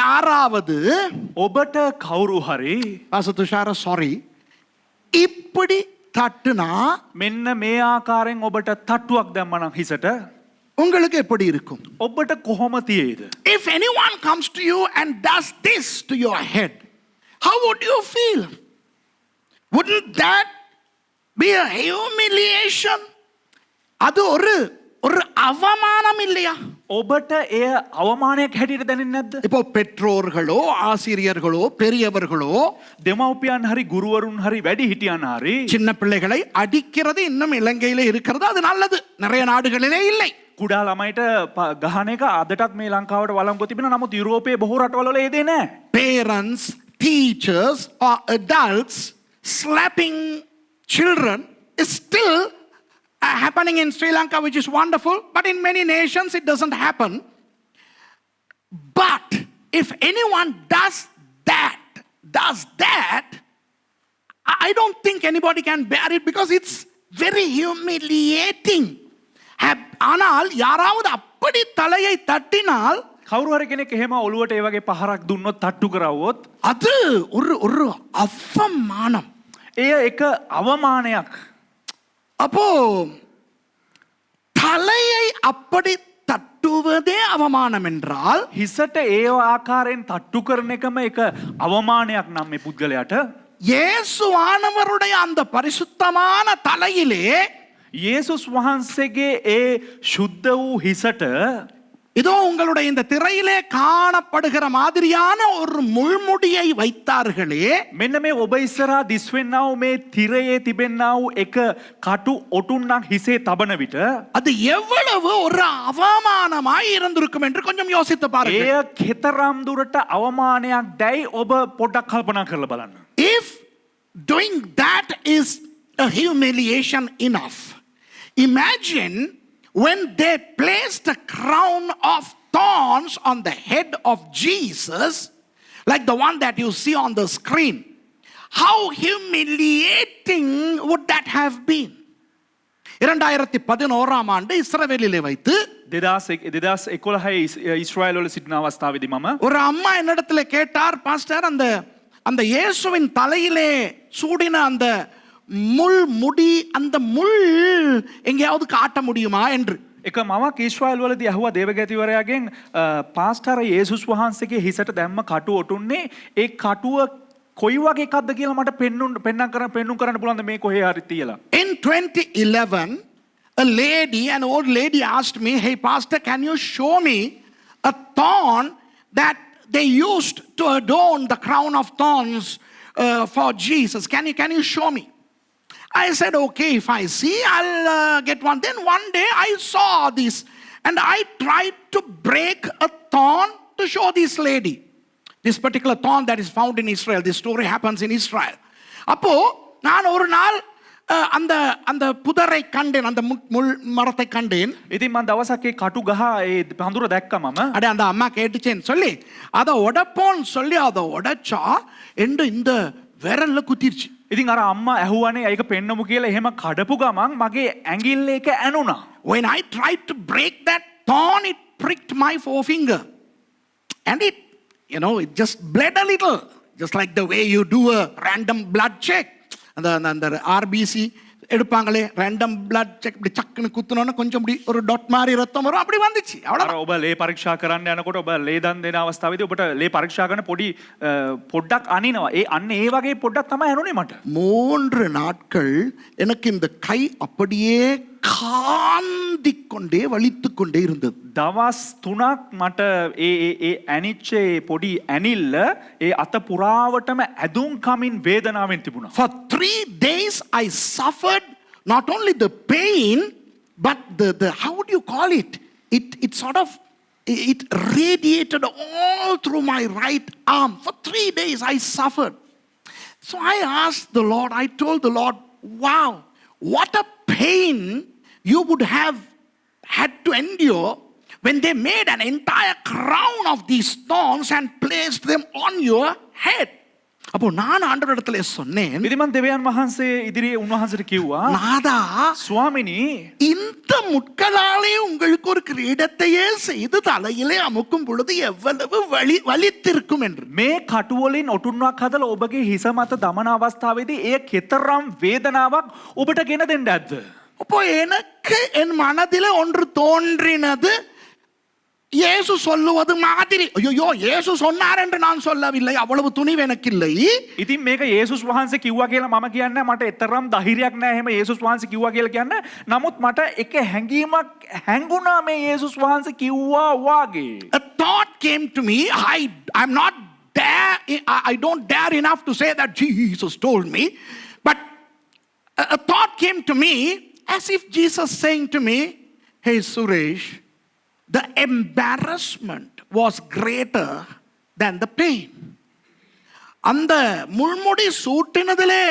யாராவது ඔබට කවුරු හරි துஷார சாரி இப்படி தட்டுனா මෙන්න මේ ආකාරයෙන් ඔබට තට්ටුවක් දැම්මනම් හිසට உங்களுக்கு எப்படி இருக்கும்? ඔබට කොහොම තියේද? If anyone comes to you and does this to your head, how would you feel? Wouldn't that be a humiliation? அது ஒரு அவமானம் இல்லையா? ඔබට එය අවමානයක් හැටියට දැනෙන්නේ නැද්ද? இப்போ பெற்றோர்களோ ஆசிரியர்களோ பெரியவர்களோ දෙමව්පියන් හරි ගුරුවරුන් හරි වැඩිහිටියන් හරි சின்ன பிள்ளைகளை அடிக்கிறது இன்னும் இலங்கையில இருக்கிறது, அது நல்லது. நிறைய நாடுகளிலே இல்லை. කුඩා ළමයිට ගහන එක අදටත් මේ ලංකාවට වළංගුව තිබෙනවා. නමුත් යුරෝපයේ බොහෝ රටවල ඒ දේ නැහැ. Parents, teachers or adults slapping children is still happening in Sri Lanka, which is wonderful, but in many nations it doesn't happen. But if anyone does that, I don't think anybody can bear it because it's very humiliating. ஆனால் யாராவது அப்படி தலையை தட்டினால் කවුරු හරි කෙනෙක් එහෙම ඔළුවට ඒ වගේ පහරක් දුන්නොත් තට්ටු කරවුවොත් அது ஒரு அவமானம். එය එක අවමානයක්. அப்போ தலையை அப்படி தட்டுவதே அவமானம் என்றால் හිසට ඒ ආකාරයෙන් තට්ටු කරන එකම එක අවමානයක් නම් මේ පුද්ගලයාට இயேசுவானவருடைய அந்த பரிசுத்தமான தலையிலே යේසුස් වහන්සේගේ ඒ සුද්ධ වූ හිසට இதோ உங்களுடைய இந்த திரையிலே காணப்படுகிற மாதிரியான ஒரு முள்முடியை வைத்தார்களே. මෙන්න මේ ඔබ ඉස්සරහා දිස්වෙන්නා වූ මේ තිරයේ තිබෙන්නා වූ එක කටු ඔටුන්නක් හිසේ තබන විට அது எவ்வளவு ஒரு அவமானமாய் இருந்திருக்கும் என்று கொஞ்சம் யோசித்து பாருங்கள். එය කෙතරම් දුරට අවමානයක් දැයි ඔබ පොඩ්ඩක් කල්පනා කරලා බලන්න. If doing that is a humiliation enough, imagine when they placed a crown of thorns on the head of Jesus, like the one that you see on the screen. How humiliating would that have been? 2011 ஆண்டு இஸ்ரவேலிலே வைத்து 2011 Israel වල සිටින අවස්ථාවේදී මම ஒரு அம்மா என்னிடத்துல கேட்டார், பாஸ்டர் அந்த இயேசுவின் தலையிலே சூடின அந்த முள் முடி, அந்த முள் எங்கேயாவது காட்ட முடியுமா என்று. එක මමක් ඊශ්‍රායල් වලදී අහුවා දේවගතිවරයාගෙන් පාස්ටර් යේසුස් වහන්සේගේ හිසට දැම්ම කටු ඔටුන්නේ ඒ කටුව කොයි වගේ එකක්ද කියලා මට පෙන්නුම් කරන්න පුළුවන්ද මේ කොහේ හරි තියලා. In 2011 an old lady asked me, hey pastor, can you show me a thorn that they used to adorn the crown of thorns for Jesus? Can you show me? I said, okay, if I see, I'll get one. Then one day I saw this and I tried to break a thorn to show this lady. This particular thorn that is found in Israel. This story happens in Israel. அப்போ நான் ஒரு நாள் அந்த புதரை கண்டேன், அந்த முள் மரத்தை கண்டேன். ඉතින් මම දවසක් ඒ කටු ගහ ඒ පඳුර දැක්කා මම. அட அந்த அம்மா கேட்டுச்சேன்னு சொல்லி அதை உடைப்போன்னு சொல்லி அதை உடைச்சா என்று இந்த விரல்ல குத்திருச்சு. ඉතින් අර අම්මා ඇහුවානේ ඒක පෙන්නමු කියලා එහෙම කඩපු ගමන් මගේ ඇඟිල්ල එක ඇනුණා. When I tried to break that thorn, it pricked my forefinger. And it just bled a little. Just like the way you do a random blood check. அந்த RBC எடுப்பாங்களே random blood check இப்படி சக்குன்னு குத்துனோன்னா கொஞ்சம் இப்படி ஒரு dot மாதிரி ரத்தம் வரும், அப்படி வந்துச்சு. අර ඔබ ලේ පරීක්ෂා කරන්න යනකොට ඔබ ලේ දන් දෙන අවස්ථාවේදී ඔබට ලේ පරීක්ෂා කරන පොඩ්ඩක් අනිනවා. අන්න ඒ වගේ පොඩ්ඩක් තමයි ඇනුනේ මට. 3 நாட்கள் எனக்கு இந்த கை அப்படியே காந்திக் கொண்டே வலித்துக் கொண்டே இருந்தது. දවස් 3ක් මට ඒ ඇනිච්ච පොඩි ඇනිල්ල ඒ අත පුරාවටම ඇදුම් කමින් වේදනාවෙන් තිබුණා. For 3 days I suffered not only the pain but the how would you call it? It sort of it radiated all through my right arm. For 3 days I suffered. So I asked the Lord, I told the Lord, wow, what a pain you would have had to endure when they made an entire crown of these thorns and placed them on your head. அப்போ நான் ஆண்டவரிடத்துல சொன்னேன், ඉතින් මං දෙවියන් වහන්සේ ඉදිරියේ උන්වහන්සේට කිව්වා நாதா, ස්වාමිනී இந்த முட்களாலே உங்களுக்கு ஒரு கிரீடத்தையே செய்து தலையிலே அமுக்கும் பொழுது எவ்வளவு வலித்திருக்கும் என்று. මේ කටුවලින් ඔටුන්නක් හදලා ඔබගේ හිස මත දමන අවස්ථාවේදී එය කෙතරම් වේදනාවක් ඔබට ගෙන දෙන්න ඇද්ද? அப்போ எனக்கு என் மனதிலே ஒன்று தோன்றினது, இயேசு சொல்லுவது மாதிரி. ஐயோ, இயேசு சொன்னார் என்று நான் சொல்லவில்லை, அவ்வளவு துணிவு எனக்கு இல்லை. ඉතින් මේක යේසුස් වහන්සේ කිව්වා කියලා මම කියන්නේ මට එතරම් ධෛර්යයක් නැහැ එහෙම යේසුස් වහන්සේ කිව්වා කියලා කියන්න. නමුත් මට එක හැඟීමක් හැඟුණා මේ යේසුස් වහන්සේ කිව්වා වාගේ. A thought came to me. I don't dare enough to say that Jesus told me, but a thought came to me as if Jesus saying to me, hey Suresh, the embarrassment was greater than the pain. அந்த முள்முடி சூட்டினதிலே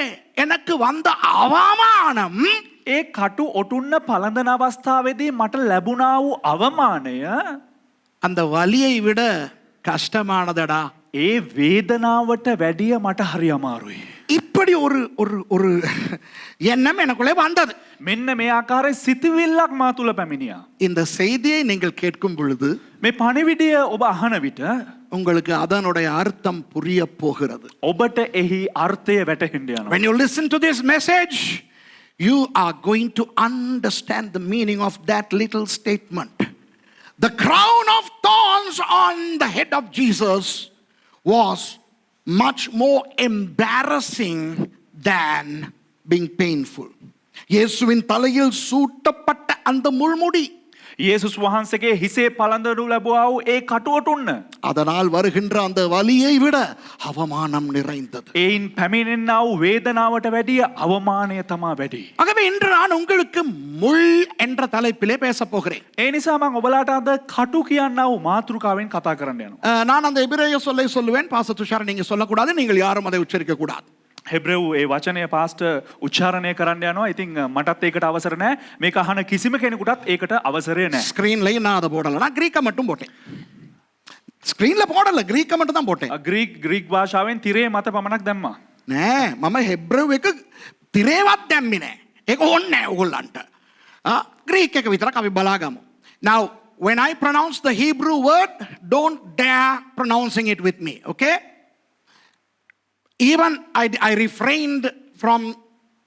எனக்கு வந்த அவமானம், ඒ කටු ඔටුන්න පළඳන අවස්ථාවේදී මට ලැබුණා වූ අවමානය அந்த வலியை விட கஷ்டமானதடா. ඒ වේදනාවට වැඩිය මට හරි අමාරුයි. இப்படி ஒரு ஒரு ஒரு எண்ணம் எனக்குள்ளே வந்தது. මෙන්න මේ ආකාරයේ සිතුවිල්ලක් මා තුල පැමිණියා. இந்த செய்தியை நீங்கள் கேட்கும் பொழுது මේ පණිවිඩය ඔබ අහන විට உங்களுக்கு அதனுடைய அர்த்தம் புரிய போகிறது. ඔබට එහි අර්ථය වැටහෙන්න යනවා. When you listen to this message, you are going to understand the meaning of that little statement. The crown of thorns on the head of Jesus was much more embarrassing than being painful. இயேசுவின் தலையில் சூட்டப்பட்ட அந்த முள்முடி, යේසුස් වහන්සේගේ හිසේ පළඳනු ලැබුවා වූ ඒ කටුවටුන්න அதனால் வருகின்ற அந்த வலியை விட அவமானம் நிறைந்தது. ඒයින් පැමිණෙනා වූ වේදනාවට වැඩිය අවමානය තමා වැඩි. ஆகவே இன்று நான் உங்களுக்கு முள் என்ற தலைப்பிலே பேச போகிறேன். ඒ නිසා මම ඔබලාට අද කටු කියනා වූ මාතෘකාවෙන් කතා කරන්න යනවා. நான் அந்த எபிரேய சொல்லை சொல்லுவேன். பாஸ்டர் துஷார் நீங்க சொல்லக்கூடாது, நீங்கள் யாரும் அதை உச்சரிக்க கூடாது. හෙබ්‍රෙව් ඒ වචනය පාස්ටර් උච්චාරණය කරන්න යනවා. ඉතින් මටත් ඒකට අවසර නැහැ. මේක අහන කිසිම කෙනෙකුටත් ඒකට අවසරය නැහැ. ஸ்கிரீன்லயே நான் அதை போடல, நான் கிரீக்க மட்டும் போட்டேன். ஸ்கிரீன்ல போடல, கிரீக்க மட்டும் தான் போட்டேன். ග්‍රීක් භාෂාවෙන් තිරේ මත පමණක් දැම්මා. නෑ, මම හෙබ්‍රෙව් එක තිරේවත් දැම්මේ නෑ. ඒක ඕනේ නෑ ඔයගොල්ලන්ට. ග්‍රීක් එක විතරක් අපි බලාගමු. Now when I pronounce the Hebrew word, don't dare pronouncing it with me, okay? Even I refrained from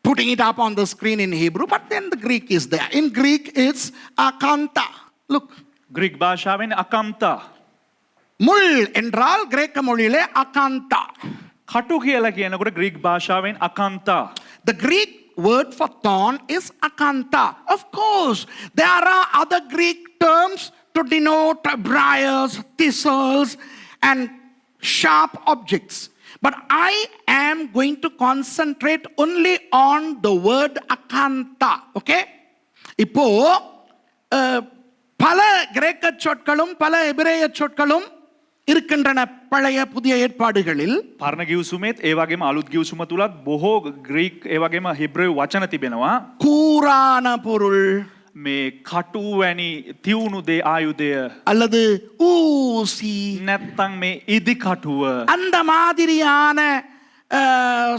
putting it up on the screen in Hebrew, but then the Greek is there. In Greek it's akanta. Look. Greek භාෂාවෙන් අකම්තා. முள் என்றால் கிரேக்க மொழியிலே akanta. කටු කියලා කියනකොට Greek භාෂාවෙන් අකම්තා. The Greek word for thorn is akanta. Of course, there are other Greek terms to denote briars, thistles, and sharp objects. But I am going to concentrate only on the word akanta. Okay? இப்போ பல கிரேக்க சொற்களும் பல எபிரேய சொற்களும் இருக்கின்றன பழைய புதிய ஏற்பாடுகளில். පරණ ගිවිසුමේත් ඒ වගේම අලුත් ගිවිසුම තුලත් බොහෝ ග්‍රීක් ඒ වගේම හිබ්‍රෙව් වචන තිබෙනවා. கூரான பொருள், මේ කටු වැනි තියුණු දේ ආයුධය அல்லது ஊசி, නැත්තම් මේ ඉදි කටුව அந்த மாதிரியான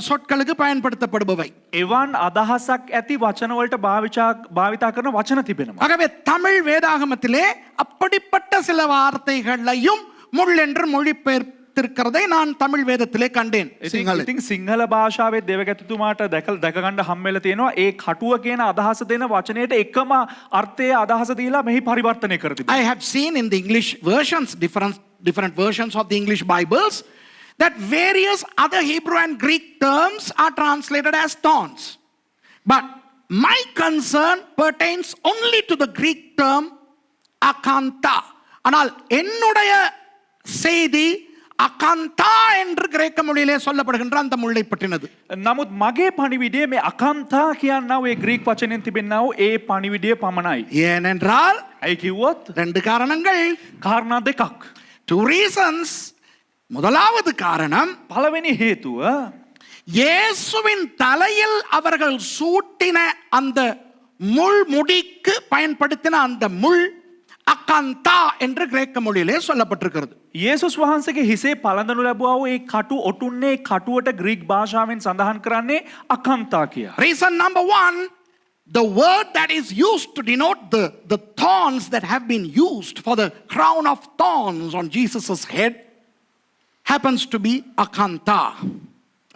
சொற்களுக்கு பயன்படுத்தப்படுபவை. එවන් අදහසක් ඇති වචන වලට භාවිතා කරන වචන තිබෙනවා. ஆகவே தமிழ் வேதாகமத்திலே அப்படிப்பட்ட சில வார்த்தைகளையும் முள் என்று மொழிபெயர்த்திருக்கிறதை நான் தமிழ் வேதத்திலே கண்டேன். ඉතින් සිංහල භාෂාවේ දෙවගැතිතුමාට දැක ගන්න හම්බෙලා තියෙනවා ඒ කටුව කියන අදහස දෙන වචනයට එකම අර්ථයේ අදහස දීලා මෙහි පරිවර්තනය කර තිබෙනවා. I have seen in the English versions, different versions of the English Bibles, that various other Hebrew and Greek terms are translated as thorns. But my concern pertains only to the Greek term akanta. ஆனால் என்னுடைய செய்தி அகாந்தா என்று கிரேக்க மொழியிலே சொல்லப்படுகின்ற அந்த முள்ளை பற்றினது. නමුත් මගේ පණිවිඩය මේ අකම්තා කියනා ඒ ග්‍රීක් වචනෙන් තිබෙනා වූ ඒ පණිවිඩය පමණයි. ஏனென்றால் ඇයි කිව්වොත් ரெண்டு காரணங்கள். කාරණා දෙකක්. Two reasons. முதலாவது காரணம், පළවෙනි හේතුව இயேசுவின் தலையில் அவர்கள் சூட்டின அந்த முள் முடிக்கு பயன்படுத்தின அந்த முள் அகந்தா என்று கிரேக்க மொழியிலே சொல்லப்பட்டிருக்கிறது. යේසුස් වහන්සේගේ හිසේ පළඳනු ලැබුවා වූ ඒ කටු ඔටුන්නේ කටුවට ග්‍රීක් භාෂාවෙන් සඳහන් කරන්නේ අකන්තා කියා. Reason number one, the word that is used to denote the thorns that have been used for the crown of thorns on Jesus' head happens to be akanta.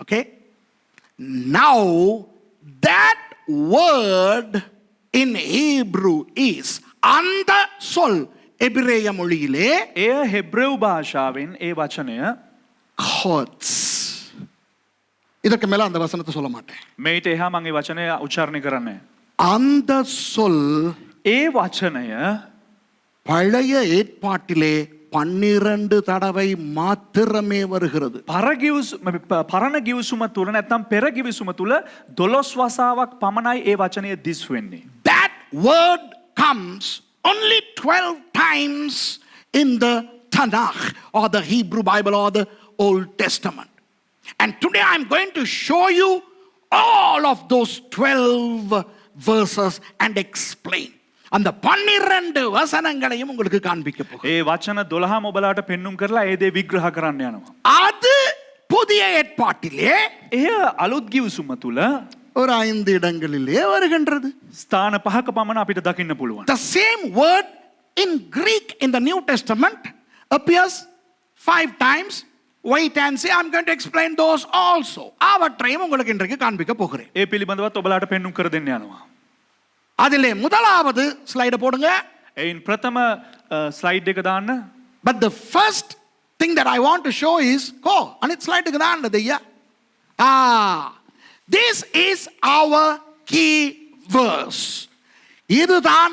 Okay? Now, that word in Hebrew is அந்த சொல் எபிரேய மொழியிலே එය Hebrew භාෂාවෙන් ඒ වචනය courts. இதற்கு மேல அந்த வசனத்தை சொல்ல மாட்டேன். මේට එහා මම ඒ වචනය උච්චාරණය කරන්නේ. அந்த சொல் ඒ වචනය பழைய ஏற்பாட்டிலே 12 தடவை மாத்திரமே வருகிறது. පරණ ගිවිසුම තුල නැත්නම් පෙර ගිවිසුම තුල 12 වතාවක් පමණයි ඒ වචනය දිස් වෙන්නේ. That word comes only 12 times in the Tanakh or the Hebrew Bible or the Old Testament. And today I'm going to show you all of those 12 verses and explain. அந்த 12 வசனங்களையும் உங்களுக்கு காண்பிக்க போகிறேன். ඒ වචන 12 ඔබලාට පෙන්눔 කරලා ඒ දේ විග්‍රහ කරන්න යනවා. அது புதிய ஏற்பாட்டிலே එය අලුත් ගිවිසුම තුල ஒரு 5 இடங்களிலே வருகின்றது. ස්ථාන පහක පමණ අපිට දකින්න පුළුවන්. The same word in Greek in the New Testament appears 5 times. Wait and see, I'm going to explain those also. அவற்றையும் உங்களுக்கு இன்றைக்கு காண்பிக்க போகிறேன். ඒ පිළිබඳවත් ඔබලාට පෙන්눔 කර දෙන්න යනවා. அதிலே முதலாவது ஸ்லைட போடுங்க. එයින් ප්‍රථම ස්ලයිඩ් එක දාන්න. But the first thing that I want to show is Anith ஸ்லைடுக்கு தான் ஐயா. This is our key verse. இதுதான்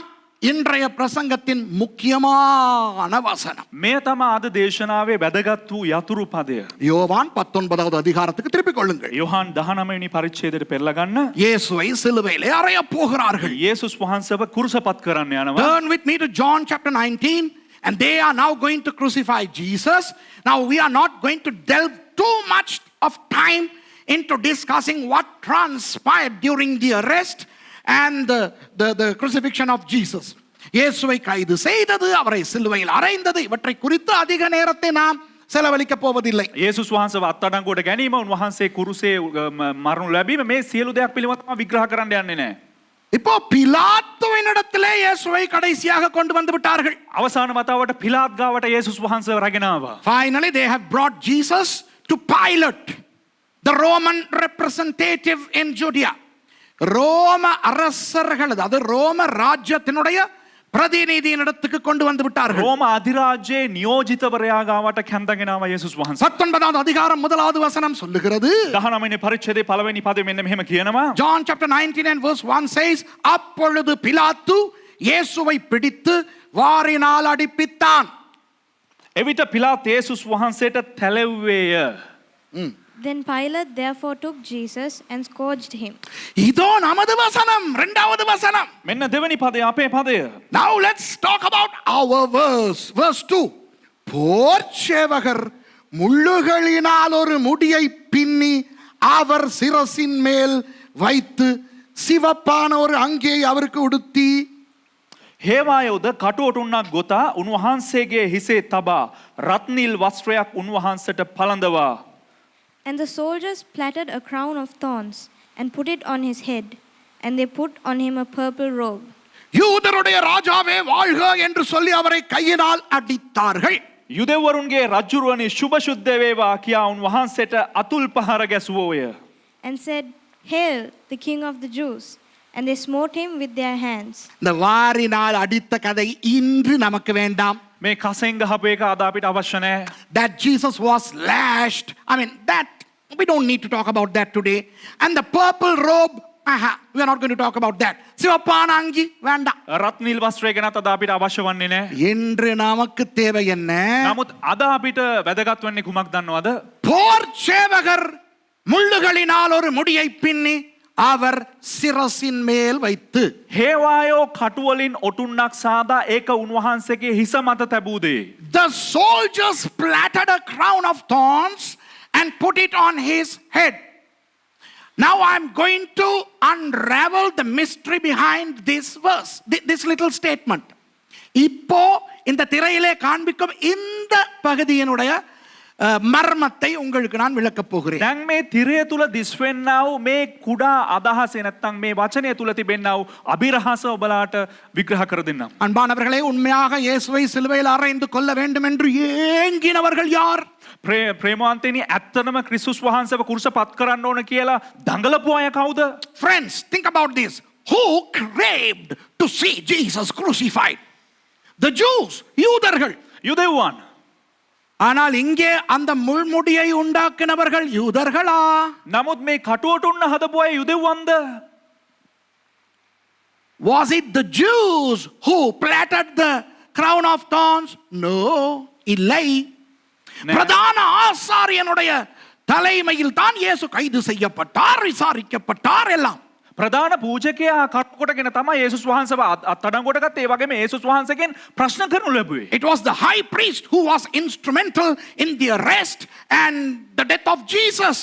இன்றைய பிரசங்கத்தின் முக்கியமான வசனம். මේ තමයි අද දේශනාවේ වැදගත් වූ යතුරු පදය. யோவான் 19வது அதிகாரத்துக்கு திருப்பிக் கொள்ளுங்கள். යොහන් 19 වෙනි පරිච්ඡේදයට පෙරලා ගන්න. இயேசுவை சிலுவையிலே அறையப் போகிறார்கள். යේසුස් වහන්සේව කුරුසපත් කරන්න යනවා. Turn with me to John chapter 19, and they are now going to crucify Jesus. Now we are not going to delve too much of time into discussing what transpired during the arrest and the crucifixion of Jesus. இயேசுவை கைது செய்தது, அவரை சிலுவையில் அறைந்தது, இவற்றை குறித்து அதிக நேரத்தை நாம் செலவழிக்க போவதில்லை. යේසුස් වහන්සේව අත්අඩංගුවට ගැනීම, උන්වහන්සේ කුරුසේ මරණු ලැබීම, මේ සියලු දේක් පිළිබඳව විග්‍රහ කරන්න යන්නේ නැහැ. இப்போ பிலாத்துவினிடத்திலே இயேசுவை கடைசியாக கொண்டு வந்து விட்டார்கள். අවසාන වතාවට පිලාත් ගාවට යේසුස් වහන්සේව රැගෙන ආවා. Finally they have brought Jesus to Pilate, the Roman representative in Judea. ரோம அரசர்கள், அதாவது ரோம ராஜ்யத்தினுடைய பிரதிநிதியினிடத்துக்கு கொண்டு வந்து விட்டார்கள். රෝම අධිරාජ්‍යයේ නියෝජිතවරයා ගාවට කැඳගෙන ආවා යේසුස් වහන්සේ. 19வது அதிகாரம் முதலாவது வசனம் சொல்லுகிறது. 19 වෙනි පරිච්ඡේදයේ පළවෙනි පදේ මෙන්න මෙහෙම කියනවා. John chapter 19 and verse 1 says, அப்பொழுது பிலாத்து இயேசுவை பிடித்து வாரினால் அடிப்பித்தான். එවිට පිලාත් යේසුස් වහන්සේට තැලෙව්වේය. Then Pilate therefore took Jesus and scourged him. இதோ நமது வசனம், இரண்டாவது வசனம். මෙන්න දෙවෙනි පදේ අපේ පදය. Now let's talk about our verse. Verse 2. போர்ச்சேவகர் முள்ளுகளினால் ஒரு முடியை பின்னி அவர் சிரசின் மேல் வைத்து சிவப்பான ஒரு அங்கியை அவருக்கு உடுத்தி හේවායෝද කටුවටුන්නක් ගොතා උන්වහන්සේගේ හිසේ තබා රත්නිල් වස්ත්‍රයක් උන්වහන්සේට පළඳවා. And the soldiers plaited a crown of thorns and put it on his head, and they put on him a purple robe. யூதருடைய ராஜாவே வாழ்க என்று சொல்லி அவரை கையினால் அடித்தார்கள். යුදෙව්වරුන්ගේ රජුරුවනි සුභ සුද්ධ වේවා කියා උන්වහන්සේට අතුල් පහර ගැසුවෝය. And said, Hail, the King of the Jews! And they smote him with their hands. இந்த வாரினால் அடித்த கதை இன்று நமக்கு வேண்டாம். මේ කසෙන් ගහපු එක අද අපිට අවශ්‍ය නැහැ. That Jesus was lashed. I mean, that we don't need to talk about that today. And the purple robe, we are not going to talk about that. சிவப்பான அங்கி வேண்டாம். රත්නිල් වස්ත්‍රය ගැනත් අද අපිට අවශ්‍ය වන්නේ නැහැ. இன்று நமக்கு தேவை என்ன? නමුත් අද අපිට වැදගත් වෙන්නේ කුමක් දන්නවද? போர் சேவகர் முள்ளுகளினால் ஒரு முடியை பின்னி அவர் சிரசின் மேல் வைத்து හේවායෝ කටුවලින් ඔටුන්නක් සාදා ඒක උන්වහන්සේගේ හිස මත තැබූදේ. the soldiers plaited a crown of thorns and put it on his head. Now I'm going to unravel the mystery behind this verse, this little statement. இப்போ இந்த திரையிலே காண்பிக்கும் இந்த பகுதியினுடைய மர்மத்தை உங்களுக்கு நான் விளக்கப் போகிறேன். දැන් මේ තිරය තුල දිස්වෙන්නා වූ මේ කුඩා අදහසේ නැත්තම් මේ වචනය තුල තිබෙන්නා වූ අභිරහස ඔබලාට විග්‍රහ කර දෙන්නම්. அன்பானவர்களே, உண்மையாக இயேசுவை சிலுவையில் அறைந்து கொள்ள வேண்டும் என்று ஏங்கினவர்கள் யார்? ප්‍රේමවන්තයනි, ඇත්තටම ක්‍රිස්තුස් වහන්සේව කුරුස පත් කරන්න ඕන කියලා දඟලපු අය කවුද? Friends, think about this. Who craved to see Jesus crucified? The Jews, யூதர்கள். යුදෙව්වන්. ஆனால் இங்கே அந்த முள்முடியை உண்டாக்கினவர்கள் யூதர்களா? නමුත් මේ කටුවට උන්න හදපු අය යුදෙව්වන්ද? Was it the Jews who plaited the crown of thorns? No, இல்லை. பிரதான ஆசாரியனுடைய தலைமையில் தான் இயேசு கைது செய்யப்பட்டார், விசாரிக்கப்பட்டார் எல்லாம். ප්‍රධාන පූජකයා කටුකොටගෙන තමයි යේසුස් වහන්සේව අත්අඩංගුවට ගත්තේ. ඒ වගේම යේසුස් වහන්සේගෙන් ප්‍රශ්න කරනු ලැබුවේ. It was the high priest who was instrumental in the arrest and the death of Jesus.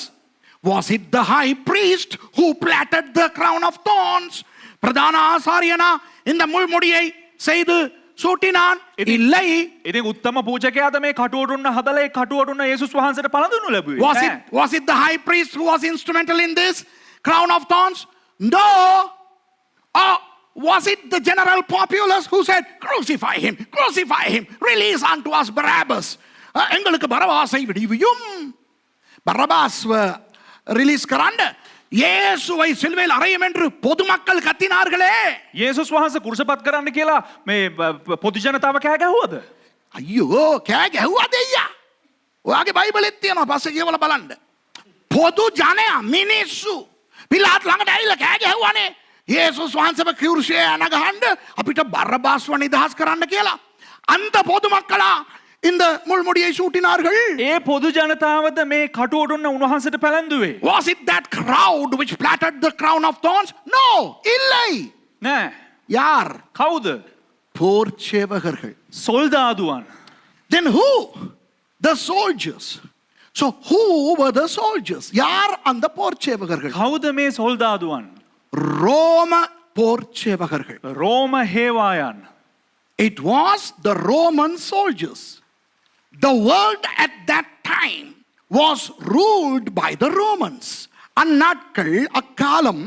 Was it the high priest who plaited the crown of thorns? பிரதான ஆசாரியனா இந்த முள்முடியை செய்து சூட்டினான்? இல்லை. ඉතින් උත්තම පූජකයාද මේ කටුවට උන්න හදලා ඒ කටුවට උන්න යේසුස් වහන්සේට පළඳිනු ලැබුවේ. Was it the high priest who was instrumental in this crown of thorns? No. Or was it the general populace who said, crucify him, release unto us Barabbas? எங்களுக்கு பரபாசை விடுவியும். பரபாஸ் ரிலீஸ் கராண்ட இயேசுவை சிலுவையில் அறையும் என்று பொதுமக்கள் கத்தினார்களே. යේසුස් වහන්සේ කුරුසපත් කරන්න කියලා මේ පොදු ජනතාව කෑ ගැහුවද? අයියෝ, කෑ ගැහුවා දෙයියා. ඔයාගේ බයිබලෙත් තියෙනවා, පස්සේ කියවලා බලන්න. පොදු ජනයා, මිනිස්සු පිලාත් ළඟට ඇවිල්ලා කෑ ගැහුවානේ. යේසුස් වහන්සේව කුරුසියේ අනගහන්න අපිට බරබාස්ව නිදහස් කරන්න කියලා. அந்த பொதுமக்களா இந்த முள்முடியை சூட்டினார்கள்? ඒ පොදු ජනතාවද මේ කටුවට උන්න උන්වහන්සේට පැලැන්දුවේ? Was it that crowd which plaited the crown of thorns? No, இல்லை. නෑ. யார்? කවුද? போர் சேவகர்கள். සොල්දාදුවන්. Then who? The soldiers. So who were the soldiers? யார் அந்த போர் சேவகர்கள்? කවුද මේ සොල්දාදුවන්? ரோம போர் சேவகர்கள். රෝම හේවායන්. It was the Roman soldiers. The world at that time was ruled by the Romans. அந்நாட்கள், அக்காலம்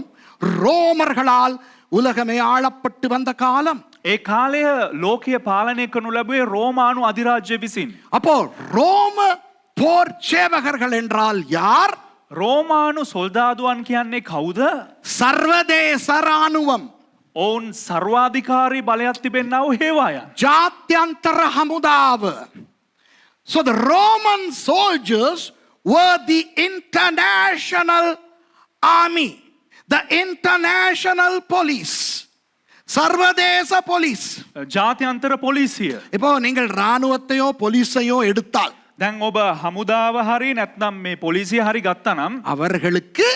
ரோமர்களால் உலகமே ஆளப்பட்டு வந்த காலம். ඒ කාලය ලෝකීය පාලනය කරනු ලැබුවේ රෝමානු අධිරාජ්‍ය විසින්. அப்போ ரோம போர் சேவகர்கள் என்றால் யார்? රෝමානු සොල්දාදුවන් කියන්නේ කවුද? சர்வதேச ராணுவம். ඔවුන් සර්වාධිකාරී බලයක් තිබෙන්නා වූ හේවායන්. ஜாத்யந்தர ஹமுதாவ. So the Roman soldiers were the international army, the international police, சர்வதேச போலீஸ். ජාත්‍යන්තර පොලිසිය. இப்போ நீங்கள் ராணுவத்தையோ போலீஸையோ எடுத்தால் දැන් ඔබ හමුදාව හරි නැත්නම් මේ පොලිසිය හරි ගත්තනම් அவர்களுக்கு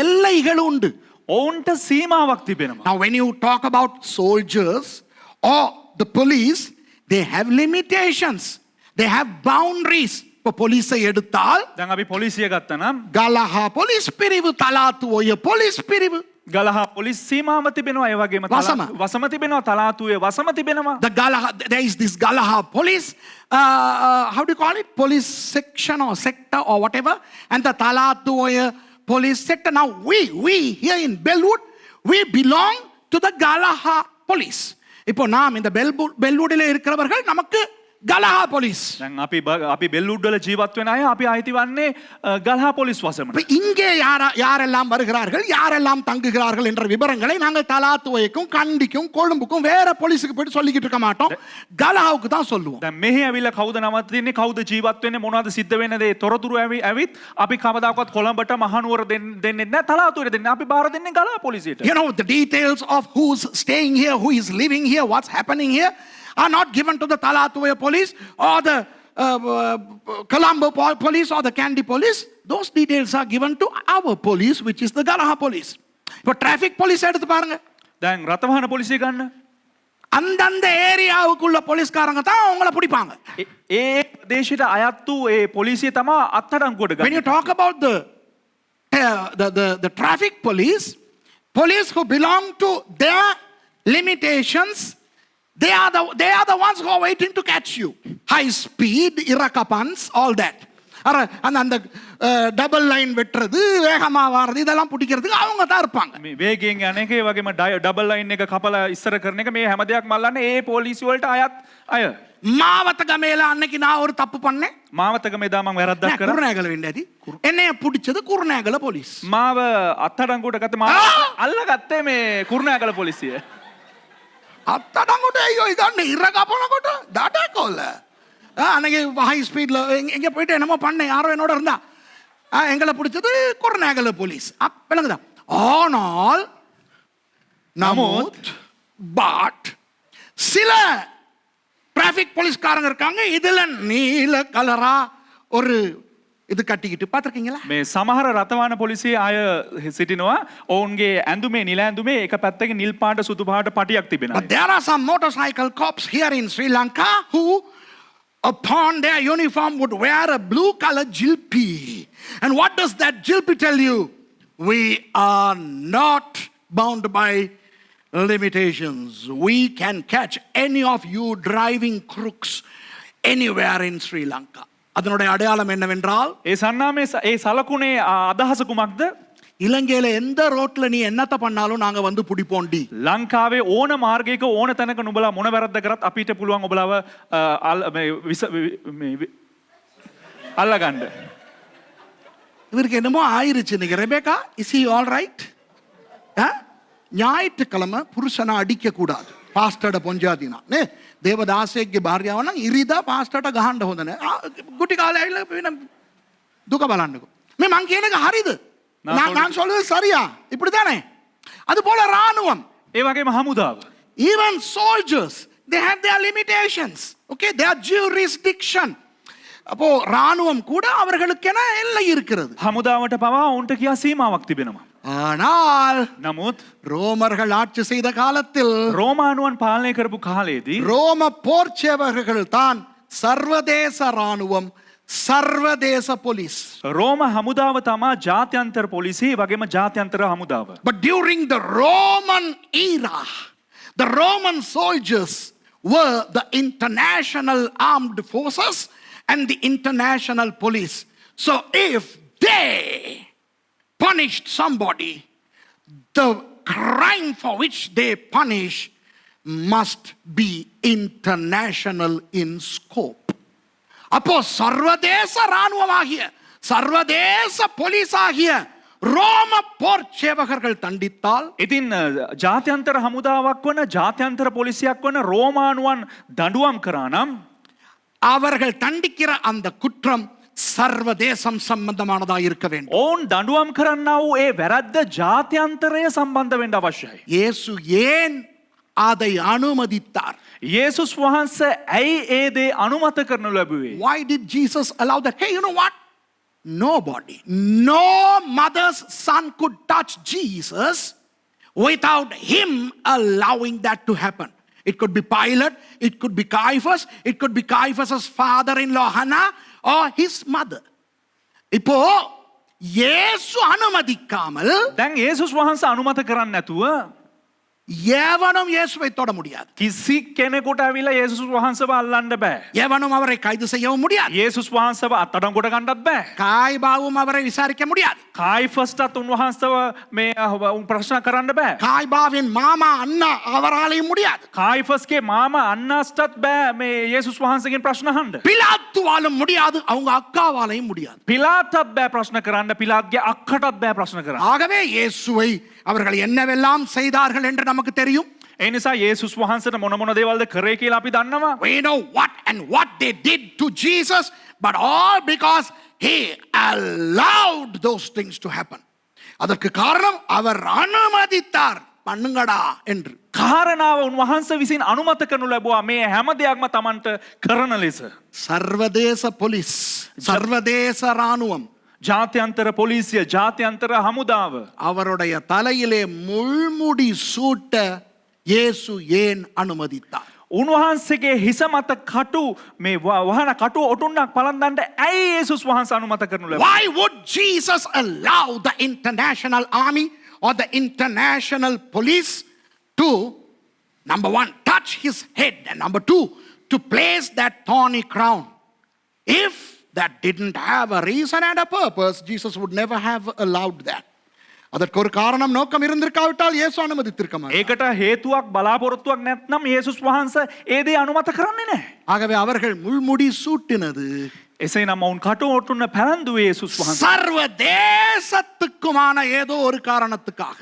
எல்லைகள் உண்டு. ඔවුන්ට සීමාවක් තිබෙනවා. Now when you talk about soldiers or the police, they have limitations, they have boundaries. இப்போ போலீஸை எடுத்தால் දැන් අපි පොලිසිය ගත්තනම් கலஹா போலீஸ் பிரிவு, தலாத்துவோய போலீஸ் பிரிவு. ගලහා පොලිස් සීමාව තිබෙනවා. ඒ වගේම වසම. වසම තිබෙනවා. තලාතුවේ වසම තිබෙනවා. The Galaha, there is this Galaha police, how do you call it? Police section or sector or whatever. And the Talatuoya police sector. Now we here in Bellwood, we belong to the Galaha police. இப்போ நாம் இந்த பெல்வுடில் இருக்கிறவர்கள் நமக்கு ගලහා police. දැන් අපි බෙල්ලුඩ් වල ජීවත් වෙන අය අපි අයිති වන්නේ ගලහා පොලිස් වසමට. இங்கே யாரெல்லாம் வருகிறார்கள், யாரெல்லாம் தங்குகிறார்கள் என்ற விவரங்களை நாங்கள் தலாத்துவைக்கும் கண்டிக்கும் கொழும்புக்கும் வேற போலீஸுக்கு போயிட்டு சொல்லிக்கிட்டு இருக்க மாட்டோம். ගලහාவுக்கு தான் சொல்லுவோம். දැන් මෙහි ඇවිල්ලා කවුද නවතින්නේ, කවුද ජීවත් වෙන්නේ, මොනවද සිද්ධ වෙන්නේ දේ තොරතුරු ඇවිත් අපි කවදාකවත් කොළඹට මහනුවර දෙන්නේ නැහැ, තලාතුවට දෙන්නේ. අපි බාර දෙන්නේ ගලහා පොලිසියට. You know the details of who's staying here, who is living here, what's happening here are not given to the Talatuya police or the Colombo police or the Kandy police. Those details are given to our police, which is the Galaha police. இப்போ traffic police எடுத்து பாருங்க. දැන් රථවාහන පොලිසිය ගන්න. அந்தந்த ஏரியாவுக்குள்ள போலீஸ்காரங்க தான் அவங்கள பிடிப்பாங்க. ඒ දේශයට අයත් වූ ඒ පොලිසිය තමයි අත්අඩංගුවට ගන්නේ. When you talk about the traffic police who belong to their limitations, they are the ones who are waiting to catch you. High speed, irakapans, all that. அந்த டபுள் லைன் வெட்டுறது, வேகமா வாரது, இதெல்லாம் பிடிக்கிறதுக்கு அவங்க தான் இருப்பாங்க. මේ වේගයෙන් යන එක, ඒ වගේම ඩබල් ලයින් එක කපලා ඉස්සර කරන එක, මේ හැම දෙයක් මල්ලන්නේ ඒ පොලිසිය වලට අයත් අය. மாவத்தகமேல அன்னைக்கு நான் ஒரு தப்பு பண்ணேன். මාවතක මෙදා මම වැරද්දක් කරා. குருநேகல வேண்டியது என்னைய பிடிச்சது குருநேகல போலீஸ். මාව අත්අඩංගුවට ගත්ත මාව අල්ලගත්තේ මේ කුරුණෑගල පොලිසිය. அத்தடங்கோட்ட ஐயோ இதான் இறக்காப்பனකොට டாடாக்கோல அன்னைக்கு ஹை ஸ்பீட்ல எங்க போயிட்டு என்னமோ பண்ணேன், யாரோ என்னோட இருந்தா. எங்களை பிடிச்சது குருநேகல போலீஸ். விளங்குதா? ஆனால் நமோத் பட் சில டிராஃபிக் போலீஸ்காரங்க இருக்காங்க, இதுல நீல கலரா ஒரு இது கட்டிக்கிட்டு பாத்திருக்கீங்களா? මේ සමහර රථවාන පොලිසිය අය සිටිනවා. ඔවුන්ගේ ඇඳුමේ නිල ඇඳුමේ එක පැත්තකින් නිල් පාට සුදු පාට පටියක් තිබෙනවා. But there are some motorcycle cops here in Sri Lanka who upon their uniform would wear a blue color jilpi. And what does that jilpi tell you? We are not bound by limitations. We can catch any of you driving crooks anywhere in Sri Lanka. அதனுடைய அடையாளம் என்னவென்றால், ඒ සන්නාමේ ඒ සලකුණේ අදහස කුමක්ද? இலங்கையில எந்த ரோட்ல நீ என்னத்த பண்ணாலும் நாங்க வந்து பிடிப்போண்டி. ලංකාවේ ඕන මාර්ගයක ඕන තැනක නුඹලා මොන වැරද්ද කරත් අපිට පුළුවන් ඔබලව අල්ලගන්න. இவருக்கு என்னமோ ஆயிருச்சு நீங்க. Rebecca, is he all right? ஞாயிற்றுக்கிழமை புருஷனை அடிக்க கூடாது. පාස්ටට පොංජාතිනා නේ දේවදාසයෙක්ගේ භාර්යාව නම් ඉරිදා පාස්ටට ගහන්න හොඳ නැහැ. ගුටි කාලේ ඇවිල්ලා වෙන දුක බලන්නකෝ. මේ මං කියන එක හරිද? நான் சொல்வது சரியா? இப்படிதானே? அது போல ராணுவம், ඒ වගේම හමුදාව, even soldiers, they have their limitations. Okay, their jurisdiction. அப்போ ராணுவம் கூட அவர்களுக்கென எல்லை இருக்கிறது. හමුදාවට පවා ඔවුන්ට කියා සීමාවක් තිබෙනවා. ஆனால் නමුත් ரோமர்கள் ஆட்சி செய்த காலத்தில் රෝමානුවන් පාලනය කරපු කාලයේදී ரோம போர் சேவகர்கள் தான் சர்வதேச ராணுவம், சர்வதேச போலீஸ். රෝම හමුදාව තමා ජාත්‍යන්තර පොලිසිය, වගේම ජාත්‍යන්තර හමුදාව. But during the Roman era, the Roman soldiers were the international armed forces and the international police. So if they punished somebody, the crime for which they punish must be international in scope. அப்போ சர்வதேச ராணுவமாகிய சர்வதேச police ஆகிய ரோம போர் சேவகர்கள் தண்டித்தால், ඉතින් ජාත්‍යන්තර හමුදාවක් වන ජාත්‍යන්තර පොලිසියක් වන රෝමානුවන් දඬුවම් කරා නම් அவர்கள் தண்டிக்கிற அந்த குற்றம் சர்வதேசம் சம்பந்தமானதா இருக்க வேண்டும். ඔවුන් දඬුවම් කරන්නා වූ ඒ වැරද්ද ජාත්‍යන්තරය සම්බන්ධ වෙන්න අවශ්‍යයි. இயேசு ஏன் அதை அனுமதித்தார்? යේසුස් වහන්සේ ඇයි ඒ දේ අනුමත කරනු ලැබුවේ? Why did Jesus allow that? Hey, you know what? Nobody, no mother's son could touch Jesus without him allowing that to happen. It could be Pilate, it could be Caiaphas, it could be Caiaphas's father-in-law Hannah or his mother. இப்போ இயேசு அனுமதிக்காமல் දැන් යේසුස් වහන්සේ අනුමත කරන්නේ නැතුව எவனும் இயேசுவை தொட முடியாது. කිසි කෙනෙකුට ඇවිල්ලා යේසුස් වහන්සේව අල්ලන්න බෑ. எவனும் அவரை கைது செய்யவும் முடியாது. යේසුස් වහන්සේව අත්අඩංගුවට ගන්නත් බෑ. காய்பாவும் அவரை விசாரிக்க முடியாது. කායිෆස්ටත් උන්වහන්සේව මේ ප්‍රශ්න කරන්න බෑ. காய்பாவின் மாமா அண்ணா அவராலையும் முடியாது. කායිෆස්ගේ මාමා අන්නාස්ටත් බෑ මේ යේසුස් වහන්සේගෙන් ප්‍රශ්න අහන්න. பிலாத்துவாலும் முடியாது, அவங்க அக்காவாலையும் முடியாது. පිලාතත් බෑ ප්‍රශ්න කරන්න, පිලාත්ගේ අක්කටත් බෑ ප්‍රශ්න කරන්න. ஆகவே இயேசுவை அவர்கள் என்னவெல்லாம் செய்தார்கள் என்று நமக்கு தெரியும். ඒ නිසා යේසුස් වහන්සේට මොන මොන දේවල්ද කරේ කියලා අපි දන්නවා. We know what they did to Jesus, but all because he allowed those things to happen. அதற்கு காரணம் அவர் அனுமதித்தார், பண்ணுங்கடா என்று. කාරණාව උන්වහන්සේ විසින් අනුමත කරනු ලැබුවා මේ හැම දෙයක්ම Tamanට කරන ලෙස. சர்வதேச போலீஸ், சர்வதேச ராணுவம், ජාත්‍යන්තර පොලිසිය, ජාත්‍යන්තර හමුදාව அவருடைய தலையிலே முள்முடி சூட்ட இயேசு ஏன் அனுமதித்தார்? උන්වහන්සේගේ හිස මත කටු මේ වහන කටු ඔටුන්නක් පලන්දන්න ඇයි යේසුස් වහන්සේ අනුමත කරනු ලැබුවේ? Why would Jesus allow the international army or the international police to Number one, touch his head. And number two, to place that thorny crown. If that didn't have a reason and a purpose, Jesus would never have allowed that. அதற்கு ஒரு காரணம் நோக்கம் இருந்திருக்காவிட்டால் இயேசு அனுமதித்திருக்க மாட்டார். ඒකට හේතුවක් බලාපොරොත්තුවක් නැත්නම් යේසුස් වහන්සේ ඒ දේ අනුමත කරන්නේ නැහැ. ஆகவே அவர்கள் முள்முடி சூட்டினது එසේනම් ඔවුන් කටු ඔටුන්න පැළඳුවේ යේසුස් වහන්සේ. சர்வ தேசத்துக்குமான ஏதோ ஒரு காரணத்துக்காக.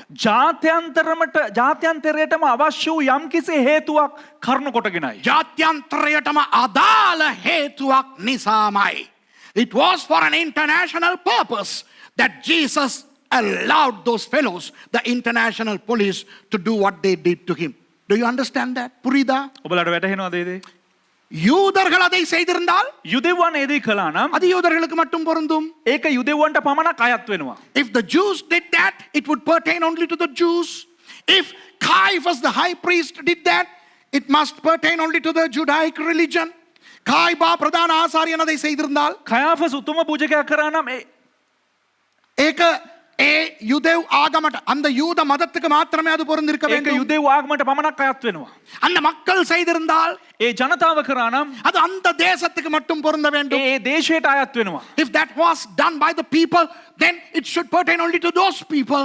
ජාත්‍යන්තරයටම අවශ්‍ය වූ යම්කිසි හේතුවක් කරුණු කොටගෙනයි. ජාත්‍යන්තරයටම අදාළ හේතුවක් නිසාමයි. It was for an international purpose that Jesus allowed those fellows, the international police, to do what they did to him. Do you understand that? புரியுதா? ඔබලට වැටහෙනවද ඒ දේ? யூதர்கள் அதை செய்திருந்தால் යුදෙව්වන් ඒ දේ කළා නම් அது யூதர்களுக்கு மட்டும் பொருந்தும். ඒක යුදෙව්වන්ට පමණක් අයත් වෙනවා. If the Jews did that, it would pertain only to the Jews. If Caiaphas the high priest did that, it must pertain only to the Judaic religion. காய்பா பிரதான ஆசாரியன் அதை செய்திருந்தால் කයාෆස් උතුම පූජකයා කරා නම් ඒක ඒ யூதேவ் ஆகமට அந்த யூத மதத்துக்கு மாத்திரமே அது பொருந்திருக்க ඒක வேண்டும். යුදෙව් ආගමට පමණක් අයත් වෙනවා. அந்த மக்கள் செய்திருந்தால் ඒ ජනතාව කරා නම් அது அந்த தேசத்துக்கு மட்டும் பொருந்த வேண்டும். ඒ දේශයට අයත් වෙනවා. If that was done by the people, then it should pertain only to those people.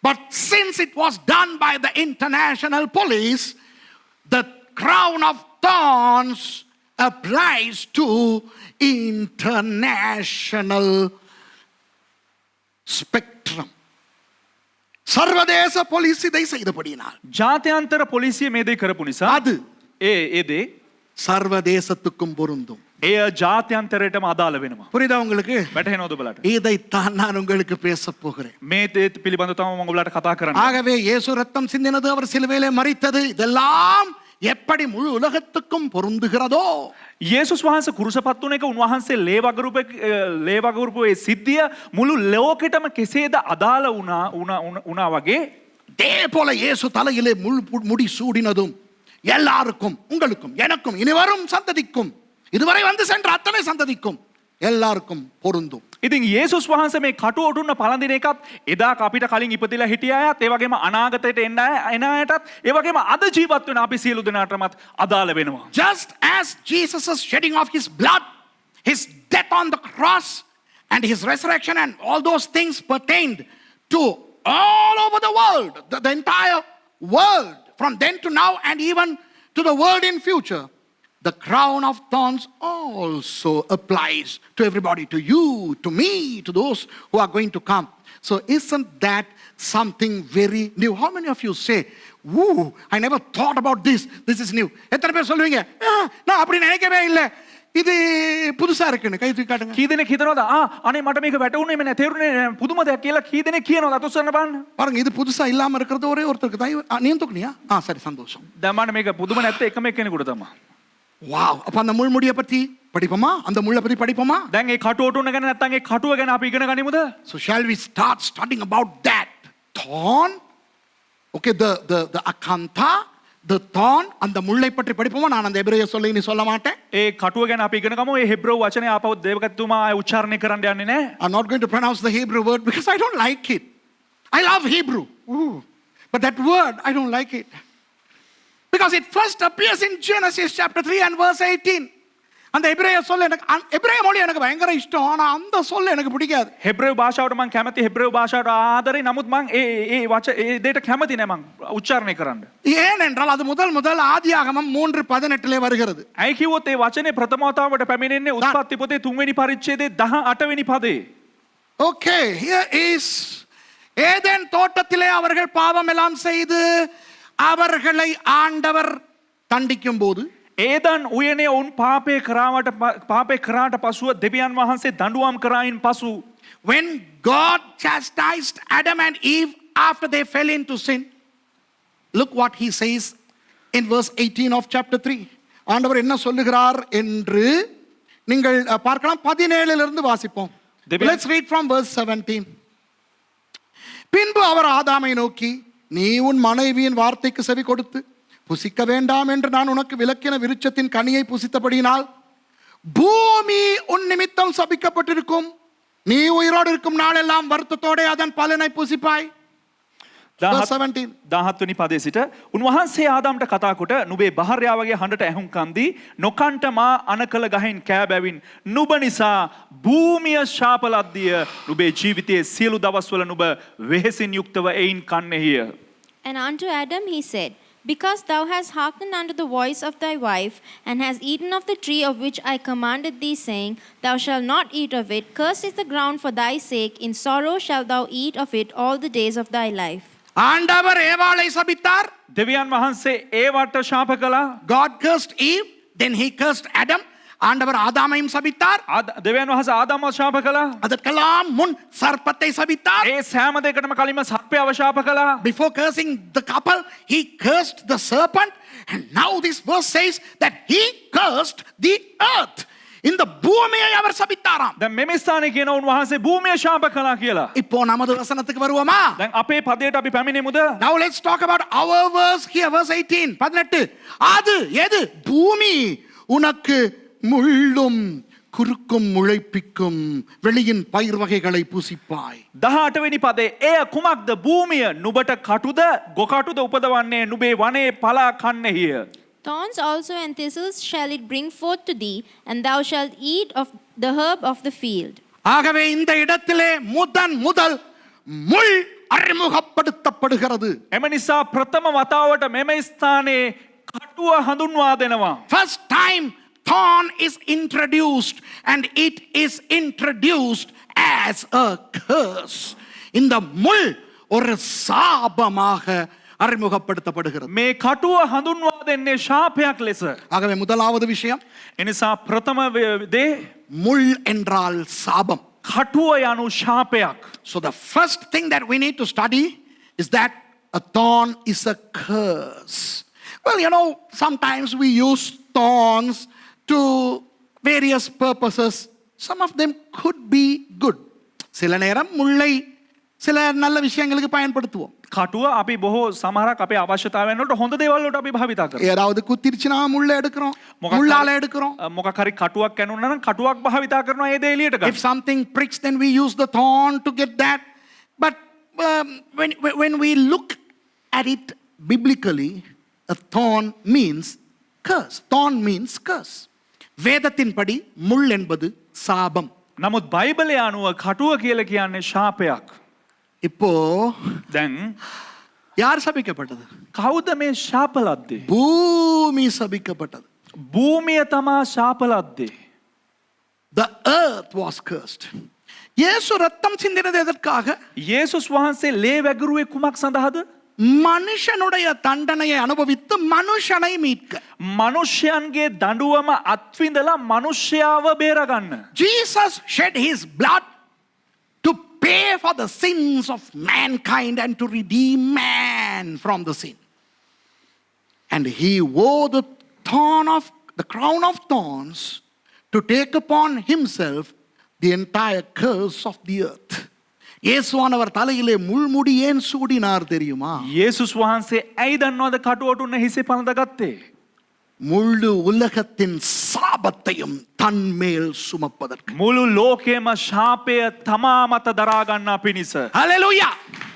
But since it was done by the international police, the crown of thorns applies to international spectrum. சர்வதேச police இதை செய்தபடியினால் ජාත්‍යන්තර පොලිසිය මේ දේ කරපු නිසා அது ඒ දේ சர்வதேசத்துக்கும் பொருந்தும். එය ජාත්‍යන්තරයටම අදාළ වෙනවා. புரியுதா உங்களுக்கு? වැටහෙනවද ඔබලට? இதைத்தான் நான் உங்களுக்கு பேச போகிறேன். මේ දේ පිළිබඳව තමයි මම ඔබලට කතා කරන්නේ. ஆகவே இயேசு ரத்தம் சிந்தினது, அவர் சிலுவையிலே மரித்தது, இதெல்லாம் எப்படி முழு உலகத்துக்கும் பொருந்துகிறதோ, යේසුස් වහන්සේ කුරුසපත් වුණ එක උන්වහන්සේ ලේවගරුපේ සිද්ධිය මුළු ලෝකෙටම කෙසේද අදාළ වුණා වගේ அதே போல இயேசு தலையிலே முடி சூடினதும் எல்லாருக்கும், உங்களுக்கும், எனக்கும், இனி வரும் சந்ததிக்கும், இதுவரை வந்து சென்ற அத்தனை சந்ததிக்கும் எல்லாருக்கும் பொருந்தும். ඉතින් යේසුස් වහන්සේ මේ කටු ඔටුන්න පළඳින එකත් එදා අපිට කලින් ඉපදිලා හිටිය අයත් ඒ වගේම අනාගතයට එන අයටත් ඒ වගේම අද ජීවත් වෙන අපි සියලු දෙනාටමත් අදාළ වෙනවා. Just as Jesus' shedding of his blood, his death on the cross, and his resurrection and all those things pertained to all over the world, the entire world, from then to now and even to the world in future, the crown of thorns also applies to everybody, to you, to me, to those who are going to come. So isn't that something very new? How many of you say, "Woo, I never thought about this. This is new." எத்தனை பேர் சொல்லுவீங்க, நான் அப்படி நினைக்கவே இல்லை, இது புதுசா இருக்குன்னு? கை தூக்கி காட்டுங்க. කී දෙනෙක් හිතනවද අනේ මට මේක වැටුනේ මම තේරුනේ පුදුම දෙයක් කියලා? කී දෙනෙක් කියනවද? අතොස්සන්න බලන්න. பாருங்க, இது புதுசா இல்லாம இருக்கிறது ஒரே ஒருத்தருக்கு தான். நீ தூக்குனியா? சரி, சந்தோஷம். දැන් මට මේක පුදුම නැත්තේ එකම එක්කෙනෙකුට තමයි. வாவ். அப்ப அந்த முள்முடியை பத்தி படிப்போமா? அந்த முள்ளை பத்தி படிப்போமா? දැන් ඒ කටු ඔටුන්න ගැන නැත්නම් ඒ කටුව ගැන අපි ඉගෙන ගනිමුද? So shall we start studying about that thorn? Okay, the akantha, the thorn, அந்த முள்ளை பற்றி படிப்போமா? நான் அந்த எபிரேய சொல்லை நீ சொல்ல மாட்டேன். ඒ කටුව ගැන අපි ඉගෙන ගමු. ඒ හෙබ්‍රේව වචනේ ආපහු දේවගතුමා උච්චාරණය කරන්න යන්නේ නැහැ. I'm not going to pronounce the Hebrew word because I don't like it. I love Hebrew. But that word, I don't like it. Because it first appears in Genesis chapter 3 and verse 18. அந்த எபிரேய சொல்ல எனக்கு, எபிரேய மொழி எனக்கு பயங்கர இஷ்டம், ஆனா அந்த சொல்ல எனக்கு பிடிக்காது. හෙබ්‍රේව භාෂාවට මම කැමති, හෙබ්‍රේව භාෂාවට ආදරේ. නමුත් මම ඒ දෙයට කැමති නෑ මම උච්චාරණය කරන්න. ஏனென்றால் அது முதல் ஆதியாகமம் 3:18 வருகிறது. ඇයි කිව්වොත් ඒ වචනේ ප්‍රථම වතාවට පැමිණෙන්නේ උත්පත්ති පොතේ 3 වෙනි පරිච්ඡේදයේ 18 වෙනි පදේ. Okay, here is ஏதேன் தோட்டத்திலே அவர்கள் பாவம் எல்லாம் செய்து அவர்களை ஆண்டவர் தண்டிக்கும் போது, ඒදන් උයනේ ඔවුන් පාපේ කරාට පසුව දෙවියන් වහන්සේ දඬුවම් කරායින් පසු, when God chastised Adam and Eve after they fell into sin, look what he says in verse 18 of chapter 3. ஆண்டவர் என்ன சொல்லுகிறார் என்று நீங்கள் பார்க்கலாம். 17 இருந்து வாசிப்போம். Let's read from verse 17. பின்பு அவர் ஆதாமை நோக்கி, நீ உன் மனைவியின் வார்த்தைக்கு செவி கொடுத்து புசிக்க வேண்டாம் என்று நான் உனக்கு விலக்கின விருட்சத்தின் கனியை புசித்தபடியினால் பூமி உன் நிமித்தம் சபிக்கப்பட்டிருக்கும், நீ உயிரோடு இருக்கும் நாளெல்லாம் வருத்தத்தோட அதன் பலனை புசிப்பாய். Verse 17. 17 පදේ සිට උන්වහන්සේ ආදාම්ට කතා කොට නුඹේ භාර්යාවගේ හඬට ඇහුම්කන් දී නොකන්ට මා අනකල ගහෙන් කෑබැවින් නුඹ නිසා භූමිය ශාප ලද්දිය නුඹේ ජීවිතයේ සියලු දවස්වල නුඹ වෙහෙසින් යුක්තව එයින් කන්නේහිය. And unto Adam he said, Because thou hast hearkened unto the voice of thy wife, and hast eaten of the tree of which I commanded thee, saying, Thou shalt not eat of it, cursed is the ground for thy sake, in sorrow shalt thou eat of it all the days of thy life. ஆண்டவர் ஏவாளை சபித்தார். දෙවියන් වහන්සේ ඒවට ශාප කළා. God cursed Eve, then he cursed Adam. ஆண்டவர் ஆதாமையும் சபித்தார். දෙවියන් වහන්සේ ආදාම්ව ශාප කළා. அதற்கெல்லாம் முன் சர்ப்பத்தை சபித்தார். ඒ සෑම දෙයකටම කලින්ම සර්පයව ශාප කළා. Before cursing the couple, he cursed the serpent. And now this verse says that he cursed the earth. இந்த பூமியை அவர் சபித்தாராம். දැන් මෙම ස්ථානයේ කියන උන්වහන්සේ භූමිය ශාප කළා කියලා. இப்போ நமது வசனத்துக்கு வருவோமா? දැන් අපේ පදයට අපි පැමිණෙමුද? Now let's talk about our verse here, verse 18. 18. அது எது? பூமி உனக்கு முள்ளும் குறுக்கும் முளைப்பிக்கும் வெளியின் பயிர் வகைகளை புசிப்பாய். 18 වෙනි පදේ එය කුමක්ද? භූමිය නුඹට කටුද ගොකටුද උපදවන්නේ නුඹේ වනේ පලා කන්නේහිය. Thorns also and thistles shall it bring forth to thee, and thou shalt eat of the herb of the field. ஆகவே இந்த இடத்திலே முதல் முள் அறிமுகப்படுத்தப்படுகிறது. එම නිසා ප්‍රථම වතාවට මෙම ස්ථානයේ කටුව හඳුන්වා දෙනවා. First time thorn is introduced, and it is introduced as a curse. இந்த முள் ஒரு சாபமாக அறிமுகப்படுத்தப்படுகிறது. මේ කටුව හඳුන්වා දෙන්නේ ශාපයක් ලෙස. ஆகவே முதலாவது விஷயம், එනිසා ප්‍රථම දේ முள் என்றால் சாபம். කටුව යනු ශාපයක්. So the first thing that we need to study is that a thorn is a curse. Well, you know, sometimes we use thorns to various purposes. Some of them could be good. சில நேரம் முள்ளை சில நல்ல விஷயங்களுக்கு பயன்படுத்துவோம். කටුව අපි බොහෝ සමහරක් අපේ අවශ්‍යතාවයන් වලට හොඳ දේවල් වලට අපි භාවිතා කරනවා. ஏதாவது குத்திருச்சுனா முள்ளை எடுக்கிறோம், முள்ளால எடுக்கிறோம். මොකක් හරි කටුවක් කැණුනා නම් කටුවක් භාවිතා කරනවා ඒ දේ එළියට If ගන්න. something pricks, then we use the thorn to get that. But when we look at it biblically, a thorn means curse. Thorn means curse. வேதத்தின்படி முள் என்பது சாபம். නමුත් බයිබලය අනුව කටුව කියලා කියන්නේ ශාපයක්. இப்போ දැන් யார் சபிக்கப்பட்டது? කවුද මේ ශාප ලද්දේ? பூமி சபிக்கப்பட்டது. භූමිය තමා ශාප ලද්දේ. The earth was cursed. இயேசு ரத்தம் சிந்தினது எதற்காக? යේසුස් වහන්සේ ලේ වැගිරුවේ කුමක් සඳහාද? மனுஷனுடைய தண்டனையை அனுபவித்து மனுஷனை மீட்க. මනුෂ්‍යයන්ගේ දඬුවම අත්විඳලා මනුෂ්‍යයාව බේරගන්න. Jesus shed his blood to pay for the sins of mankind and to redeem man from the sin. And he wore the crown of thorns to take upon himself the entire curse of the earth. இயேசுவானவர் தலையிலே முள்முடி ஏன் சூடினார் தெரியுமா? යේසුස් වහන්සේ ඇයි දන්නවද කටුවට උන්න හිසේ පළඳ ගත්තේ? முழு உலகத்தின் சாபத்தையும் தன்மேல் சுமப்பதற்கு. මුළු ලෝකයේම ශාපය තමා මත දරා ගන්නා පිණිස. ஹல்லேலூயா.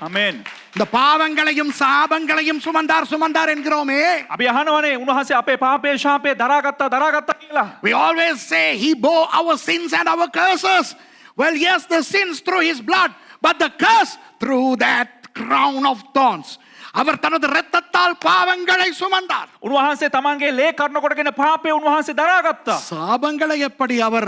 ආමෙන්. இந்த பாவங்களையும் சாபங்களையும் சுமந்தார் என்கிறோமே. අපි අහනවනේ උන්වහන්සේ අපේ පාපේ ශාපේ දරාගත්තා කියලා. We always say he bore our sins and our curses. Well, yes, the sins through his blood, but the curse through that crown of thorns. அவர் தனது இரத்தத்தால் பாவங்களை சுமந்தார். උන්වහන්සේ තමන්ගේ ලේ කර්ණ කොටගෙන පාපේ උන්වහන්සේ දරාගත්තා. சாபங்களை எப்படி அவர்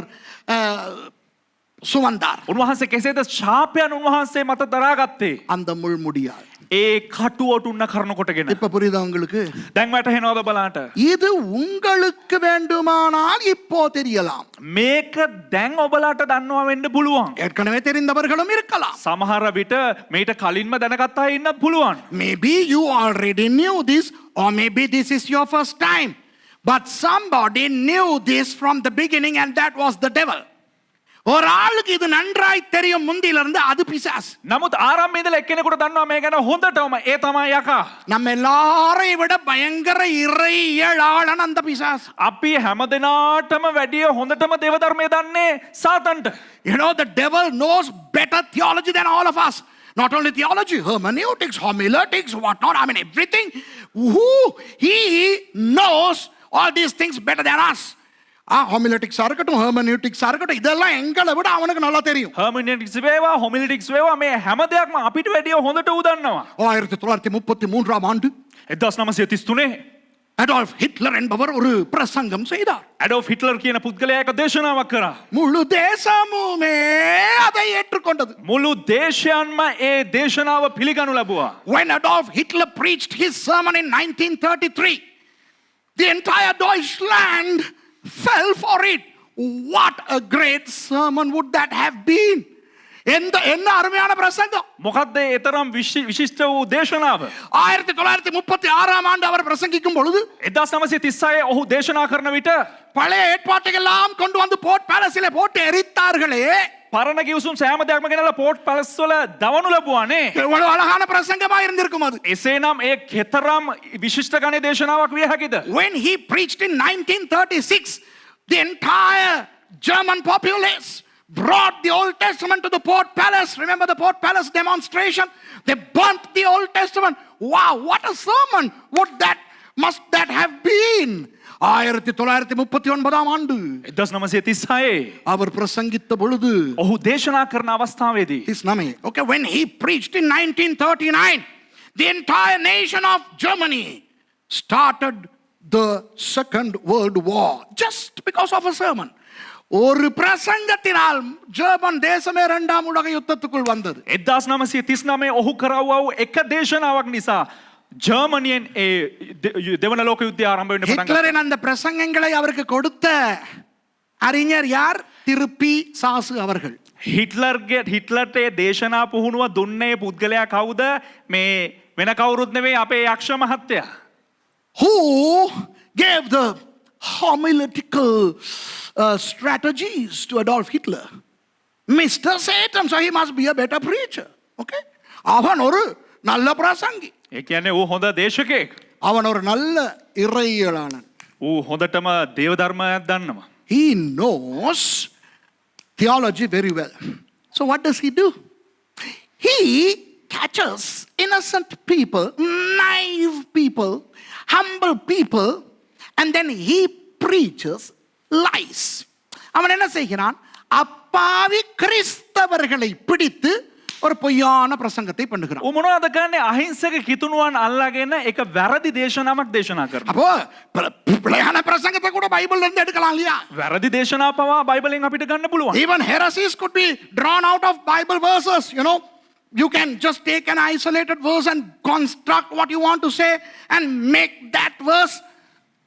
சுமந்தார்? උන්වහන්සේ කෙසේද ශාපයන් උන්වහන්සේ මත දරාගත්තේ? அந்த முள்முடியால். ඒ කටුවට උන්න කර්ණ කොටගෙන. இப்ப புரியுதா உங்களுக்கு? දැන් වැටහෙනවද බලන්න? இது உங்களுக்கு வேண்டுமானால் இப்போ தெரியலாம். මේක දැන් ඔබලාට දන්නවා වෙන්න පුළුවන්. ஏற்கனவே தெரிந்தவர்களும் இருக்கலாம். සමහර විට මේට කලින්ම දැනගත් අය ඉන්න පුළුවන්. Maybe you already knew this, or maybe this is your first time. But somebody knew this from the beginning, and that was the devil. ஒரு ஆளுக்கு இது நன்றாய் தெரியும் முந்திலிருந்து, அது பிசாசு. නමුත් ආරම්භයේ ඉඳලා එක්කෙනෙකුට දන්නවා මේ ගැන හොඳටම ඒ තමයි යකා. நம்ம எல்லாரையும் விட பயங்கர இறையியலாளன் அந்த பிசாசு. අපි හැමදෙනාටම වැඩිය හොඳටම දේව ධර්මය දන්නේ සාතන්ට. You know, the devil knows better theology than all of us. Not only theology, hermeneutics, homiletics, whatnot. I mean, everything. He knows all these things better than us. Homiletics இருக்கட்டும், hermeneutics இருக்கட்டும், இதெல்லாம் எங்களை விட அவனுக்கு நல்லா தெரியும். හර්මෙනෙටික්ස් වේවා හොමිලිටික්ස් වේවා මේ හැම දෙයක්ම අපිට වැඩිය හොඳට උදන්නවා. 1933 ஆண்டு 1933 அடால்ஃப் ஹிட்லர் என்பவர் ஒரு பிரசங்கம் செய்தார். ඇඩෝෆ් හිට්ලර් කියන පුද්ගලයා එක දේශනාවක් කරා. முழு தேசமுமே அதை ஏற்றுக்கொண்டது. මුළු දේශයන්ම ඒ දේශනාව පිළිගනු ලැබුවා. When Adolf Hitler preached his sermon in 1933, the entire Deutschland fell for it. What a great sermon would that have been? என்ன அருமையான பிரசங்கம். මොකද්ද ඒ තරම් විශිෂ්ට වූ දේශනාව? 1936 ஆண்டு அவர் பிரசங்கிக்கும் பொழுது 1936 ඔහු දේශනා කරන විට பழைய ஏற்பாட்டுக்கெல்லாம் கொண்டு வந்து போர்ட் பேலஸிலே போட்டு எரித்தார்களே. පරණ කිව්සුම් සෑම දෙයක්ම ගෙනලා පෝට් පැලස් වල දවනු ලැබුවානේ. எவ்வளவு அழகான பிரசங்கமா இருந்திருக்கும் அது. එසේනම් ඒ කෙතරම් විශිෂ්ට ගණේ දේශනාවක් විය හැකිද? When he preached in 1936, the entire German populace brought the Old Testament to the Port Palace. Remember the Port Palace demonstration? They burnt the Old Testament. Wow, what a sermon must that have been? 1939 ஆண்டு 1936 அவர் பிரசங்கித்த பொழுது ඔහු දේශනා කරන අවස්ථාවේදී his name, okay, when he preached in 1939, the entire nation of Germany started the Second World War just because of a sermon. ஒரு பிரசங்கத்தினால் German தேசமே இரண்டாம் உலக யுத்தத்துக்குள் வந்தது. 1939 ඔහු කරවුවා වූ එක දේශනාවක් නිසා ஜெர்மனியின் දෙවන ලෝක යුද්ධය ආරම්භ වෙන්න පටන් ගත්තා. ஹிட்லரின் அந்த பிரசங்கங்களை அவருக்கு கொடுத்த அறிஞர் யார்? திருப்பி சாசு அவர்கள். හිට්ලර්ට දේශනා පුහුණුව දුන්නේ පුද්ගලයා කවුද? මේ වෙන කවුරුත් නෙවෙයි අපේ යක්ෂ මහත්තයා. Who gave the homiletical strategies to Adolf Hitler? Mr. Satan, so he must be a better preacher. Okay? அவன் ஒரு நல்ல பிரசங்கி. ඒ කියන්නේ ඌ හොඳ දේශකයෙක්. அவன் ஒரு நல்ல இறையியலாளன். ඌ හොඳටම දේව ධර්මයක් දන්නවා. He knows theology very well. So what does he do? He catches innocent people, naive people, humble people, and then he preaches lies. அவன் என்ன செய்கிறான்? அப்பாவி கிறிஸ்தவர்களை பிடித்து ஒரு பொய்யான பிரசங்கத்தை பண்ணுகிறான். ඌ මොනවද කරන්නේ? අහිංසක කිතුණුවන් අල්ලාගෙන එක වැරදි දේශනාවක් දේශනා කරනවා. அப்போ பிழையான பிரசங்கத்தை கூட பைபிள்ல இருந்து எடுக்கலாம் இல்லையா? වැරදි දේශනා පවා බයිබලෙන් අපිට ගන්න පුළුවන්. Even heresies could be drawn out of Bible verses, you know. You can just take an isolated verse and construct what you want to say and make that verse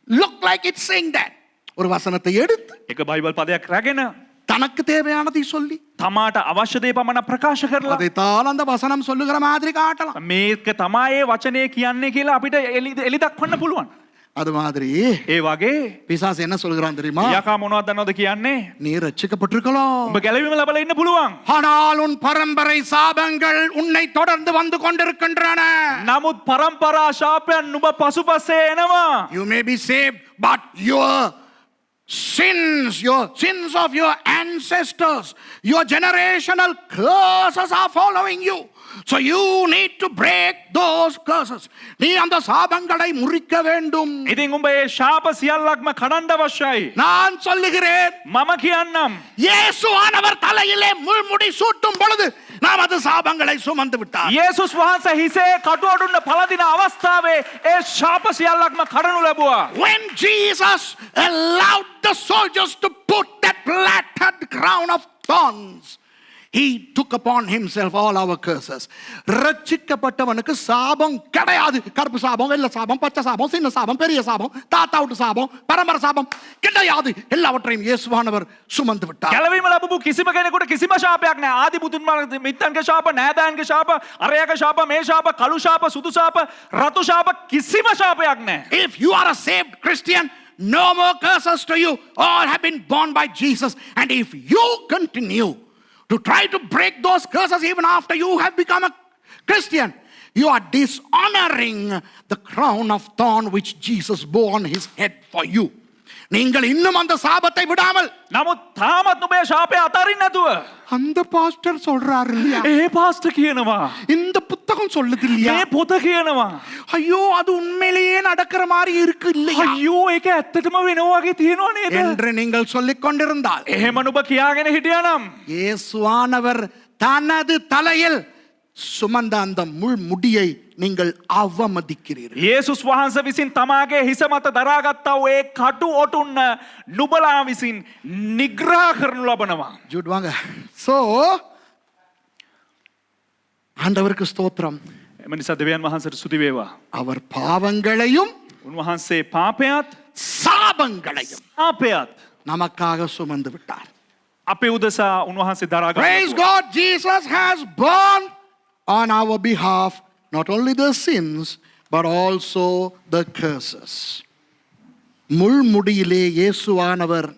look like it's saying that. ஒரு வசனத்தை எடுத்து එක Bible පදයක් රැගෙන தனக்கு தேவையானதை சொல்லி තමාට අවශ්‍ය දේ පමණ ප්‍රකාශ කරලා அதைத்தான் அந்த வசனம் சொல்லுகிற மாதிரி காட்டலாம். මේක තමයි ඒ වචනේ කියන්නේ කියලා අපිට එලි දක්වන්න පුළුවන්. அது மாதிரி ඒ වගේ பிசாசு என்ன சொல்கிறான் தெரியுமா? යකා මොනවද දන්නවද කියන්නේ? நீ ரட்சிக்கப்பட்டிருக்கலாம், උඹ ගැලවීම ලැබලා ඉන්න පුළුවන්. ஆனால் உன் பரம்பரை சாபங்கள் உன்னை தொடர்ந்து வந்து கொண்டிருக்கின்றன. නමුත් පරම්පරා ශාපයන් නුඹ පසුපසේ එනවා. You may be saved, but your sins of your ancestors, your generational curses are following you. So you need to break those curses. நீ அந்த சாபங்களை முறிக்க வேண்டும். ඉතින් උඹ ඒ ශාප සියල්ලක්ම කඩන්න අවශ්‍යයි. நான் சொல்லுகிறேன், මම කියන්නම්. இயேசுவானவர் தலையிலே முள்முடி சூட்டும் பொழுது நாம் அது சாபங்களை சுமந்து விட்டார். යේසුස් වහන්සේ හිසේ කටුවඩුන්න පළදින අවස්ථාවේ ඒ ශාප සියල්ලක්ම කඩනු ලැබුවා. When Jesus allowed the soldiers to put that platted crown of thorns, he took upon himself all our curses. ரட்சிக்கப்பட்டவனுக்கு சாபம் கிடையாது. கருப்பு சாபம், வெள்ளை சாபம், பச்சை சாபம், சின்ன சாபம், பெரிய சாபம், தாத்தா விட்டு சாபம், பரம்பரை சாபம் கிடையாது. எல்லாவற்றையும் இயேசுவானவர் சுமந்து விட்டார். ගැලවීම ලැබපු කිසිම කෙනෙකුට කිසිම ශාපයක් නැහැ. ආදි බුදුන් වහන්සේ මිත්තන්ගේ ශාප, නෑදෑයන්ගේ ශාප, අරයාගේ ශාප, මේ ශාප, කළු ශාප, සුදු ශාප, රතු ශාප කිසිම ශාපයක් නැහැ. If you are a saved Christian, no more curses to you. All have been borne by Jesus. And if you continue to try to break those curses even after you have become a Christian, you are dishonoring the crown of thorn which Jesus bore on his head for you. நீங்கள் இன்னும் அந்த சாபத்தை விடாமல் නමුත් තාමත් ඔබේ ශාපය අතරින් නැතුව. அந்த பாஸ்டர் சொல்றாரு இல்லையா, ඒ පාස්ට කියනවා. இந்த புத்தகம் சொல்லுது இல்லையா, ඒ පොත කියනවා. ஐயோ அது உண்மையிலேயே நடக்கிற மாதிரி இருக்கு இல்லையா අයියෝ ඒක ඇත්තටම වෙනවා වගේ තියෙනවා නේද? என்று நீங்கள் சொல்லிக் கொண்டிருந்தால் එහෙම නුඹ කියාගෙන හිටියානම් இயேசுவானவர் தனது தலையில் சுமந்த அந்த முள் முடியை நீங்கள் அவமதிக்கிறீர்கள். යේසුස් වහන්සේ විසින් තමාගේ හිස මත දරාගත්තා වූ ඒ කටු ඔටුන්න නුඹලා විසින් නිග්‍රහ කරනු ලබනවා. ஜூட் வாங்க. சோ ஆண்டவருக்கு ஸ்தோத்திரம். එම නිසා දෙවියන් වහන්සේට ස්තුති වේවා. அவர் பாவங்களையும் උන්වහන්සේ පාපයත් சாபங்களையும் ආපයත් நமக்காக சுமந்து விட்டார். අපේ උදෙසා උන්වහන්සේ දරා Praise ගන්නවා. God, Jesus has borne on our behalf not only the sins but also the curses. முள்முடியிலே இயேசுவானவர்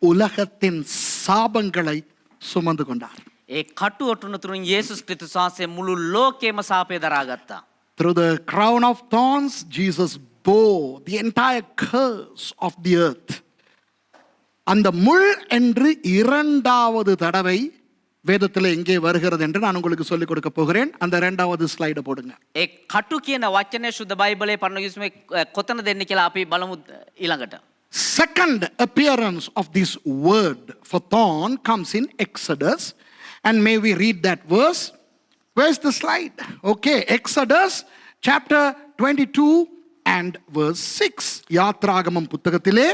உலகத்தின் சாபங்களை சுமந்து கொண்டார். ඒ කටු ඔටුන තුරින් යේසුස් ක්‍රිස්තුස් වහන්සේ මුළු ලෝකෙම සාපය දරාගත්තා. Through the crown of thorns, Jesus bore the entire curse of the earth. அந்த முள் என்று இரண்டாவது தடவை வேதத்தில் எங்கே வருகிறது என்று நான் உங்களுக்கு சொல்லிக் கொடுக்க போகிறேன். அந்த இரண்டாவது ஸ்லைடை போடுங்க. ඒ කටු කියන වචනේ සුද්ධ බයිබලයේ පරණගිස්මේ කොතන දෙන්නේ කියලා අපි බලමු ඊළඟට. Second appearance of this word for thorn comes in Exodus, and may we read that verse. Where's the slide? Okay, Exodus chapter 22 and verse 6. யாத்ராகமம் புத்தகத்திலே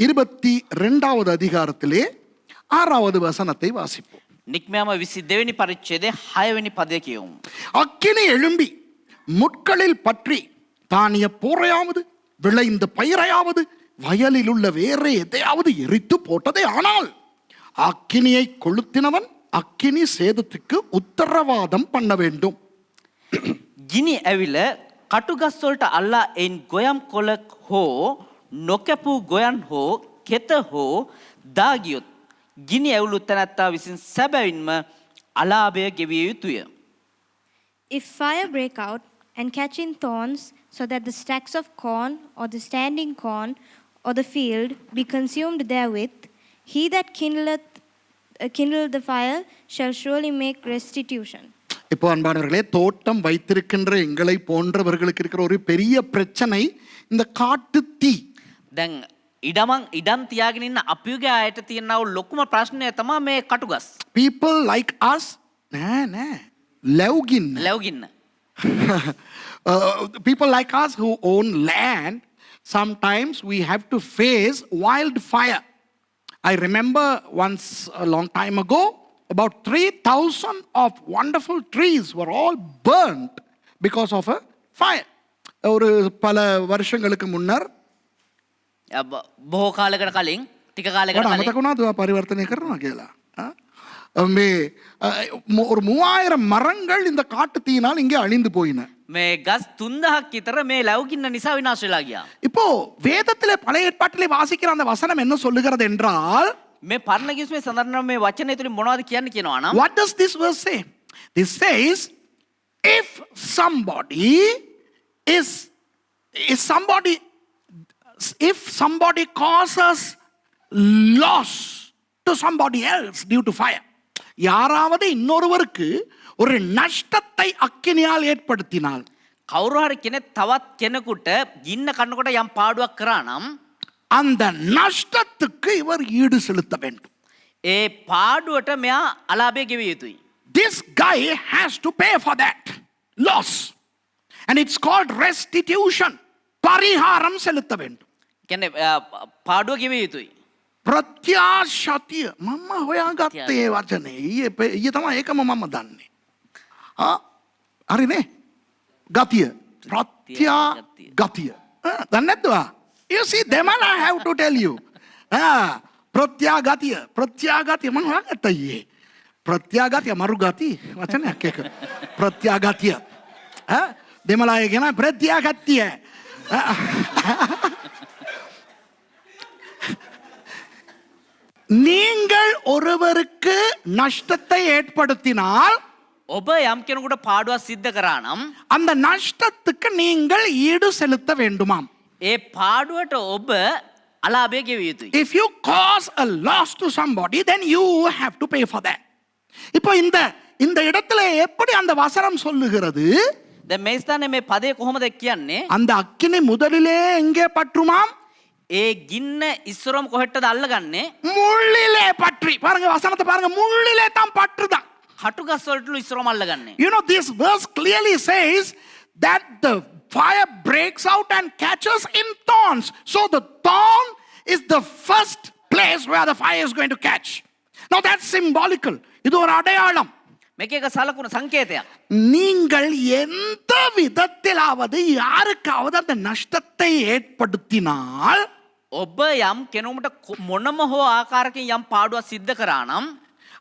22வது அதிகாரத்திலே 6வது வசனத்தை வாசிப்போம். නික්මයාම 22 වෙනි පරිච්ඡේදයේ 6 වෙනි පදය කියවමු. அக்கினி எழும்பி முட்களில் பற்றி தானிய போரையாவது விளைந்த பயிரையாவது வயலில் உள்ள வேற எதையாவது எரித்து போட்டதே ஆனால் அக்கினியை கொளுத்தினவன் அக்கினி சேதத்துக்கு உத்தரவாதம் பண்ண வேண்டும். ගිනි ඇවිල කටුගස් වලට අල්ලා එයින් ගොයම් කොළ හෝ නොකැපූ ගොයන් හෝ කෙත හෝ දාගියොත් ගිනි ඇවුලු තැනැත්තා විසින් සැබවින්ම අලාභය ගෙවිය යුතුය. If fire break out and catch in thorns, so that the stacks of corn or the standing corn or the field be consumed therewith, he that kindleth the fire shall surely make restitution. இப்போ அன்பானவர்களே, தோட்டம் வைத்திருக்கின்ற எங்களை போன்றவர்களுக்கு இருக்கிற ஒரு பெரிய பிரச்சனை இந்த காட்டு தீ. දැන් ඉඩම් තියාගෙන ඉන්න අපියගේ අයට තියෙනා වූ ලොකුම ප්‍රශ්නය තමයි මේ කටුගස්. People like us, නෑ ලැව්ගින්න. ලැව්ගින්න. People like us who own land, sometimes we have to face wildfire. I remember once a long time ago, about 3,000 of wonderful trees were all burnt because of a fire. ஒரு பல வருஷங்களுக்கு முன்னர் බොහෝ කාලයකට කලින් ටික කාලයකට මට කලින් මතක වුණා දුවා පරිවර්තනය කරනවා කියලා. මේ ஒரு 3000 மரங்கள் இந்த காட்டு தீயினால் இங்கே அழிந்து போயின. මේ ගස් 3000ක් විතර මේ ලැව්ගින්න නිසා විනාශ වෙලා ගියා. இப்போ வேதத்திலே பழைய ஏற்பாட்டிலே வாசிக்கிற அந்த வசனம் என்ன சொல்லுகிறது என்றால், මේ පරණ කිස්මේ සඳහන් මේ වචනය තුලින් මොනවද කියන්නේ කියනවා නම් what does this verse say? This says if somebody causes loss to somebody else due to fire, யாராவது இன்னொருவருக்கு ஒரு நஷ்டத்தை அக்கினியால் ஏற்படுத்தினால், කවුරු හරි කෙනෙක් තවත් කෙනෙකුට ගින්න කනකොට යම් පාඩුවක් කරා නම් அந்த நஷ்டத்துக்கு இவர் ஈடு செலுத்த வேண்டும். ඒ පාඩුවට මෙයා අලාභය ගෙවිය යුතුයි. This guy has to pay for that loss, and it's called restitution. பரிகாரம் செலுத்த வேண்டும். කියන්නේ පාඩුව ගෙවිය යුතුයි. ප්‍රත්‍යාශතිය මම හොයාගත්තේ වචනේ. ඊයේ තමයි ඒකම මම දන්නේ. හරිනේ? ගතිය. ප්‍රත්‍යාගතිය. දන්නේ නැද්ද? You see, Demal, I have to tell you. ප්‍රත්‍යාගතිය මම හොයාගත්තා ඊයේ. ප්‍රත්‍යාගතිය මරු ගති වචනයක් එක. ප්‍රත්‍යාගතිය. දෙමළ අය කියන ප්‍රත්‍යාගතිය. நீங்கள் ஒருவருக்கு நஷ்டத்தை ஏற்படுத்தினால் ඔබ යම් කෙනෙකුට පාඩුවක් සිද්ධ කරා නම් அந்த நஷ்டத்துக்கு நீங்கள் ஈடு செலுத்த வேண்டுமாம். ඒ පාඩුවට ඔබ අලාභය ගෙවිය යුතුයි. If you cause a loss to somebody, then you have to pay for that. இப்போ இந்த இடத்துல எப்படி அந்த வசனம் சொல்லுகிறது? දැන් මේ ස්ථානයේ මේ පදේ කොහොමද කියන්නේ? அந்த அக்கினி முதலிலே எங்கே பற்றுமாம்? ඒ ගින්න ඉස්සරම කොහෙටද අල්ලගන්නේ? முள்ளிலே பற்றி. பாருங்க வசனத்தை பாருங்க, முள்ளிலே தான் பற்றுதான். කටුගස් වලට ඉස්සරම අල්ලගන්නේ. You know, this verse clearly says that the fire breaks out and catches in thorns. So the thorn is the first place where the fire is going to catch. Now that's symbolical. இது ஒரு அடையாளம். මේක එක සලකුණු සංකේතයක්. நீங்கள் எந்த விதத்திலாவது யாருக்காவது அந்த நஷ்டத்தை ஏற்படுத்தினால், ඔබ යම් කෙනෙකුට මොනම හෝ ආකාරකින් යම් පාඩුවක් සිද්ධ කරා නම්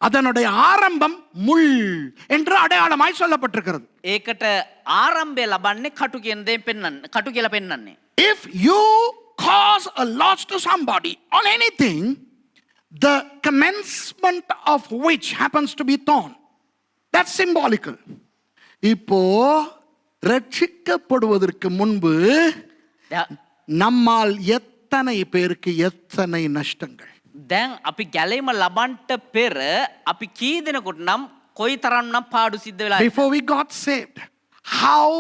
அதனுடைய ஆரம்பம் முள் என்று அடையாளமாய் சொல்லப்பட்டிருக்கிறது. ඒකට ආරම්භය ලබන්නේ කටු කියන දෙයෙන් පෙන්වන්නේ. කටු කියලා පෙන්වන්නේ. If you cause a loss to somebody on anything, the commencement of which happens to be thorn, that's symbolical. இப்போ ரட்சிக்கப்படுவதற்கு முன்பு நம்மால் எத்தனை பேருக்கு எத்தனை நஷ்டங்கள்? දැන් අපි ගැලීම ලබන්ට පෙර අපි කී දෙනෙකුට නම් කොයි තරම් නම් පාඩු සිද්ධ වෙලා Before we got saved, how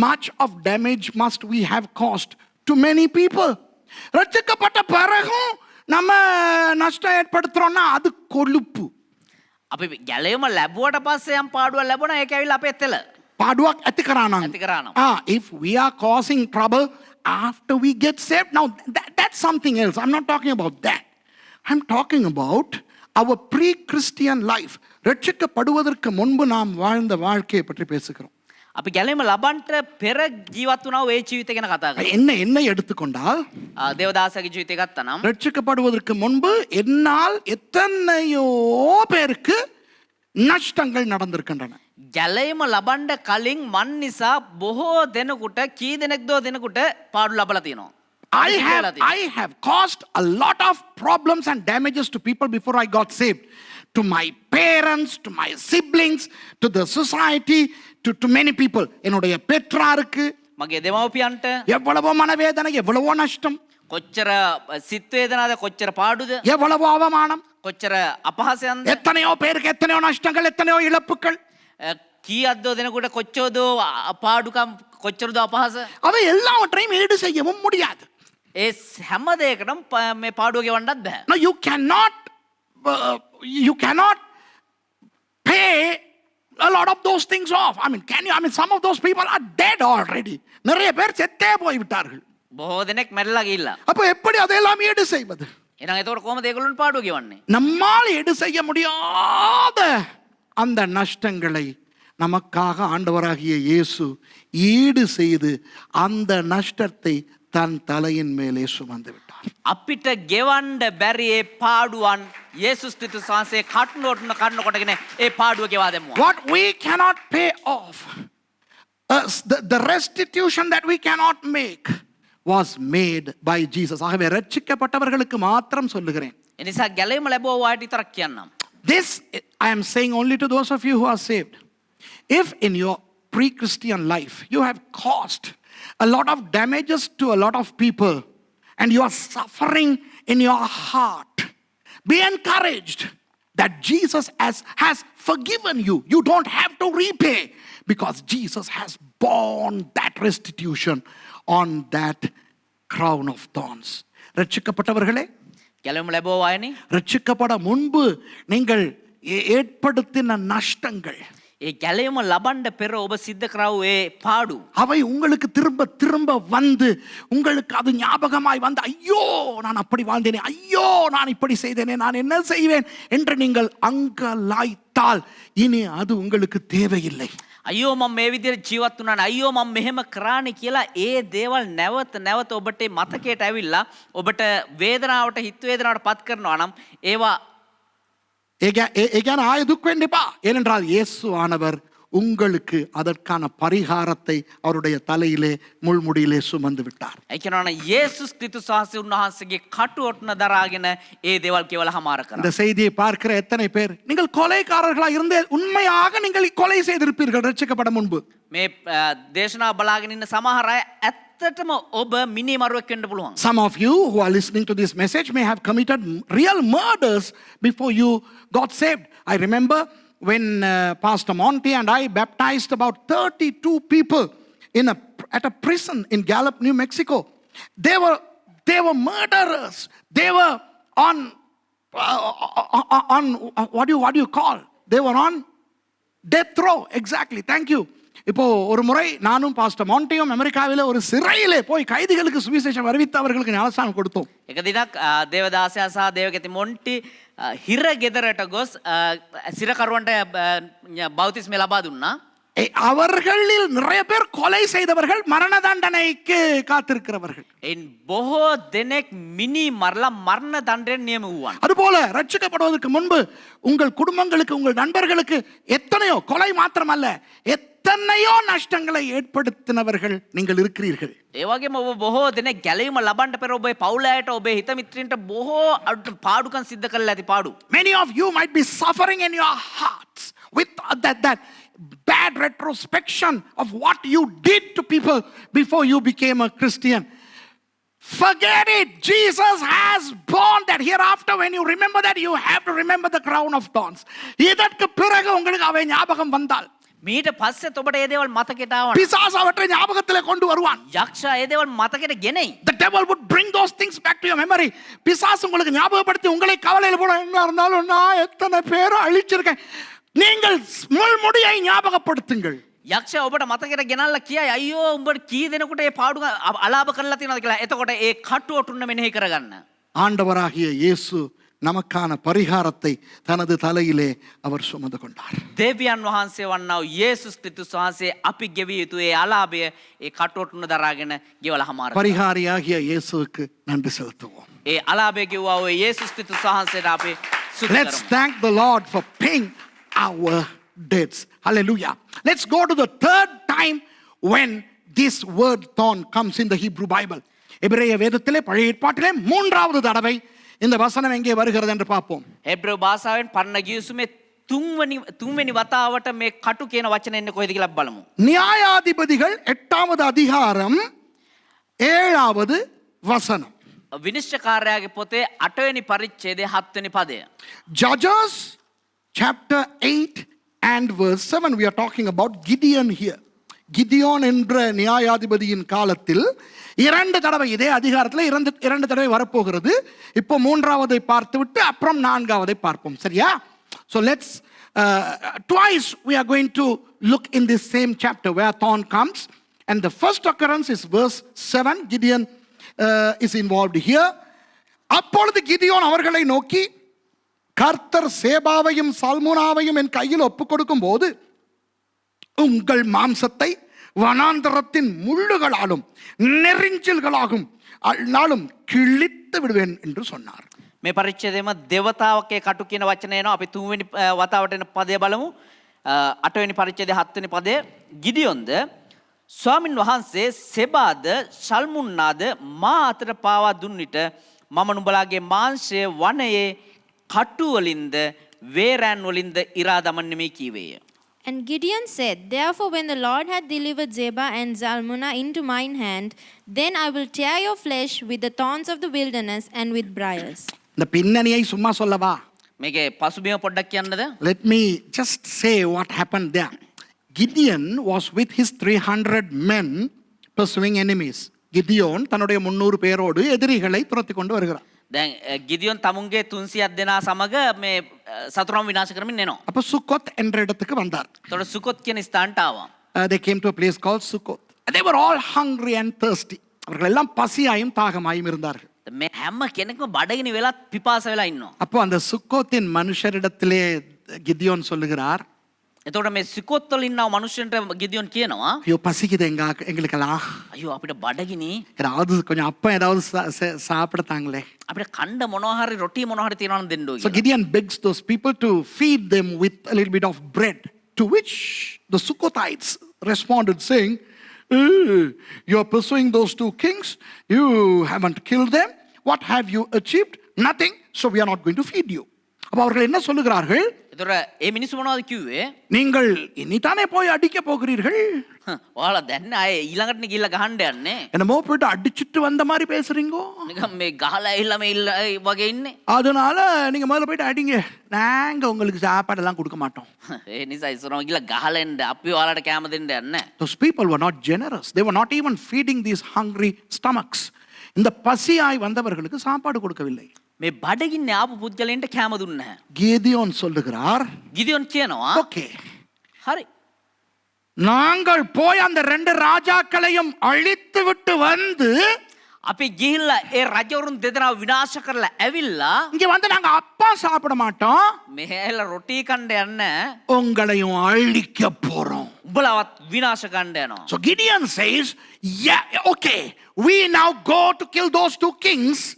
much of damage must we have caused to many people? ரட்சிக்கப்பட்ட பிறகும் நம்ம நஷ்டம் ஏற்படுத்துறோம்னா அது கொழுப்பு. අපි ගැලීම ලැබුවට පස්සේ යම් පාඩුවක් ලැබුණා ඒක ඇවිල්ලා අපේ තෙල. பாடுவாக் ඇති කරානම්. ඇති කරානම්. If we are causing trouble after we get saved, now that's something else. I'm not talking about that. I'm talking about our pre-Christian life. ரட்சிக்கப்படுவதற்கு முன்பு நாம் வாழ்ந்த வாழ்க்கையை பற்றி பேசுகிறோம். අපි ගැලීම ලබන්ට පෙර ජීවත් වුණා ඒ ජීවිතය ගැන කතා කරා. என்னை எடுத்துக்கொண்டால், දේවදාසගේ ජීවිතය ගත්තා නම් ரட்சிக்கப்படுவதற்கு முன்பு என்னால் எத்தனையோ பேருக்கு நஷ்டங்கள் நடந்திருக்கின்றன. ගැලීම ලබන්න කලින් මන් නිසා බොහෝ දෙනෙකුට කී දෙනෙක්දෝ දෙනෙකුට පාඩු ලබලා තියෙනවා. I have caused a lot of problems and damages to people before I got saved. To my parents, to my siblings, to the society, to many people. என்னுடைய பெற்றாருக்கு මගේ දෙමව්පියන්ට எவ்வளவோ மனவேதனை, எவ்வளவோ நஷ்டம், කොච්චර සිත් වේදනාද කොච්චර පාඩුද எவ்வளவோ அவமானம், කොච්චර අපහාසයන්ද எத்தனையோ பேருக்கு எத்தனையோ நஷ்டங்கள், எத்தனையோ இழப்புகள். කීයක්දෝ දෙනෙකුට කොච්චරදෝ පාඩුකම් කොච්චරදෝ අපහාස அவை எல்லாவற்றையும் ஈடு செய்யவும் முடியாது. ඒ හැම දෙයකටම මේ පාඩුව ගෙවන්නත් බෑ. Now you cannot pay a lot of those things off. Can you? Some of those people are dead already. நிறைய பேர் செத்தே போய் விட்டார்கள். බොහෝ දෙනෙක් මැරිලා ගිහිල්ලා. அப்ப எப்படி அதையெல்லாம் ஈடு செய்வது? එහෙනම් එතකොට කොහොමද ඒගොල්ලන්ට පාඩුව ගෙවන්නේ? நம்மால் ஈடு செய்ய முடியாத அந்த நஷ்டங்களை நமக்காக ஆண்டவராகிய இயேசு ஈடு செய்து அந்த நஷ்டத்தை தன் தலையின் மேலே சுமந்து விட்டார். අපිට ගෙවන්න බැරි ඒ පාඩුවන් යේසුස් ක්‍රිස්තුස් වහන්සේ කටුවට කොටගෙන ඒ පාඩුව ගෙවා දැම්මා. What we cannot pay off, the restitution that we cannot make was made by Jesus. ஆகவே ரட்சிக்கப்பட்டவர்களுக்கு மாத்திரம் சொல்லுகிறேன். ඒ නිසා ගැලීම ලැබුවා වාට විතරක් කියන්නම්. This I am saying only to those of you who are saved. If in your pre-Christian life you have caused a lot of damages to a lot of people and you are suffering in your heart, be encouraged that Jesus has forgiven you. You don't have to repay because Jesus has borne that restitution on that crown of thorns. ரட்சிக்கப்பட்டவர்களே, ගැලීම ලැබුවා වායනේ ரட்சிக்கப்பட முன்பு நீங்கள் ஏற்படுத்தின நஷ்டங்கள், ඒ ගැලීම ලබන්න පෙර ඔබ සිද්ධ කරව ඒ පාඩු அவை உங்களுக்கு திரும்ப திரும்ப வந்து உங்களுக்கு அது ஞாபகமாய் வந்து, ஐயோ நான் அப்படி வாழ்ந்தேனே, ஐயோ நான் இப்படி செய்தேனே, நான் என்ன செய்வேன் என்று நீங்கள் அங்கலாய்த்தால் இனி அது உங்களுக்கு தேவையில்லை. අයියෝ මම මේ විදිහට ජීවත් වුණානේ, අයියෝ මම මෙහෙම කරානේ කියලා ඒ දේවල් නැවත නැවත ඔබට මතකයට ඇවිල්ලා ඔබට වේදනාවට හිත වේදනාවට පත් කරනවා නම් ඒවා ஏகான ஆய துக் வேண்டிப்பா. ஏனென்றால் இயேசு ஆனவர் உங்களுக்கு அதற்கான பரிகாரத்தை அவருடைய தலையிலே முள்முடியிலே சுமந்து விட்டார். ඒ කියනවා යේසුස් ක්‍රිස්තුස් වහන්සේ උන්වහන්සේගේ කටු ඔටුන දරාගෙන ඒ දේවල් කියවලා හමාර කරා. இந்த செய்தியை பார்க்கிற எத்தனை பேர் நீங்கள் கொலைகாரர்களா இருந்தே உண்மையாக நீங்கள் கொலை செய்திருப்பீர்கள் ரட்சிக்கப்பட முன்பு? මේ දේශනාව බලාගෙන ඉන්න සමහර අය ඇත්තටම ඔබ මිනි මරුවෙක් වෙන්න පුළුවන්. Some of you who are listening to this message may have committed real murders before you got saved. I remember when Pastor Monty and I baptized about 32 people at a prison in Gallup, New Mexico. They were murderers. They were on what do you call? They were on death row. Exactly. Thank you. இப்போ ஒரு முறை நானும் pastor மாண்டியும் அமெரிக்காவிலே ஒரு சிறையிலே போய் கைதிகளுக்கு சுவிசேஷம் அறிவித்து அவர்களுக்கு ஞானஸ்நானம் கொடுத்தோம். එක දිනක් දේවදාසයා සහ දේවගති මොන්ටි හිර ගෙදරට ගොස් සිරකරුවන්ට බෞතිස්මය ලබා දුන්නා. அவர்களில் நிறைய பேர் கொலை செய்தவர்கள், மரண தண்டனைக்கு காத்திருக்கிறவர்கள். එයින් බොහෝ දෙනෙක් මිනි මරලා මරණ දණ්ඩයෙන් නියම වූවන්. அதுபோல ரட்சிக்கப்படுவதற்கு முன்பு உங்கள் குடும்பங்களுக்கு உங்கள் நண்பர்களுக்கு எத்தனையோ கொலை மாத்திரமல்ல எத்தனையோ நஷ்டங்களை ஏற்படுத்தினவர்கள் நீங்கள் இருக்கிறீர்கள். ඒ වගේම ඔබ බොහෝ දෙනෙක් ගැලවීම ලබන්න පෙර ඔබේ පවුල අයට ඔබේ හිත මිත්‍රින්ට බොහෝ පාඩුකම් සිද්ධ කරලා ඇති පාඩු. Many of you might be suffering in your hearts with that bad retrospection of what you did to people before you became a Christian. Forget it. Jesus has borne that. Hereafter when you remember that, you have to remember the crown of thorns. இதற்கு பிறகு உங்களுக்கு அவை ஞாபகம் வந்தால் මීට පස්සෙත් ඔබට ඒ දේවල් මතකයට ආවම பிசாசு அவற்றை ஞாபகத்திலே கொண்டு வருவான். යක්ෂයා ඒ දේවල් මතකයට ගෙනෙයි. The devil would bring those things back to your memory. பிசாசு உங்களுக்கு ஞாபகப்படுத்தி உங்களை கவலையில போட, என்ன இருந்தாலும் நான் எத்தனை பேரை அழிச்சிருக்கேன். நீங்கள் முள்முடியை ஞாபகப்படுத்துங்கள். යක්ෂයා ඔබට මතකයට ගෙනල්ලා කියයි අයියෝ උඹට කී දෙනෙකුට ඒ පාඩු අලාභ කරලා තියෙනවද කියලා. එතකොට ඒ කටු ඔටුන්න මෙනෙහි කරගන්න. ஆண்டவராகிய இயேசு நமக்கான பரிகாரத்தை தனது தலையிலே அவர் சுமந்து கொண்டார். දෙවියන් වහන්සේ වන්නා වූ යේසුස් ක්‍රිස්තුස් වහන්සේ අපි ගෙවිය යුතු ඒ අලාභය ඒ කටු ඔටුන්න දරාගෙන ගෙවලා හමාර කරා. பரிகாரியாகிய இயேசுவுக்கு நன்றி செலுத்துவோம். ඒ අලාභය ගෙවුවා වූ යේසුස් ක්‍රිස්තුස් වහන්සේට අපි ස්තුති Let's කරමු. thank the Lord for paying our debts. Hallelujah. Let's go to the third time when this word thorn comes in the Hebrew Bible. எபிரேய வேதத்திலே பழைய ஏற்பாட்டிலே மூன்றாவது தடவை இந்த வசனம் எங்கே வருகிறது என்று பார்ப்போம். හෙබ්‍රේව භාෂාවෙන් පරණ ගිවිසුමේ තුන්වෙනි වතාවට මේ කටු කියන වචනේ එන්නේ කොහෙද කියලා බලමු. நியாயாதிபதிகள் 8வது அதிகாரம் 7வது வசனம். විනිශ්චයකාරයාගේ පොතේ 8වෙනි පරිච්ඡේදයේ 7වෙනි පදය. Judges chapter 8 and verse 7. We are talking about Gideon here. Gideon என்ற நியாயாதிபதியின் காலத்தில் 2 தடவை இதே அதிகாரத்தில் 2 தடவை வரப்போகிறது. இப்போ 3வதை பார்த்துவிட்டு அப்புறம் 4வதை பார்ப்போம். சரியா? So let's twice we are going to look in this same chapter where thorn comes, and the first occurrence is verse 7. Gideon is involved here. அப்பொழுது கிதியோன் அவர்களை நோக்கி, கர்த்தர் சேபாவையும் சல்முனாவையும் என் கையில் ஒப்புக் கொடுக்கும் போது உங்கள் மாம்சத்தை வனாந்தரத்தின் முள்ளுகளாலும் நெரிஞ்சில்களாகும் நாளும் கிழித்து விடுவேன் என்று சொன்னார். මේ පරිච්ඡේදයේම දේවතාවකේ කටු කියන වචනය එනවා. අපි තුන්වෙනි වතාවට එන පදය බලමු. 8වෙනි පරිච්ඡේදයේ 7වෙනි පදය. ගිඩියොන්ද ස්වාමින් වහන්සේ සෙබාද ශල්මුන්නාද මා අතට පාවා දුන් විට මම නුඹලාගේ මාංශය වනයේ කටු වලින්ද වේරෑන් වලින්ද ඉරා දමන්නෙමි කීවේය. And Gideon said, Therefore, when the Lord had delivered Zebah and Zalmunna into mine hand, then I will tear your flesh with the thorns of the wilderness and with briars. இந்த பின்னணியை சும்மா சொல்லவா? මේකේ පසුබිම පොඩ්ඩක් කියන්නද? Let me just say what happened there. Gideon was with his 300 men pursuing enemies. Gideon தன்னுடைய 300 பேரோடு எதிரிகளை துரத்தி கொண்டு வருகிறார். දැන් ගිදියොන් තමුන්ගේ 300ක් දෙනා සමග මේ සතුරම් විනාශ කරමින් එනවා. அப்ப சுக்கோத் என்ற இடத்துக்கு வந்தார். එතකොට සුකොත් කියන ස්ථානට ආවා. They came to a place called Sukkot. They were all hungry and thirsty. அவர்கள் எல்லாம் பசியாயும் தாகமாயும் இருந்தார்கள். මේ හැම කෙනෙක්ම බඩගිනි වෙලා පිපාස වෙලා ඉන්නවා. அப்போ அந்த சுக்கோத்தின் மனுஷரிடத்திலே கிதியோன் சொல்லுகிறார், එතකොට මේ සිකොත් වල ඉන්නව මිනිස්සුන්ට ගිදියොන් කියනවා ஐயோ பசிக்குது எங்களுக்கெல்லாம், අයියෝ අපිට බඩගිනි ஏதாவது கொஞ்சம் அப்பம் ஏதாவது சாப்பிடத்தாங்களே. අපිට කණ්ඩ මොනවා හරි රොටි මොනවා හරි තියනවා නම් දෙන්නෝ So කියලා. Gideon begs those people to feed them with a little bit of bread. To which the Sukhotites responded saying, you are pursuing those two kings, you haven't killed them, what have you achieved? Nothing, so we are not going to feed you. அப்ப அவர்கள் என்ன சொல்லுகிறார்கள்? එතකොට ඒ මිනිස්සු මොනවද කිව්වේ? நீங்கள் இனிதானே போய் அடிக்க போகிறீர்கள். ඔයාලා දැන් ආයේ ඊළඟට ගිහිල්ලා ගහන්න යන්නේ. என்னமோ போயிட்டு அடிச்சிட்டு வந்த மாதிரி பேசுறீங்கோ. නිකන් මේ ගහලා ඇවිල්ලා මේ වගේ ඉන්නේ. அதனால நீங்க முதல்ல போயிட்டு அடிங்க, நாங்க உங்களுக்கு சாப்பாடெல்லாம் கொடுக்க மாட்டோம். ඒ නිසා ඉස්සරහම ගිහිල්ලා ගහලා එන්න අපි ඔයාලට කැම දෙන්න යන්නේ. Those people were not generous. They were not even feeding these hungry stomachs. இந்த பசியாய் வந்தவர்களுக்கு சாப்பாடு கொடுக்கவில்லை. මේ බඩගින්නේ ආපු පුද්ගලයන්ට කැම දුන්නේ නැහැ. கிதியோன் சொல்லுகிறார், ගිදියොන් කියනවා ஓகே, හරි. நாங்கள் போய் அந்த ரெண்டு ராஜாக்களையும் அழித்து விட்டு வந்து අපි ගිහිල්ලා ඒ රජවරුන් දෙදෙනාව විනාශ කරලා ඇවිල්ලා இங்க வந்து நாங்க அப்பா சாப்பிட மாட்டோம், මෙහෙලා රොටි කන්න යන්නේ உங்களையும் அழிக்க போறோம். උඹලවත් විනාශ කන්න යනවා. So Gideon says, yeah, okay, we now go to kill those two kings,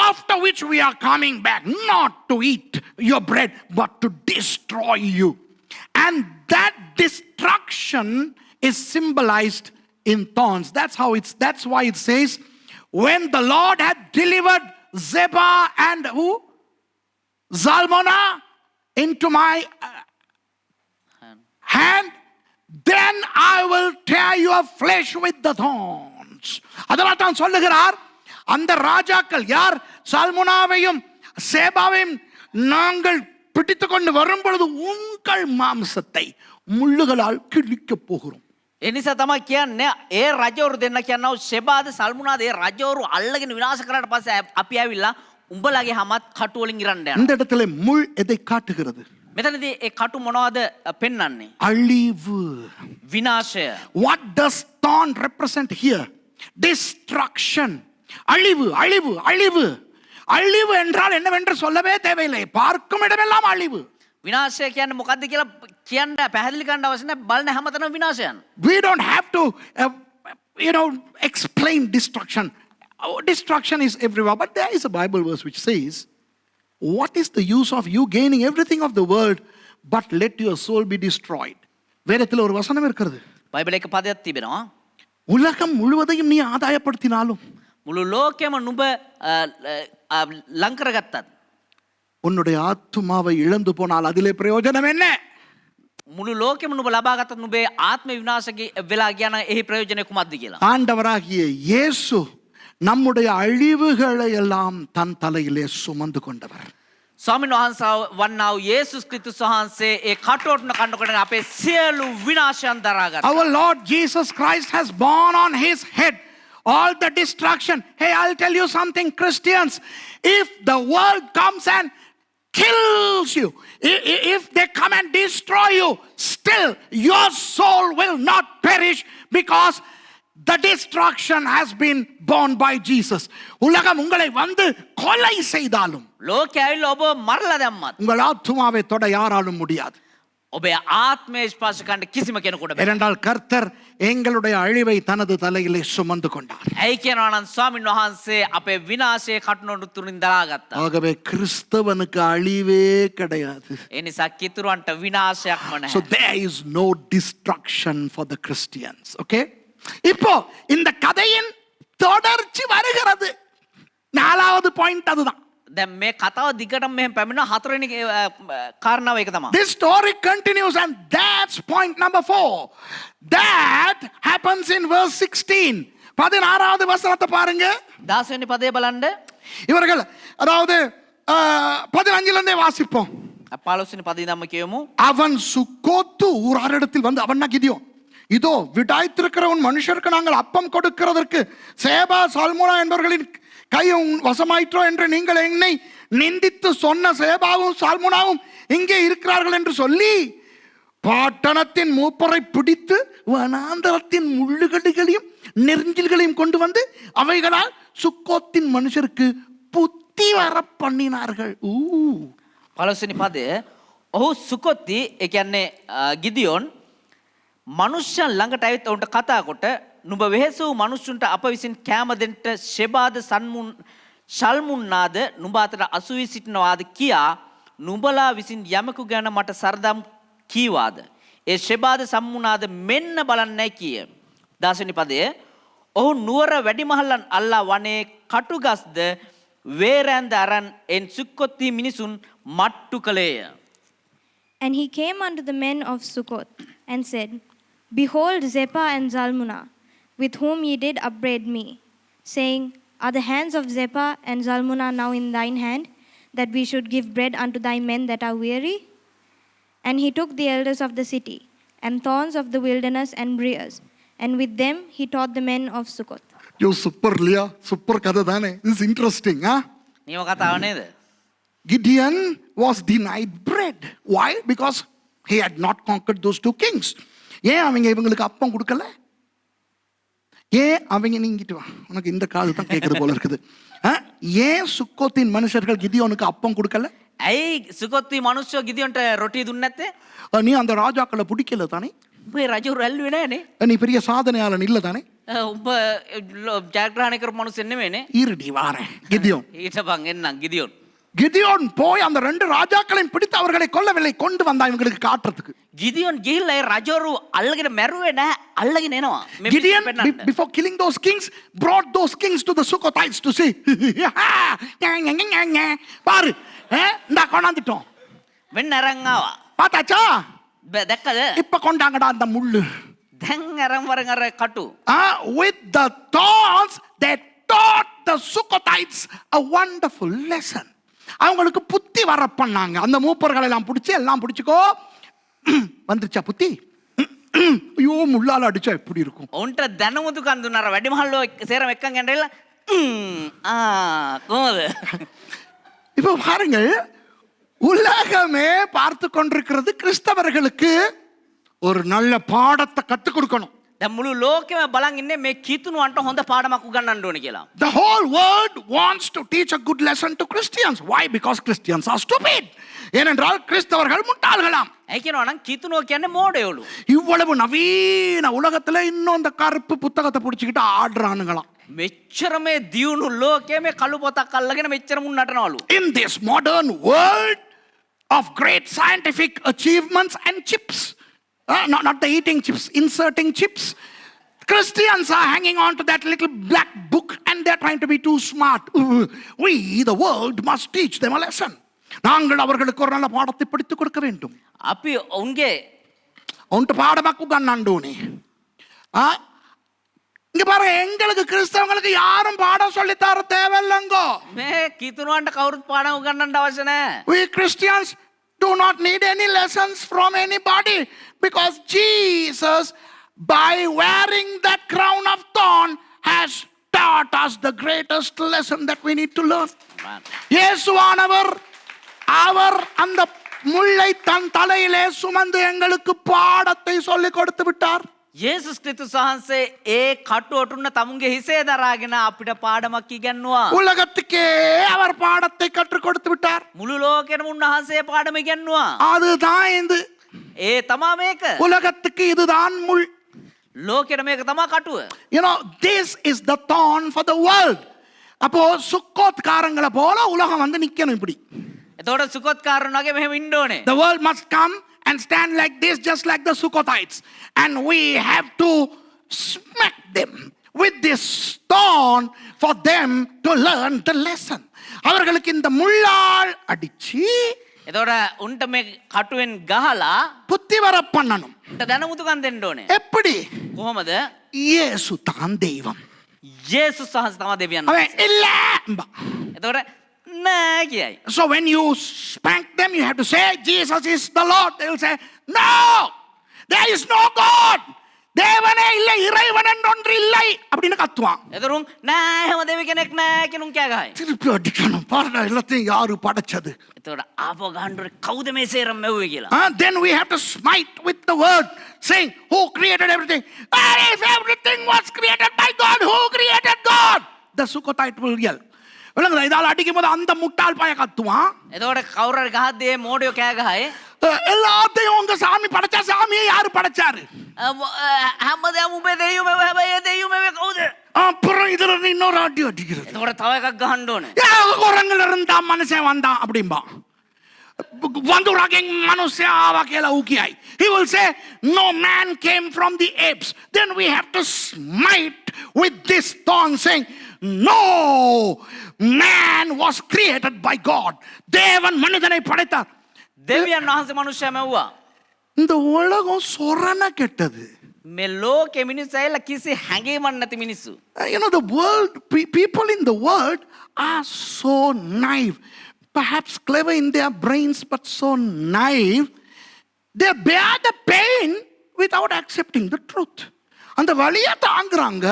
after which we are coming back, not to eat your bread, but to destroy you. And that destruction is symbolized in thorns. That's why it says, when the Lord had delivered Zebah and who? Zalmunna into my hand, then I will tear your flesh with the thorns. அதனால் தான் சொல்லுகிறார், அந்த ராஜாக்கள் யார்? சல்முனாவையும் சேபாவையும் நாங்கள் பிடித்து கொண்டு வரும் பொழுது உங்கள் மாம்சத்தை முள்ளுகளால் கிழிக்க போகிறோம். ඒ නිසා තමයි කියන්නේ ඒ රජවරු දෙන්න කියනවා ෂෙබාද සල්මුනාද ඒ රජවරු අල්ලගෙන විනාශ කරාට පස්සේ අපි ඇවිල්ලා උඹලගේ හැමත් කටු වලින් ඉරන්න යනවා. இந்த இடத்துல முள் எதை காட்டுகிறது? මෙතනදී ඒ කටු මොනවද පෙන්වන්නේ? அழிவு. විනාශය. What does thorn represent here? Destruction. அழிவு, அழிவு, அழிவு. அழிவு என்றால் என்னவென்று சொல்லவே தேவையில்லை, பார்க்கும் இடமெல்லாம் அழிவு. විනාශය කියන්නේ මොකද්ද කියලා කියන්න පැහැදිලි කරන්න අවශ්‍ය නැහැ. බලන හැමතැනම විනාශයන්. We don't have to explain destruction. Destruction is everywhere, but there is a Bible verse which says, what is the use of you gaining everything of the world but let your soul be destroyed? வேதத்தில் ஒரு வசனம் இருக்கிறது. බයිබලයේ එක පදයක් තිබෙනවා. உலகம் முழுவதையும் நீ ஆதாயப்படுத்தினாலும் මුළු ලෝකෙම නුඹ ලං කරගත්තත් உன்னுடைய ஆத்துமாவை இழந்து போனால் அதிலே பிரயோஜனம் என்ன? මුළු ලෝකෙම නුඹ ලබාගත්තත් නුඹේ ආත්ම විනාශකේ වෙලා කියන එහි ප්‍රයෝජනය කුමක්ද කියලා. ஆண்டவராகிய இயேசு நம்முடைய அழிவுகளை எல்லாம் தன் தலையிலே சுமந்து கொண்டவர். ස්වාමීන් වහන්සේ වන්නා වූ යේසුස් ක්‍රිස්තුස් වහන්සේ ඒ කටෝටන කන්නකොට අපේ සියලු විනාශයන් දරාගත්තා. Our Lord Jesus Christ has borne on his head all the destruction. Hey, I'll tell you something, Christians. If the world comes and kills you, if they come and destroy you, still your soul will not perish because the destruction has been borne by Jesus. உலகம் உங்களை வந்து கொலை செய்தாலும் ලෝකයේ ඇවිල්ලා ඔබ මරලා දැම්මත් உங்கள் ஆத்துமாவை தொட யாராலும் முடியாது. ඔබේ ආත්මය ස්පර්ශ කරන්න කිසිම කෙනෙකුට බැහැ. ஏனென்றால் கர்த்தர் எங்களுடைய அழிவை தனது தலையிலே சுமந்து கொண்டார். ඇයි කියනවා නම් ස්වාමීන් වහන්සේ අපේ විනාශයේ කටුනොඩු තුලින් දරාගත්තා. ஆகவே கிறிஸ்தவனுக்கு அழிவே கிடையாது. ඒ නිසා කිතුරන්ට විනාශයක්ම නැහැ. So there is no destruction for the Christians. Okay? இப்போ இந்த கதையின் தொடர்ச்சி வருகிறது. நாலாவது பாயிண்ட் அதுதான். දැන් මේ කතාව දිගටම මෙහෙම පැමිණෙන හතරවෙනි කාරණාව ඒක තමයි. This story continues and that's point number 4. That happens in verse 16. 16வது வசனத்தை பாருங்க. 10 වෙනි පදේ බලන්න. இவர்கள் அதாவது 15ல இருந்தே வாசிப்போம். 15 වෙනி පදේ நம்ம කියමු. அவன் சுக்கோத்து ஊராரிடத்தில் வந்து அவன் கிதியோன், இதோ விடாய்த்திருக்கிற உன் மனுஷருக்கு நாங்கள் அப்பம் கொடுக்கிறதற்கு சேபா சல்முனா என்பவர்களின் கை வசமாயிற்றோ என்று நீங்கள் என்னை நிந்தித்து சொன்ன சேபாவும் சால்முனாவும் இங்கே இருக்கிறார்கள் என்று சொல்லி பட்டணத்தின் மூப்பரை பிடித்து வனாந்தரத்தின் முள்ளுகடிகளையும் நெருஞ்சில்களையும் கொண்டு வந்து அவைகளால் சுக்கோத்தின் மனுஷருக்கு புத்தி வர பண்ணினார்கள். පළවෙනි පදය ඔහු සුකොත්ති ඒ කියන්නේ ගිදියොන් මනුෂ්‍යයන් ළඟට ඇවිත් ඔවුන්ට කතා කොට නුඹ වෙහෙස වූ මනුෂ්‍යුන්ට අප විසින් කෑම දෙන්නට ෂෙබාද ශල්මුන්නාද නුඹ අතර අසු වී සිටිනවාද කියා නුඹලා විසින් යමකු ගැන මට සරදම් කීවාද. ඒ ෂෙබාද සම්මුණාද මෙන්න බලන්නයි කිය. 10 වෙනි පදය. ඔහු නුවර වැඩිමහල්ලන් අල්ලා වනේ කටුගස්ද වේරැන්ද අරන් එන් සුක්කොත්ති මිනිසුන් මට්ටු කළේය. And he came unto the men of Succoth, and said, Behold Zepah and Zalmunna, with whom ye did upbraid me, saying, Are the hands of Zepah and Zalmunna now in thine hand, that we should give bread unto thy men that are weary? And he took the elders of the city, and thorns of the wilderness and briars, and with them he taught the men of Succoth. You super Leah, super kada dane. This is interesting, huh? නියම කතාව නේද? Gideon was denied bread. Why? Because he had not conquered those two kings. ஏன் அவங்க இவங்களுக்கு அப்பம் கொடுக்கல? ஏன் அவங்க நீங்கிட்டு வா, உனக்கு இந்த காது தான் கேட்குறது போல இருக்குது. ஏன் சுக்கோத்தின் மனுஷர்கள் கிதியோனுக்கு அப்பம் கொடுக்கல? ඇයි සුකොත්ති මිනිස්සු ගිදියොන්ට රොටි දුන්නේ නැත්තේ? நீ அந்த ராஜாக்களை பிடிக்கல தானே? උඹේ රජු රැල්ලුවේ නෑනේ. நீ பெரிய சாதனையாளன் இல்ல தானே? උඹ ජයග්‍රහණය කරපු මිනිස්සු නෙමෙයිනේ. இருடி வாரேன். கிதியோன் ඊටපන් එන්නම් ගිදියොන්. கிதியோன் போய் அந்த ரெண்டு ராஜாக்களையும் பிடித்து அவர்களை கொல்லவில்லை, கொண்டு வந்தான் இவங்களுக்கு காட்டுறதுக்கு. ගිදියොන් ගිහිල්ලා ඒ රජවරු අල්ලගෙන මැරුවේ නැහැ, අල්ලගෙන එනවා. මේ Gideon, පිටු පෙන්නන්න. before killing those kings, brought those kings to the Sukkothites to see. பாரு, இந்த கொண்டாந்துட்டோம். වෙන්න අරන් ආවා. பார்த்தாச்சா? දැක්කද? இப்ப கொண்டாங்கடா அந்த முள்ளு. දැන් අරන් වරන් අර කටු. With the thorns, they taught the Sukkothites a wonderful lesson. அவங்களுக்கு புத்தி வர பண்ணாங்க. அந்த மூப்பர்களை எல்லாம் பிடிச்சி எல்லாம் பிடிச்சிக்கோ. வந்துருச்சா புத்தி? ஐயோ முள்ளால அடிச்சா எப்படி இருக்கும்? උන්ට දැනුමුතු කන් දුන්නා. අර වැඩිමහල්ලෝ සේරම එක්කන් ගෙනදලා කොහොමද? இப்போ பாருங்கள், உலகமே பார்த்து கொண்டிருக்கிறது கிறிஸ்தவர்களுக்கு ஒரு நல்ல பாடத்தை கற்றுக் கொடுக்கணும். දැන් මුළු ලෝකෙම බලන් ඉන්නේ මේ කීතුණුවන්ට හොඳ පාඩමක් උගන්වන්න ඕනේ කියලා. The whole world wants to teach a good lesson to Christians. Why? Because Christians are stupid. ஏனென்றால் கிறிஸ்தவர்கள் முட்டாள்களாம். ඇයි කියනවා නම් කීතුණුව කියන්නේ මෝඩයෝලු. இவ்வளவு நவீன உலகத்துல இன்னும் அந்த கருப்பு புத்தகத்தை பிடிச்சிக்கிட்டு ஆடுறானுங்களாம். මෙච්චර මේ දියුණු ලෝකයේ මේ කළු පොතක් අල්ලගෙන මෙච්චර මුන් නටනවලු. In this modern world of great scientific achievements and chips, not the eating chips, inserting chips, Christians are hanging on to that little black book and they're trying to be too smart. We, the world, must teach them a lesson. நாங்கள் அவர்களுக்கு ஒரு நல்ல பாடத்தை படித்துக் கொடுக்க வேண்டும். අපි උන්ගේ அவன்ட்டு பாடமாக்கு கண்ணாண்டோனே. இங்க பாருங்க, எங்களுக்கு கிறிஸ்தவங்களுக்கு யாரும் பாடம் சொல்லித்தர தேவையில்லைங்கோ. මේ කීතුණුවන්ට කවුරුත් පාඩම් උගන්වන්න අවශ්‍ය නැහැ. We Christians do not need any lessons from anybody, because Jesus, by wearing that crown of thorn, has taught us the greatest lesson that we need to learn. இயேசுவானவர் அவர் அந்த முள்ளை தன் தலையிலே சுமந்து எங்களுக்கு பாடத்தை சொல்லிக் கொடுத்து விட்டார். යේසුස් ක්‍රිස්තුස් වහන්සේ ඒ කටු ඔටුන්න තමුන්ගේ හිසේ දරාගෙන අපිට පාඩමක් ඉගැන්නුවා. உலகத்துக்கே அவர் பாடத்தை கற்றுக் கொடுத்து விட்டார். මුළු ලෝකෙම උන්වහන්සේ පාඩම ඉගැන්නුවා. அதுதான் இது. ඒ තමා මේක. உலகத்துக்கு இதுதான் முள். ලෝකෙට මේක තමා කටුව. You know, this is the thorn for the world. அப்போ சுக்கோத் காரங்களை போல உலகம் வந்து நிக்கணும் இப்படி. එතකොට සුකොත් කාරණ වගේ මෙහෙම ඉන්න ඕනේ. The world must come and stand like this, just like the Sukkothites, and we have to smack them with this thorn for them to learn the lesson. அவர்களுக்கு இந்த முள்ளால் அடிச்சு එතකොට උන්ට මේ කටුවෙන් ගහලා புத்தி வர பண்ணணும். උන්ට දැනුමුතුකම් දෙන්න ඕනේ. எப்படி? කොහොමද? இயேசு தான் தெய்வம். යේසුස් වහන්සේ තමයි දෙවියන් அவன் වහන්සේ. இல்ல. එතකොට නෑ කියයි. So when you spank them, you have to say Jesus is the Lord. They will say, no, there is no God. தேவனே இல்லை, இறைவன் என்றொன்று இல்லை அப்படின்னு கத்துவான். එතරුන් නෑ එහෙම දෙවි කෙනෙක් නෑ කියන උන් කෑ ගහයි. திருப்பி அடிக்கணும். பாருடா, எல்லாத்தையும் யாரு படைச்சது? එතකොට ආපහු ගහන්න ඕනේ කවුද මේ සේරම මෙව්වේ කියලා. Then we have to smite with the word, saying, who created everything? If everything was created by God, who created God? The Sukkotite will yell. விளங்குதா? இதால் அடிக்கும் போது அந்த முட்டாள் பாய கத்துவான். එතකොට කවුරු හරි ගහද්දී මේ මෝඩයෝ කෑ ගහයි. எல்லாத்தையும் உங்க சாமி படைச்சா, சாமியை யாரு படைச்சாரு? හැමදාම උඹේ දෙයියෝ මෙව හැබැයි ඒ දෙයියෝ මෙව කවුද? அப்புறம் இதுல இருந்து இன்னொரு அடி அடிக்கிறது. එතකොට තව එකක් ගහන්න ඕනේ. குரங்குல இருந்தா மனுஷன் வந்தான் அப்படிம்பா. වඳුරගෙන් මිනිස්සයා ආවා කියලා ඌ කියයි. He will say, no man came from the apes. Then we have to smite with this thorn saying, no man was created by God. தேவன் மனிதனை படைத்தார். දෙවියන් වහන්සේ මනුෂ්‍යයා මැව්වා. இந்த உலகம் சொரண கெட்டது. මේ ලෝකෙ මිනිස්සු ඇවිල්ලා කිසි හැඟීමක් නැති මිනිස්සු. You know, the world, people in the world are so naive. Perhaps clever in their brains, but so naive. They bear the pain without accepting the truth. அந்த வலியை தாங்குறாங்க,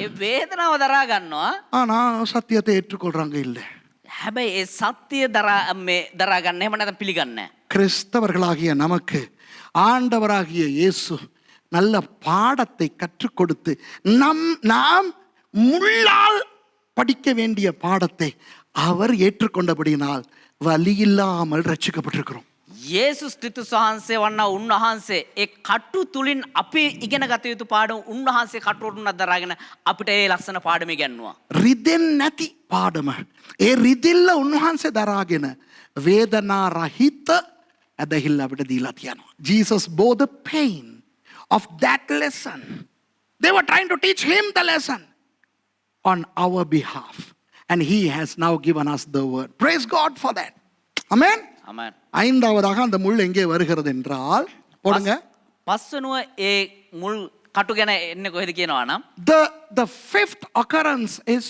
ඒ වේදනාව දරා ගන්නවා. ஆனா சத்தியத்தை ஏற்றுக்கொள்றாங்க இல்லை. හැබැයි ඒ සත්‍ය දරා ගන්න එහෙම නැත්නම් පිළිගන්නේ නැහැ. கிறிஸ்தவர்களாகிய நமக்கு ஆண்டவராகிய இயேசு நல்ல பாடத்தை கற்றுக் கொடுத்து நாம் முள்ளால் படிக்க வேண்டிய பாடத்தை அவர் ஏற்றுக்கொண்டபடியினால் வலி இல்லாமல் ரட்சிக்கப்பட்டிருக்கிறோம். යේසුස් ක්‍රිස්තුස් වහන්සේ වන්න උන්වහන්සේ ඒ කටු තුලින් අපි ඉගෙන ගත යුතු පාඩම උන්වහන්සේ කටුවටුනක් දරාගෙන අපිට ඒ ලස්සන පාඩම ඉගෙනුවා. රිදෙන් නැති පාඩම. ඒ රිදිල්ල උන්වහන්සේ දරාගෙන වේදනා රහිත ඇදහිල්ල අපිට දීලා තියෙනවා. Jesus bore the pain of that lesson. They were trying to teach him the lesson on our behalf. And he has now given us the word. Praise God for that. Amen. ආමෙන්. ஐந்தாவதாக அந்த முள் எங்கே வருகிறது என்றால் போடுங்க. පස්වෙනුව ඒ මුල් කටු ගැන එන්නේ කොහෙද කියනවා නම් The fifth occurrence is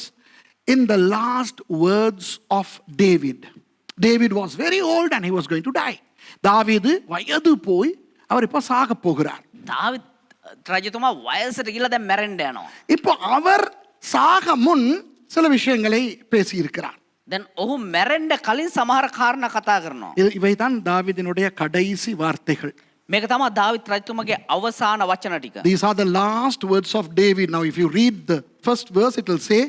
in the last words of David. David was very old and he was going to die. தாவீது வயது போய் அவர் இப்ப சாக போகிறார். දාවිත් රජතුමා වයසට ගිහලා දැන් මැරෙන්න යනවා. இப்போ அவர் சாக முன் சில விஷயங்களை பேசி இருக்கிறார். දැන් ඔහු මැරෙන්න කලින් සමහර කාරණා කතා කරනවා. இவைதான் தாவீதினுடைய கடைசி வார்த்தைகள். මේක තමයි දාවිත් රජතුමාගේ අවසාන වචන ටික. These are the last words of David. Now if you read the first verse, it will say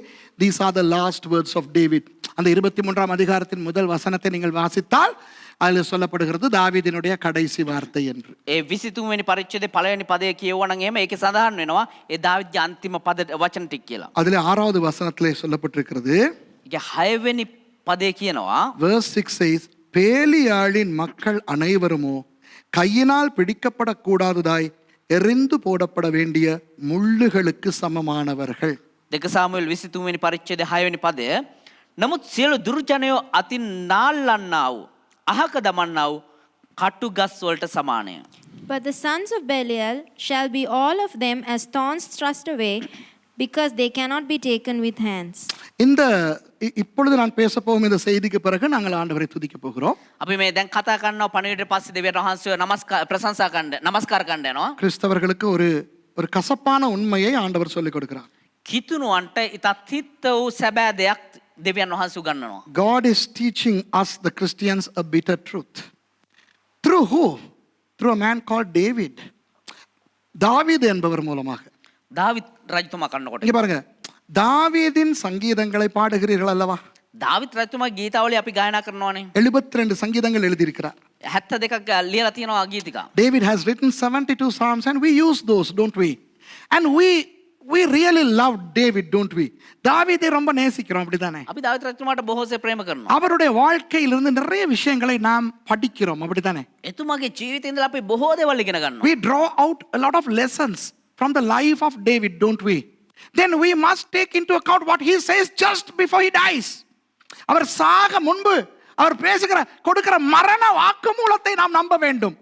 these are the last words of David. அந்த 23ஆம் அதிகாரத்தின் முதல் வசனத்தை நீங்கள் வாசித்தால் அதில் சொல்லப்படுகிறது தாவீதினுடைய கடைசி வார்த்தை என்று. ඒ 23 වෙනි පරිච්ඡේදයේ පළවෙනි පදය කියවුවා නම් එහෙම ඒකේ සඳහන් වෙනවා ඒ දාවිත්ගේ අන්තිම පද වචන ටික කියලා. அதில் 6வது வசனத்திலே சொல்லப்பட்டிருக்கிறது. ඒකේ 6 වෙනි පදේ කියනවා verse 6 says, பேலியாளின் மக்கள் அனைவருமோ கையினால் பிடிக்கப்படக்கூடாததாய் எறிந்து போடப்பட வேண்டிய முள்ளுகளுக்கு சமமானவர்கள். 2 සාමුවෙල් 23 වෙනි පරිච්ඡේදයේ 6 වෙනි පදය. නමුත් සියලු දුර්ජනයෝ අතින් නාල්ලන්නා වූ අහක දමන්නා වූ කටු ගස් වලට සමානය. But the sons of Belial shall be all of them as thorns thrust away, because they cannot be taken with hands. இந்த இப்பொழுது நான் பேச போகும் இந்த செய்திக்கு பிறகு நாங்கள் ஆண்டவரை துதிக்க போகிறோம். අපි මේ දැන් කතා කරනවා පණිවිඩ පස්සේ දෙවියන් වහන්සේව නමස්කාර කණ්ඩ යනවා. கிறிஸ்தவர்களுக்கு ஒரு கசப்பான உண்மையை ஆண்டவர் சொல்லிக் கொடுக்கிறார். කිතුණුවන්ට ඉතත් හිත වූ සැබෑ දෙයක් දෙවියන් වහන්සේ උගන්වනවා. God is teaching us the Christians a bitter truth. Through who? Through a man called David. தாவீது என்பவர் மூலமாக. දාවිත් රජතුමා කන්නකොට இங்க பாருங்க, தாவீதின் சங்கீதங்களை பாடுகிறீர்கள் அல்லவா? දාවිත් රජතුමා ගීතාවලිය අපි ගායනා කරනවානේ. 72 சங்கீதங்கள் எழுதியிருக்கிறார். 72ක් ලියලා තියෙනවා ගීතිකා. David has written 72 psalms and we use those, don't we? And we really love David, don't we? தாவீதை ரொம்ப நேசிக்கிறோம், அப்படிதானே? අපි දාවිත් රජතුමාට බොහෝසේ ප්‍රේම කරනවා. அவருடைய வாழ்க்கையிலிருந்து நிறைய விஷயங்களை நாம் படிக்கிறோம், அப்படிதானே? එතුමාගේ ජීවිතේ ඉඳලා අපි බොහෝ දේවල් ඉගෙන ගන්නවා. We draw out a lot of lessons from the life of David, don't we? Then we must take into account what he says just before he dies. அவர் சாக முன்பு அவர் கொடுக்கிற மரண வாக்குமூலத்தை நாம் நம்ப வேண்டும்.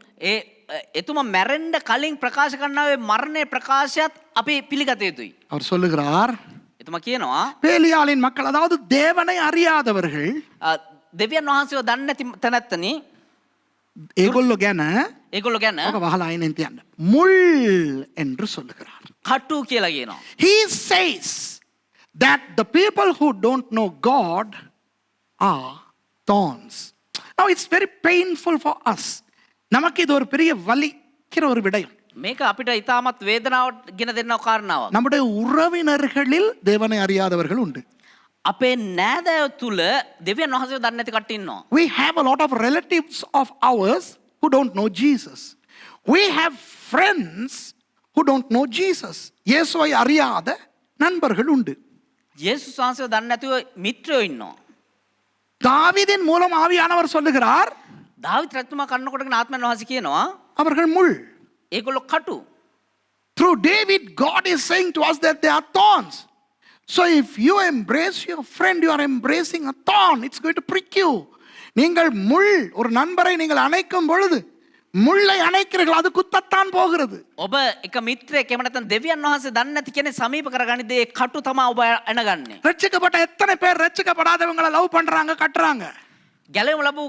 එතුමා මැරෙන්න කලින් ප්‍රකාශ කරනාවේ මරණයේ ප්‍රකාශයත් අපි පිළිගත යුතුයි. அவர் சொல்லுகிறார், එතුමා කියනවා பேலியாளின் மக்கள், அதாவது தேவனை அறியாதவர்கள், දෙවියන් වහන්සේව දන්නේ නැති තැනැත්තනි, ඒගොල්ලෝ ගැන ඒගොල්ලෝ ගැන ඔක වහලා අයිනෙන් තියන්න, මුල් என்று சொல்லுகிறார். කටු කියලා කියනවා. He says that the people who don't know God are thorns. Now it's very painful for us. நமக்கு இது ஒரு பெரிய வலிக்கிற ஒரு விடயம். මේක අපිට ඉතාමත් වේදනාවට ගෙන දෙන්න කාරණාවක්. நம்முடைய உறவினர்களில் தேவனை அறியாதவர்கள் உண்டு. අපේ නෑදෑයෝ තුල දෙවියන් වහන්සේව දන්නේ නැති කට්ටිය ඉන්නවා. We have a lot of relatives of ours who don't know Jesus. We have friends who don't know Jesus. இயேசுவை அறியாத நண்பர்கள் உண்டு. යේසුස් වහන්සේව දන්නේ නැතිව මිත්‍රයෝ ඉන්නවා. தாவீதின் மூலம் ஆவியானவர் சொல்லுகிறார், දාවිත් රජතුමා කන්නකොටගෙන ආත්මයන් වහන්සේ කියනවා அவர்கள் முள். ඒගොල්ලෝ කටු. Through David, God is saying to us that they are thorns. So if you embrace your friend, you are embracing a thorn. It's going to prick you. நீங்கள் முள், ஒரு நண்பரை நீங்கள் அணைக்கும் பொழுது முள்ளை அணைக்கிறீர்கள், அது குத்தத்தான் போகிறது. ඔබ එක මිත්‍රයෙක් එහෙම නැත්නම් දෙවියන් වහන්සේ දන්නේ නැති කෙනෙක් සමීප කරගනිද්දී ඒ කටු තමයි ඔබ එනගන්නේ. ரட்சிக்கப்பட்ட எத்தனை பேர் ரட்சிக்கப்படாதவங்களை லவ் பண்றாங்க, கட்டுறாங்க. ගැලවීම ලැබු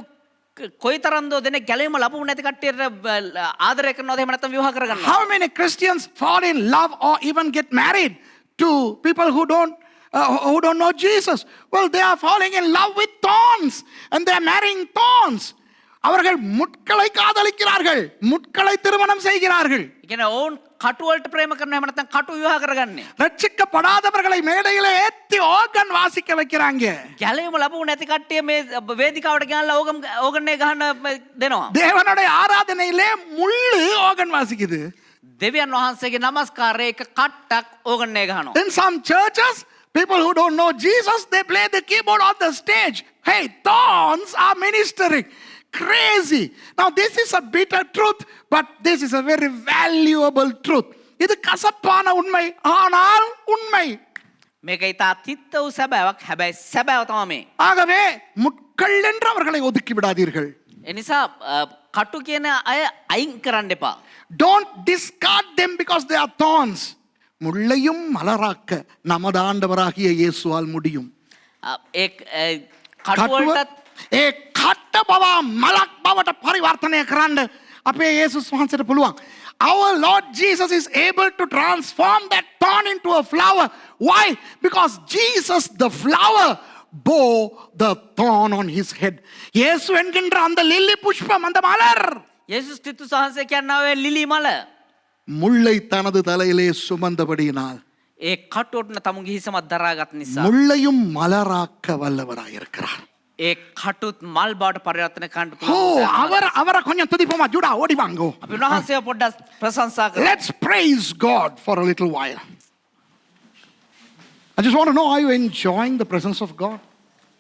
කොයිතරම්ද දෙනෙක් ගැලවීම ලැබුණ නැති කට්ටියට ආදරය කරනවද එහෙම නැත්නම් විවාහ කරගන්නවා. How many Christians fall in love or even get married to people who don't know Jesus? Well, they are falling in love with thorns and they are marrying thorns. அவர்கள் முட்களை காதலிக்கிறார்கள், முட்களை திருமணம் செய்கிறார்கள். කියන්නේ ඕන් කටු වලට ප්‍රේම කරනවා එහෙම නැත්නම් කටු විවාහ කරගන්නේ. ரட்சிக்கப்படாதவர்களை மேடையில ஏத்தி ஓர்கன் வாசிக்க வைக்கிறாங்க. ගැලවීම ලැබුණ නැති කට්ටිය මේ වේදිකාවට ගෙනල්ලා ඕගන් එක ගහන්න දෙනවා. தேவனுடைய ஆராதனையிலே முள்ளு ஓர்கன் வாசிக்குது. දෙවියන් වහන්සේගේ නමස්කාරයේ එක කට්ටක් ඕගන් එක ගහනවා. In some churches, people who don't know Jesus, they play the keyboard on the stage. Hey, thorns are ministering. Crazy. Now this is a bitter truth, but this is a very valuable truth. இது கசப்பான உண்மை, ஆனால் உண்மை. මේක ඊට අතිත්ත වූ සැබෑවක්. හැබැයි සැබෑව තමයි මේ. ஆகவே முட்கள் என்று அவர்களை ஒதுக்கி விடாதீர்கள். ඒ නිසා කටු කියන අය අයින් කරන්න එපා. Don't discard them because they are thorns. முள்ளையும் மலராக்க நமது ஆண்டவராகிய இயேசுவால் முடியும். ඒ කටු වලට ඒ කට බව මලක් බවට පරිවර්තනය කරන්න අපේ යේසුස් වහන්සේට පුළුවන්. Our Lord Jesus is able to transform that thorn into a flower. Why? Because Jesus the flower bore the thorn on his head. இயேசு என்கின்ற அந்த லில்லி புஷ்பம், அந்த மலர், යේසුස් ක්‍රිස්තුස් වහන්සේ කියනවා ලිලි මල முள்ளை தனது தலையிலே சுமந்தபடியினால் ඒ කටුවට තමුන්ගේ හිසමත් දරාගත් නිසා முள்ளையும் மலராக்க வல்லவராயிருக்கிறார். ඒ කටුත් මල් බවට පරිවර්තනය කරන්න ஓ, அவரை கொஞ்சம் துதிப்போமா? ஜூடா ஓடி வாங்கோ. අපි උන්වහන්සේව පොඩ්ඩක් ප්‍රශංසා කරමු. Let's praise God for a little while. I just want to know, are you enjoying the presence of God?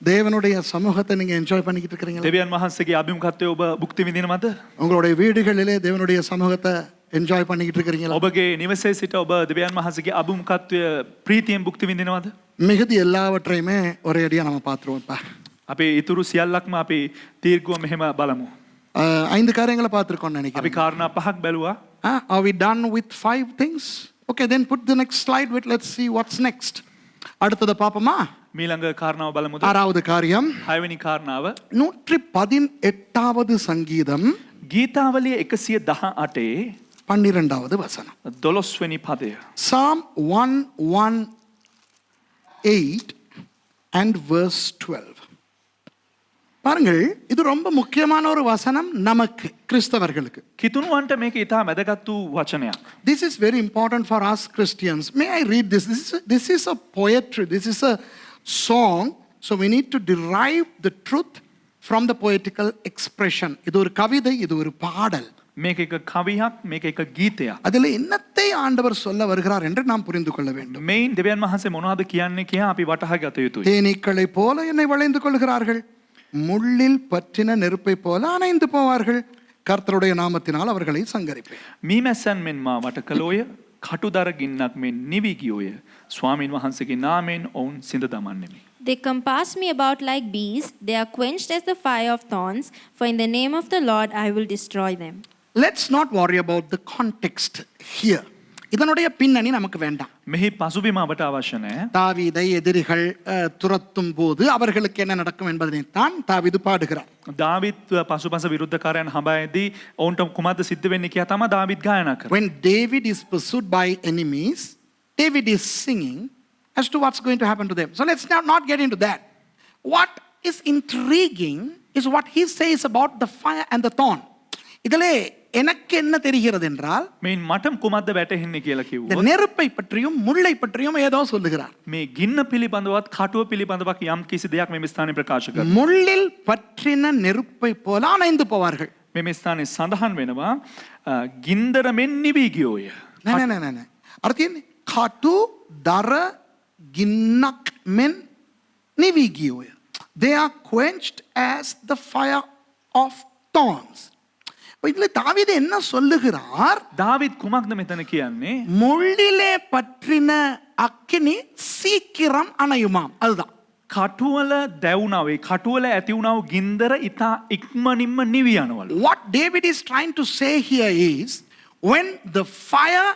தேவனுடைய சமூகத்தை நீங்க என்ஜாய் பண்ணிக்கிட்டு இருக்கீங்களா? දෙවියන් වහන්සේගේ අභිමුඛත්වය ඔබ භුක්ති විඳිනවද? உங்களுடைய வீடுகளிலே தேவனுடைய சமூகத்தை என்ஜாய் பண்ணிக்கிட்டு இருக்கீங்களா? ඔබගේ නිවසේ සිට ඔබ දෙවියන් වහන්සේගේ අභිමුඛත්වය ප්‍රීතියෙන් භුක්ති විඳිනවද? மிகுதி எல்லாவற்றையுமே ஒரே அடியா நம்ம பார்த்துருவோம்ப்பா. අපි ඉතුරු සියල්ලක්ම අපි දීර්ඝව මෙහෙම බලමු. 5 காரியங்களை பார்த்துருக்கோம்னு අපි நினைக்கிறேன். කාරණා පහක් බැලුවා. Are we done with 5 things? Okay, then put the next slide with, let's see what's next. அடுத்தது பாப்போமா? මීළඟ කාරණාව බලමුද? 6வது காரியம், 6වෙනි කාරණාව 118வது சங்கீதம் ගීතාවලිය 118 12வது வசனம். 12වෙනි පදය. Psalm 118 and verse 12. பாருங்கள், இது ரொம்ப முக்கியமான ஒரு வசனம் நமக்கு கிறிஸ்தவர்களுக்கு. කිතුණුවන්ට මේක ඉතා වැදගත් වූ වචනයක්. This is very important for us Christians. May I read this? This is a poetry. This is a song. So we need to derive the truth from the poetical expression. இது ஒரு கவிதை, இது ஒரு பாடல். මේක එක කවියක්, මේක එක ගීතයක්. அதில் என்னத்தை ஆண்டவர் சொல்ல வருகிறார் என்று நாம் புரிந்து கொள்ள வேண்டும். මේන් දෙවියන් වහන්සේ මොනවද කියන්නේ කියලා අපි වටහා ගත යුතුයි. தேனீக்களை போல என்னை வளைந்து கொள்கிறார்கள், முள்ளில் பற்றின நெருப்பை போல அணைந்து போவார்கள். கர்த்தருடைய நாமத்தினால் அவர்களை சங்கரிப்பேன். මීමැස්සන් මෙන් මා වට කළෝය, කටුදර ගින්නක් මෙන් නිවි ගියෝය. ස්වාමීන් වහන්සේගේ නාමයෙන් ඔවුන් සිඳ දමන්නෙමි. They compass me about like bees. They are quenched as the fire of thorns. For in the name of the Lord I will destroy them. Let's not worry about the context here. இதனுடைய பின்னணி நமக்கு வேண்டாம். මෙහි පසුබිම අපට අවශ්‍ය නැහැ. தாவீதை எதிரிகள் துரத்தும் போது அவர்களுக்கு என்ன நடக்கும் என்பதனைத்தான் தாவீது பாடுகிறார். දාවිත් පසුපස විරුද්ධකාරයන් හඹායේදී ඔවුන්ට කුමක්ද සිද්ධ වෙන්නේ කියලා තමයි දාවිත් ගායනා කරන්නේ. When David is pursued by enemies, David is singing as to what's going to happen to them. So let's not get into that. What is intriguing is what he says about the fire and the thorn. இதிலே எனக்கு என்ன தெரிகிறது என்றால், මේන් මට කුමක්ද වැටහෙන්නේ කියලා இந்த කිව්වොත් நெருப்பை பற்றியும் முள்ளை பற்றியும் ஏதோ சொல்லுகிறார். මේ ගින්න පිළිබඳවත් කටුව පිළිබඳවත් යම් කිසි දෙයක් මේ ස්ථානයේ ප්‍රකාශ කරනවා. முள்ளில் பற்றின நெருப்பை போல அணைந்து போவார்கள். මේ ස්ථානයේ සඳහන් වෙනවා ගින්දර මෙන් නිවි ගියෝය. නෑ. අර තියෙන්නේ කටු දර ගින්නක් මෙන් නිවි ගියෝය. They are quenched as the fire of thorns. இப்போ இதுல தாவீது என்ன சொல்லுகிறார்? දාවිත් කුමක්ද මෙතන කියන්නේ? முள்ளிலே பற்றின அக்கினி சீக்கிரம் அணையுமாம். அதுதான். කටුවල දැවුණාව ඒ කටුවල ඇති වුණා වූ ගින්දර ඉතා ඉක්මනින්ම නිවි යනවලු. What David is trying to say here is, when the fire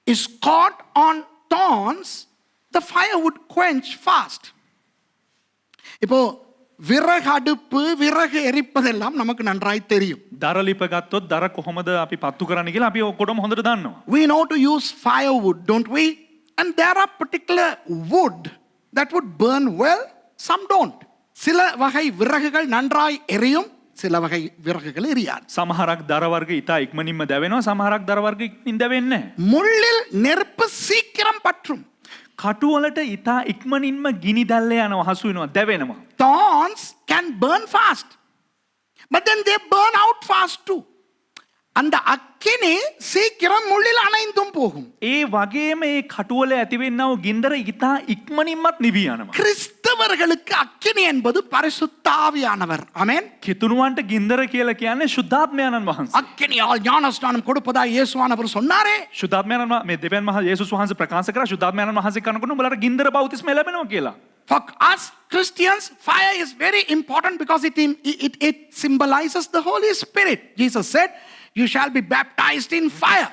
is caught on thorns, the fire would quench fast. இப்போ விறகு அடுப்பு, விறகு எரிப்பதெல்லாம் நமக்கு நன்றாய் தெரியும். දර ලිප ගත්තොත් දර කොහොමද අපි පත්තු කරන්න කියලා අපි ඔක්කොටම හොඳට දන්නවා. We know to use firewood, don't we? And there are particular wood that would burn well, some don't. சில வகை விறகுகள் நன்றாய் எரியும், சில வகை விறகுகள் எரியாது. සමහරක් දර වර්ග ඉතා ඉක්මනින්ම දැවෙනවා, සමහරක් දර වර්ග ඉක්මනින් දැවෙන්නේ නැහැ. முள்ளில் நெருப்பு சீக்கிரம் பற்றும். කටුවලට ඉතා ඉක්මනින්ම ගිනි දැල්ල යනවා, හසු වෙනවා, දැවෙනවා. Thorns can burn fast, but then they burn out fast too. அந்த அக்கினி சீக்கிரம் முள்ளில் அணைந்தும் போகும். ඒ වගේම ඒ කටුවල ඇතිවෙන්නා වූ ගින්දර ඉතා ඉක්මනින්මත් නිවි යනවා. கிறிஸ்தவர்களுக்கு அக்கினி என்பது பரிசுத்த ஆவியானவர். ஆமென். කිතුණුවන්ට ගින්දර කියලා කියන්නේ ශුද්ධාත්මයන්න් වහන්සේ. அக்கினியால் ஞானஸ்நானம் கொடுப்பதாய் இயேசுவானவர் சொன்னாரே. ශුද්ධාත්මයන්න් මේ දෙවියන් වහන්සේ යේසුස් වහන්සේ ප්‍රකාශ කරා ශුද්ධාත්මයන්න් වහන්සේ කනකොට උඹලට ගින්දර බෞතිස්මය ලැබෙනවා කියලා. For us Christians, fire is very important because it symbolizes the Holy Spirit. Jesus said, you shall be baptized in fire.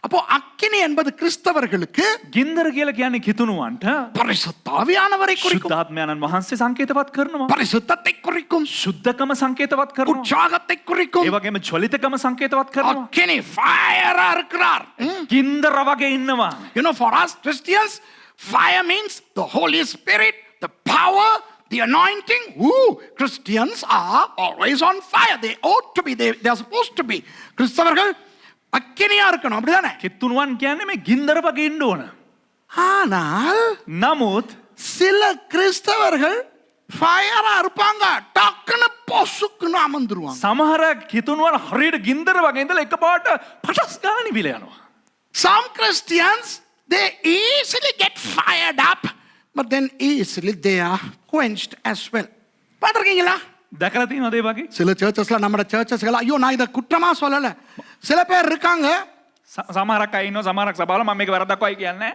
அப்போ அக்கினி என்பது கிறிஸ்தவர்களுக்கு ගින්දර කියලා කියන්නේ කිතුණුවන්ට பரிசுத்த ஆவியானவரை குறிக்கும், ශුද්ධාත්මයන්න් වහන්සේ සංකේතවත් කරනවා. பரிசுத்தத்தை குறிக்கும், ශුද්ධකම සංකේතවත් කරනවා. உற்சாகத்தை குறிக்கும். ඒ වගේම ජොලිතකම සංකේතවත් කරනවා. அக்கினி ஃபயரா இருக்கிறார். ගින්දර වගේ ඉන්නවා. You know, for us Christians, fire means the Holy Spirit, the power, the anointing. Christians are always on fire. They ought to be. They are supposed to be. கிறிஸ்தவர்கள் அக்கினியா இருக்கணும், அப்படிதானே? කිතුණුවන් කියන්නේ මේ ගින්දර වගේ ඉන්න ඕන. ஆனால் නමුත් சில கிறிஸ்தவர்கள் ஃபயரா இருப்பாங்க, டக்குன்னு பொசுக்குன்னு அமர்ந்துருவாங்க. සමහර කිතුණුවන් හරියට ගින්දර වගේ ඉඳලා එකපාරට පටස් ගාලා නිවිල යනවා. Some Christians, they easily get fired up, but then easily they are quenched as well. பார்த்திருக்கீங்களா? දැකලා තියෙනවද ඒ වගේ? சில சர்ச்சஸ்ல, நம்ம சர்ச்சஸ்ல, ஐயோ நான் இதை குற்றமா சொல்லல, சில பேர் இருக்காங்க සමහරක් අය ඉන්නවා, සමහරක් සභාවල මම මේක වැරද්දක්වයි කියන්නේ.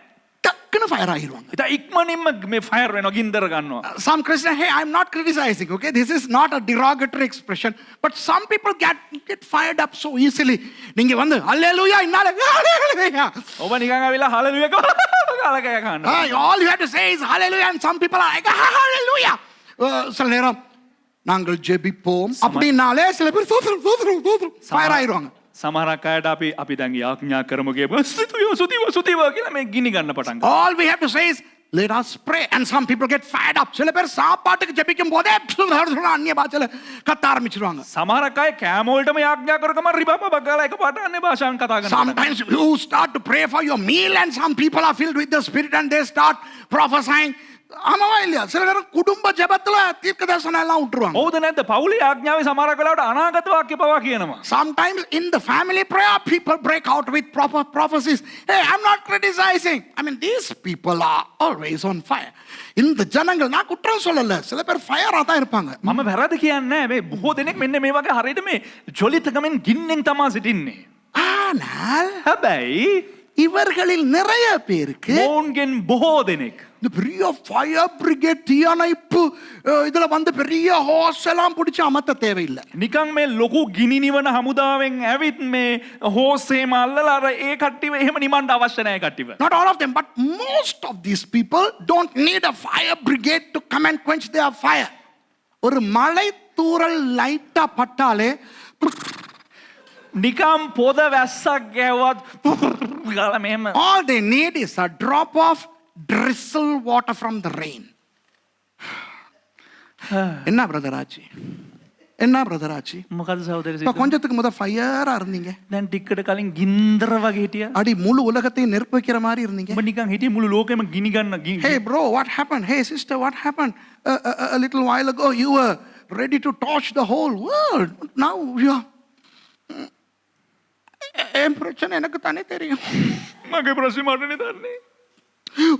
டக்குன்னு ஃபயர் ஆகிடுவாங்க. ඉතින් ඉක්මනින්ම මේ ෆයර් වෙනවා, ගින්දර ගන්නවා. Some Christians, hey, I'm not criticizing, okay? This is not a derogatory expression, but some people get fired up so easily. நீங்க வந்து ஹalleluya இன்னால ஹalleluya. ඔබ නිකන් අවිලා හalleluya කාලා කෑ ගන්නවා. All you have to say is hallelujah, and some people are like hallelujah. சில நேரம் நாங்கள் ஜெபிப்போம் அப்படினாலே சில பேர் ஃபயர் ஆயிடுவாங்க. සමහරක් අයට අපි දැන් යාඥා කරමු කියපුවා සුතිව කියලා මේ ගිනි ගන්න පටන් ගන්නවා. All we have to say is let us pray, and some people get fired up. சில பேர் சாப்பாட்டுக்கு ஜெபிக்கும் போதே அந்நிய பாஷையில கத்த ஆரம்பிச்சிடுவாங்க. සමහරක් අය කෑම වලටම යාඥා කරගම රිබප බගලා එකපාරට අන්නේ භාෂාවෙන් කතා කරනවා. Sometimes you start to pray for your meal, and some people are filled with the Spirit and they start prophesying. ஆமாவா இல்லையா? சில நேரம் குடும்ப ஜெபத்துல தீர்க்கதரிசனம் எல்லாம் விட்டுருவாங்க. හවුද නැද්ද? පවුලේ යාඥාවේ සමහරක් වෙලාවට අනාගත වාක්‍ය පවා කියනවා. Sometimes in the family prayer people break out with proper prophecies. Hey, I'm not criticizing. I mean, these people are always on fire. இந்த ஜனங்கள், நான் குற்றம் சொல்லல, சில பேர் ஃபயரா தான் இருப்பாங்க. මම වැරදි කියන්නේ නැහැ. මේ බොහෝ දෙනෙක් මෙන්න මේ වගේ හරියට මේ ජොලිතකමෙන් ගින්නෙන් තමා සිටින්නේ. ஆனால் හැබැයි இவர்களில் நிறைய பேருக்கு මොවුන්ගෙන් බොහෝ දෙනෙක් இந்த பெரிய ஃபயர் பிரிகேட், தீயணைப்பு இதுல வந்து பெரிய ஹோஸ் எல்லாம் பிடிச்சு அமர்த்த தேவையில்லை. නිකන් මේ ලොකු ගිනි නිවන හමුදාවෙන් ඇවිත් මේ හෝස්සේ මල්ලලා අර ඒ කට්ටිය එහෙම නිමන්න අවශ්‍ය නැහැ කට්ටිය. Not all of them, but most of these people don't need a fire brigade to come and quench their fire. ஒரு மலை தூறல் லைட்டா பட்டாலே නිකම් පොද වැස්සක් ගැව්වත් ගාලා මෙහෙම. all they need is a drop of drizzle water from the rain. என்ன brother ஆச்சு? என்ன பிரதர் ஆச்சு? මොකද සහෝදරය இப்ப கொஞ்சத்துக்கு முத ஃபயரா இருந்தீங்க, දැන් ටිකකට කලින් ගින්දර වගේ හිටියා. அடி முழு உலகத்தையும் நெருப்பு வைக்கிற மாதிரி இருந்தீங்க. ඔබ නිකන් හිටියේ මුළු ලෝකෙම ගිනි ගන්න Hey bro, what happened? Hey sister, what happened? A little while ago you were ready to torch the whole world. Now you are. என் பிரச்சனை எனக்கு தானே தெரியும். මගේ ප්‍රශ්නේ මටනේ දන්නේ.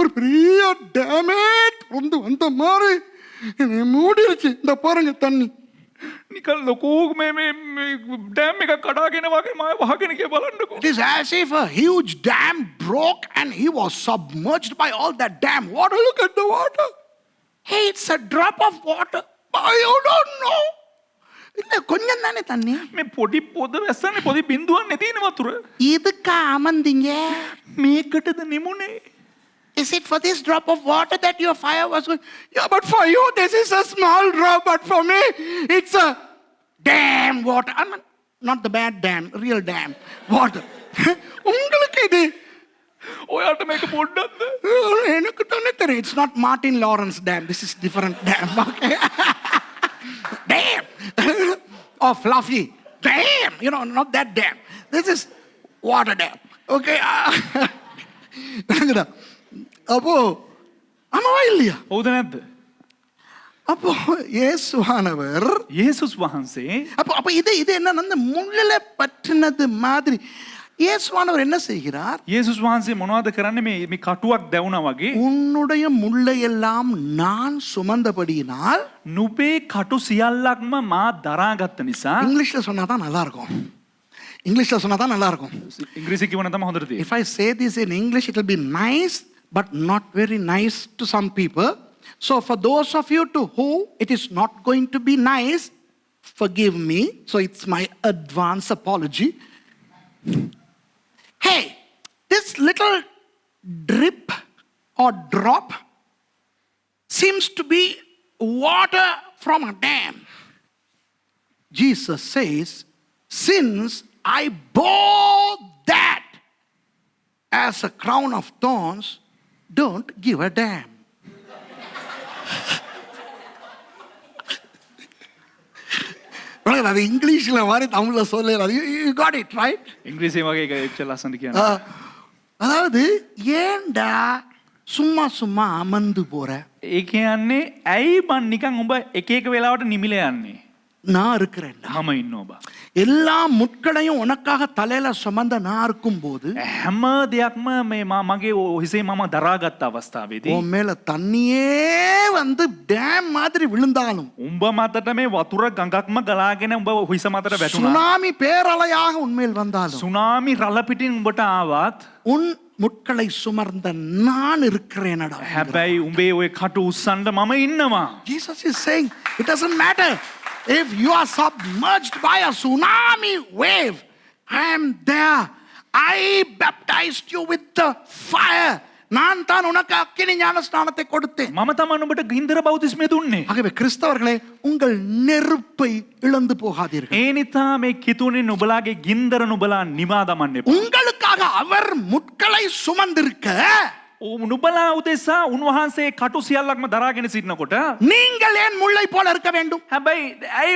ஒரு பெரிய டேமேஜ் வந்து வந்த மாதிரி என்னை மூடிடுச்சு. இந்த பாருங்க தண்ணி. නිකන් ලොකු මේ ඩෑම් එකක් කඩාගෙන වගේ මාව වහගෙන ගියා බලන්නකෝ. It is as if a huge dam broke and he was submerged by all that dam water. Look at the water. Hey, it's a drop of water. You don't know. இல்ல கொஞ்சம் தானே தண்ணி. මේ පොඩි පොද වැස්සන්නේ පොඩි බින්දුවක් නේ තියෙන වතුර. இதுக்கா அமர்ந்தீங்க? මේකටද නිමුනේ? Is it for this drop of water that your fire was going? Yeah, but for you, this is a small drop. But for me, it's a dam water. I mean, not the bad dam, real dam water. உங்களுக்கு இது ඔයාට මේක පොඩ්ඩක්ද? எனக்கு தானே தெரியும். It's not Martin Lawrence dam. This is different dam. Okay. Dam. Oh, fluffy. Dam. You know, not that dam. This is water dam. Okay. அப்போ ஆமாவா இல்லையா? හවුද නැද්ද? அப்போ இயேசுவானவர் යේසුස් වහන්සේ அப்போ இது என்ன அந்த முள்ளில பற்றினது மாதிரி இயேசுவானவர் என்ன செய்கிறார்? යේසුස් වහන්සේ මොනවද කරන්නේ මේ කටුවක් දැවුනා වගේ உன்னுடைய முள்ளை எல்லாம் நான் சுமந்தபடியினால் නුඹේ කටු සියල්ලක්ම මා දරාගත්ත නිසා இங்கிலீஷ்ல சொன்னா தான் நல்லா இருக்கும். இங்கிலீஷ்ல சொன்னா தான் நல்லா இருக்கும். ඉංග්‍රීසි කිව්වනම් තමයි හොඳට තියෙන්නේ. If I say this in English, it will be nice, but not very nice to some people. So for those of you to who it is not going to be nice, forgive me. So it's my advance apology. Hey, this little drip or drop seems to be water from a dam. Jesus says, since I bore that as a crown of thorns, don't give a damn. அது இங்கிலீஷ்ல மாதிரி தமிழ்ல சொல்லல. You got it right? ඉංග්‍රීසියෙන් වගේ එක එච්චර ලස්සනට කියන්න. அதாவது ஏன்டா சும்மா சும்மா அமர்ந்து போற? ඒ කියන්නේ ඇයි මං නිකන් උඹ එක එක වෙලාවට නිමිල යන්නේ? நான் இருக்கிறேன்டா. මම ඉන්නවා බා. எல்லா முட்களையும் உனக்காக தலையில சுமந்த நான் இருக்கும்போது හැම දෙයක්ම මේ මගේ හිසේ මම දරාගත් අවස්ථාවේදී உன் மேல தண்ணியே வந்து டேம் மாதிரி விழுந்தாலும் උඹ මතට මේ වතුර ගඟක්ම ගලාගෙන උඹ හිස මතට වැටුණා. சுனாமி பேரலையாக உன்மேல் வந்தாலும் සුනාමි රළ පිටින් උඹට ආවත් உன் முட்களை சுமர்ந்த நான் இருக்கிறேனடா. හැබැයි උඹේ ওই කටු උස්සන්න මම ඉන්නවා. Jesus is saying it doesn't matter if you are submerged by a tsunami wave. I am there. I baptized you with the fire. நான் தான் உனக்கு அக்கினி ஞானஸ்நானத்தை கொடுத்தேன். මම තමයි උඹට ගින්දර බෞතිස්මය දුන්නේ. ஆகவே கிறிஸ்தவர்களே, உங்கள் நெருப்பை இழந்து போகாதீர்கள். ඒ නිසා මේ කිතුනේ නුඹලාගේ ගින්දර නුඹලා නිවා දමන්න එපා. உங்களுக்காக அவர் முட்களை சுமந்திருக்க නුඹලා උදෙසා උන්වහන්සේ කටු සියල්ලක්ම දරාගෙන සිටිනකොට நீங்கள் ஏன் முள்ளை போல இருக்க வேண்டும்? හැබැයි ඇයි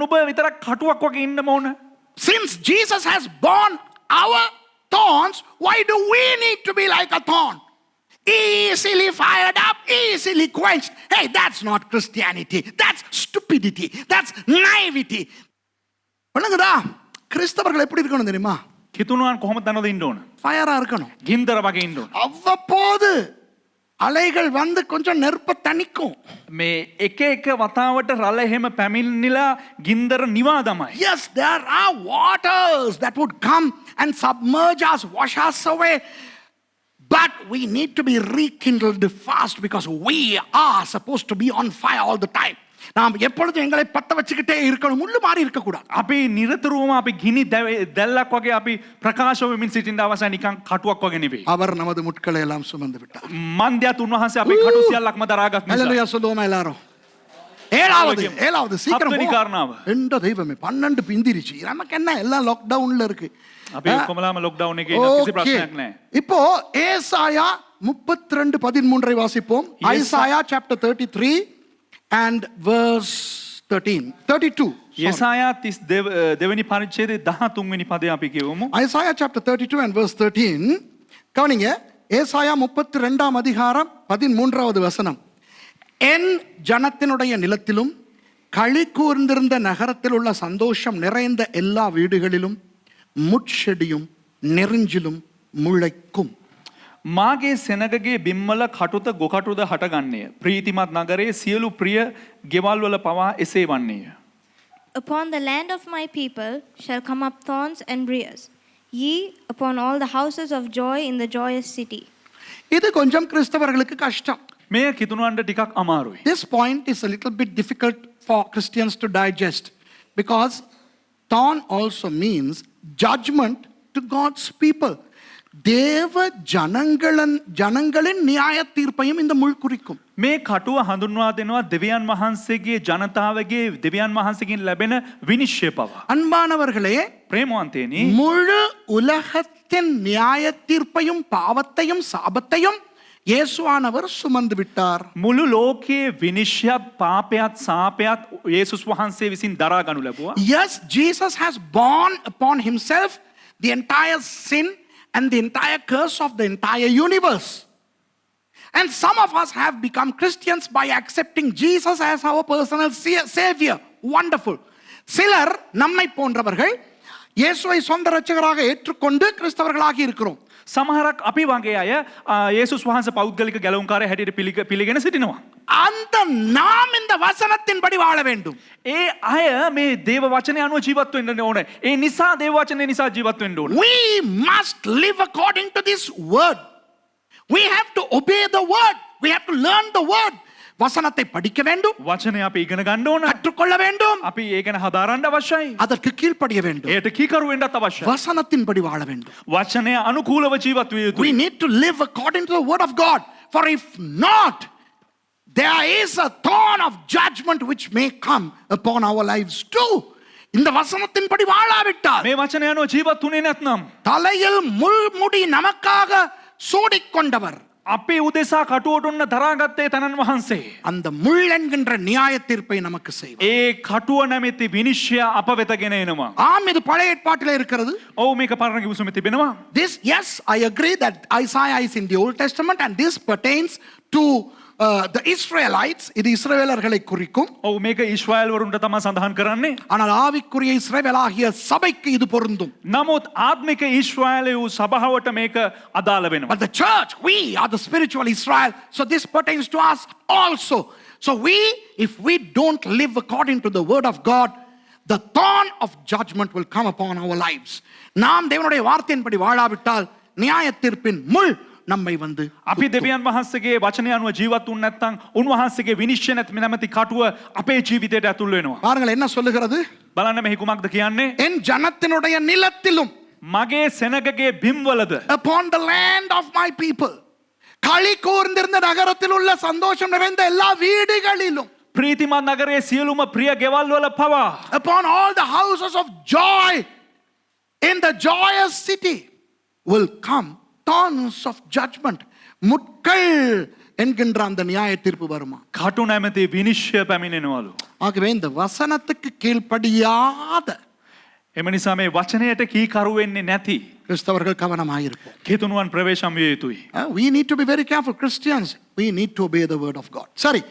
නුඹ විතරක් කටුවක් වගේ ඉන්නම ඕන? Since Jesus has borne our thorns, why do we need to be like a thorn? Easily fired up, easily quenched. Hey, that's not Christianity. That's stupidity. That's naivety. விளங்குதா? கிறிஸ்தவர்கள் எப்படி இருக்கணும் தெரியுமா? කිතුනුවන් කොහොමද දන්නවද ඉන්න ඕන? ஃபயரா இருக்கணும். ගින්දර වගේ ඉන්න ඕන. அவ்வப்போது அலைகள் வந்து கொஞ்சம் நெருப்ப தணிக்கும். මේ එක එක වතාවට රළ එහෙම පැමිණිලා ගින්දර නිවා දමයි. Yes, there are waters that would come and submerge us, wash us away. But we need to be rekindled fast because we are supposed to be on fire all the time. நாம் எப்பொழுதும் எங்களை பத்த வச்சுக்கிட்டே இருக்கணும். முள்ளு மாதிரி இருக்க கூடாது. අපි නිරතුරුවම අපි ගිනි දැල්ලක් වගේ අපි ප්‍රකාශ වෙමින් සිටින්න අවශ්‍ය නිකන් කටුවක් වගේ නෙවෙයි. அவர் நமது முட்களை எல்லாம் சுமந்து விட்டார். මන්දියත් උන්වහන්සේ අපේ කටු සියල්ලක්ම දරාගත් නිසා. ஹalleluya சொல்லுவோமா எல்லாரும்? ஏழாவது சீக்கிரம் හත්වෙනි කාරණාව. எந்த தெய்வமே 12 பிந்திருச்சு. நமக்கு என்ன எல்லாம் லாக்டவுன்ல இருக்கு. අපි ඔක්කොමලාම ලොක්ඩවුන් එකේ ඉන්න කිසි ප්‍රශ්නයක් නැහැ. இப்போ ஏசாயா 32:13 வாசிப்போம். Isaiah chapter 33 and verse 32. යසායා 32 වෙනි පරිච්ඡේදයේ 13 වෙනි පදය අපි කියවමු. Isaiah chapter 32 and verse 13. கவனிங்க. ஏசாயா 32ஆம் அதிகாரம் 13வது வசனம். என் ஜனத்தினுடைய நிலத்திலும் களி கூர்ந்திருந்த நகரத்தில் உள்ள சந்தோஷம் நிறைந்த எல்லா வீடுகளிலும் முட்செடியும் நெருஞ்சிலும் முளைக்கும். මාගේ සෙනගගේ බිම්වල කටුත ගොකටුද හටගන්නේය. ප්‍රීතිමත් නගරයේ සියලු ප්‍රිය ගෙවල් වල පවා එසේ වන්නේය. Upon the land of my people shall come up thorns and briars, ye upon all the houses of joy in the joyous city. இது கொஞ்சம் கிறிஸ்தவர்களுக்கு கஷ்டம். මේ කිතුනුවන්ට ටිකක් අමාරුයි. This point is a little bit difficult for Christians to digest because thorn also means judgment to God's people. தேவ ஜனங்களின் நியாய தீர்ப்பையும் இந்த முள் குறிக்கும். මේ කටුව හඳුන්වා දෙනවා දෙවියන් වහන්සේගේ ජනතාවගේ දෙවියන් වහන්සේගෙන් ලැබෙන විනිශ්චය පවා. அன்பானவர்களே, ප්‍රේමවන්තයනි, முழு உலகத்தின் நியாய தீர்ப்பையும் பாவத்தையும் சாபத்தையும் இயேசுவானவர் சுமந்து விட்டார். මුළු ලෝකයේ විනිශ්චයත් පාපයත් සාපයත් යේසුස් වහන්සේ විසින් දරා ගනු ලැබුවා. Yes, Jesus has borne upon himself the entire sin and the entire curse of the entire universe. And some of us have become Christians by accepting Jesus as our personal savior. Wonderful. சிலர் நம்மை போன்றவர்கள் இயேசுவை சொந்த இரட்சகராக ஏற்றுக்கொண்டு கிறிஸ்தவர்களாகி இருக்கிறோம். සමහරක් අපි වගේ අය යේසුස් වහන්සේ පෞද්ගලික ගැලවුම්කාරය හැටියට පිළිගෙන සිටිනවා. அந்த நாம் இந்த வசனத்தின்படி வாழ வேண்டும். ඒ අය මේ දේව වචනය අනුව ජීවත් වෙන්න ඕනේ. ඒ නිසා දේව වචනය නිසා ජීවත් වෙන්න ඕනේ. We must live according to this word. We have to obey the word. We have to learn the word. வசனத்தை படிக்க வேண்டும், වචනය අපි ඉගෙන ගන්න ඕන. கற்றுக்கொள்ள வேண்டும், අපි ඒ ගැන හදාරන්න අවශ්‍යයි. அதற்கு கீழ்ப்படிய வேண்டும். ඒට කීකරු වෙන්නත් අවශ්‍යයි. வசனத்தின்படி வாழ வேண்டும். වචනය අනුකූලව ජීවත් විය We යුතුයි. need to live according to the word of God. For if not, there is a thorn of judgment which may come upon our lives too. இந்த வசனத்தின்படி வாழாவிட்டால் මේ වචනය අනුව ජීවත් වුණේ නැත්නම් தலையில் முள்முடி நமக்காக சூடிக்கொண்டவர் අපේ උදෙසා කටුවටුන්න දරාගත්තේ තනන් වහන්සේ. அந்த முள் என்கின்ற நியாய தீர்ப்பை நமக்கு செய்வார். ඒ කටුව නැමැති විනිශ්චය අප වෙත ගෙන එනවා. ஆம், இது பழைய ஏற்பாட்டிலே இருக்கிறது. ඔව් මේක පරණ කිව්සුමේ තිබෙනවා. This, yes, I agree that Isaiah is in the Old Testament and this pertains to the Israelites. இது இஸ்ரவேலர்களை குறிக்கும். ඔව් මේක ඊශ්‍රායල් වරුන්ට තමයි සඳහන් කරන්නේ. ஆனால் ஆவிக்குரிய இஸ்ரவேலாகிய சபைக்கு இது பொருந்தும். නමුත් ආත්මික ඊශ්‍රායලය වූ සභාවට මේක අදාළ වෙනවා. But the church, we are the spiritual Israel. So this pertains to us also. So if we don't live according to the word of God, the thorn of judgment will come upon our lives. நாம் தேவனுடைய வார்த்தையின்படி வாழாவிட்டால் நியாய தீர்ப்பின் முள் நம்மை வந்து අපි දෙවියන් වහන්සේගේ වචනය අනුව ජීවත් වුනේ නැත්නම් උන්වහන්සේගේ විනිශ්චය නැමැති කටුව අපේ ජීවිතයට ඇතුල් වෙනවා. பாருங்கள் என்ன சொல்லுகிறது. බලන්න මෙහි කුමක්ද කියන්නේ? என் ஜனத்தினுடைய நிலத்திலும், මගේ සෙනගගේ බිම්වලද, upon the land of my people, களி கூர்ந்திருந்த நகரத்தில் உள்ள சந்தோஷம் நிறைந்த எல்லா வீடுகளிலும், ප්‍රීතිමත් නගරයේ සියලුම ප්‍රිය ගෙවල් වල පවා, upon all the houses of joy in the joyous city will come thorns of judgment. முட்கள் என்கின்ற அந்த நியாய தீர்ப்பு வருமா? කටු නැමැති විනිශ්චය පැමිණෙනවලු. ஆகவே இந்த வசனத்துக்கு கீழ்ப்படியாத එම නිසා මේ වචනයට කීකරු වෙන්නේ නැති கிறிஸ்தவர்கள் கவனமாயிருப்போம். කිතුනුවන් ප්‍රවේශම් විය යුතුයි. We need to be very careful. Christians, we need to obey the word of God. சரி,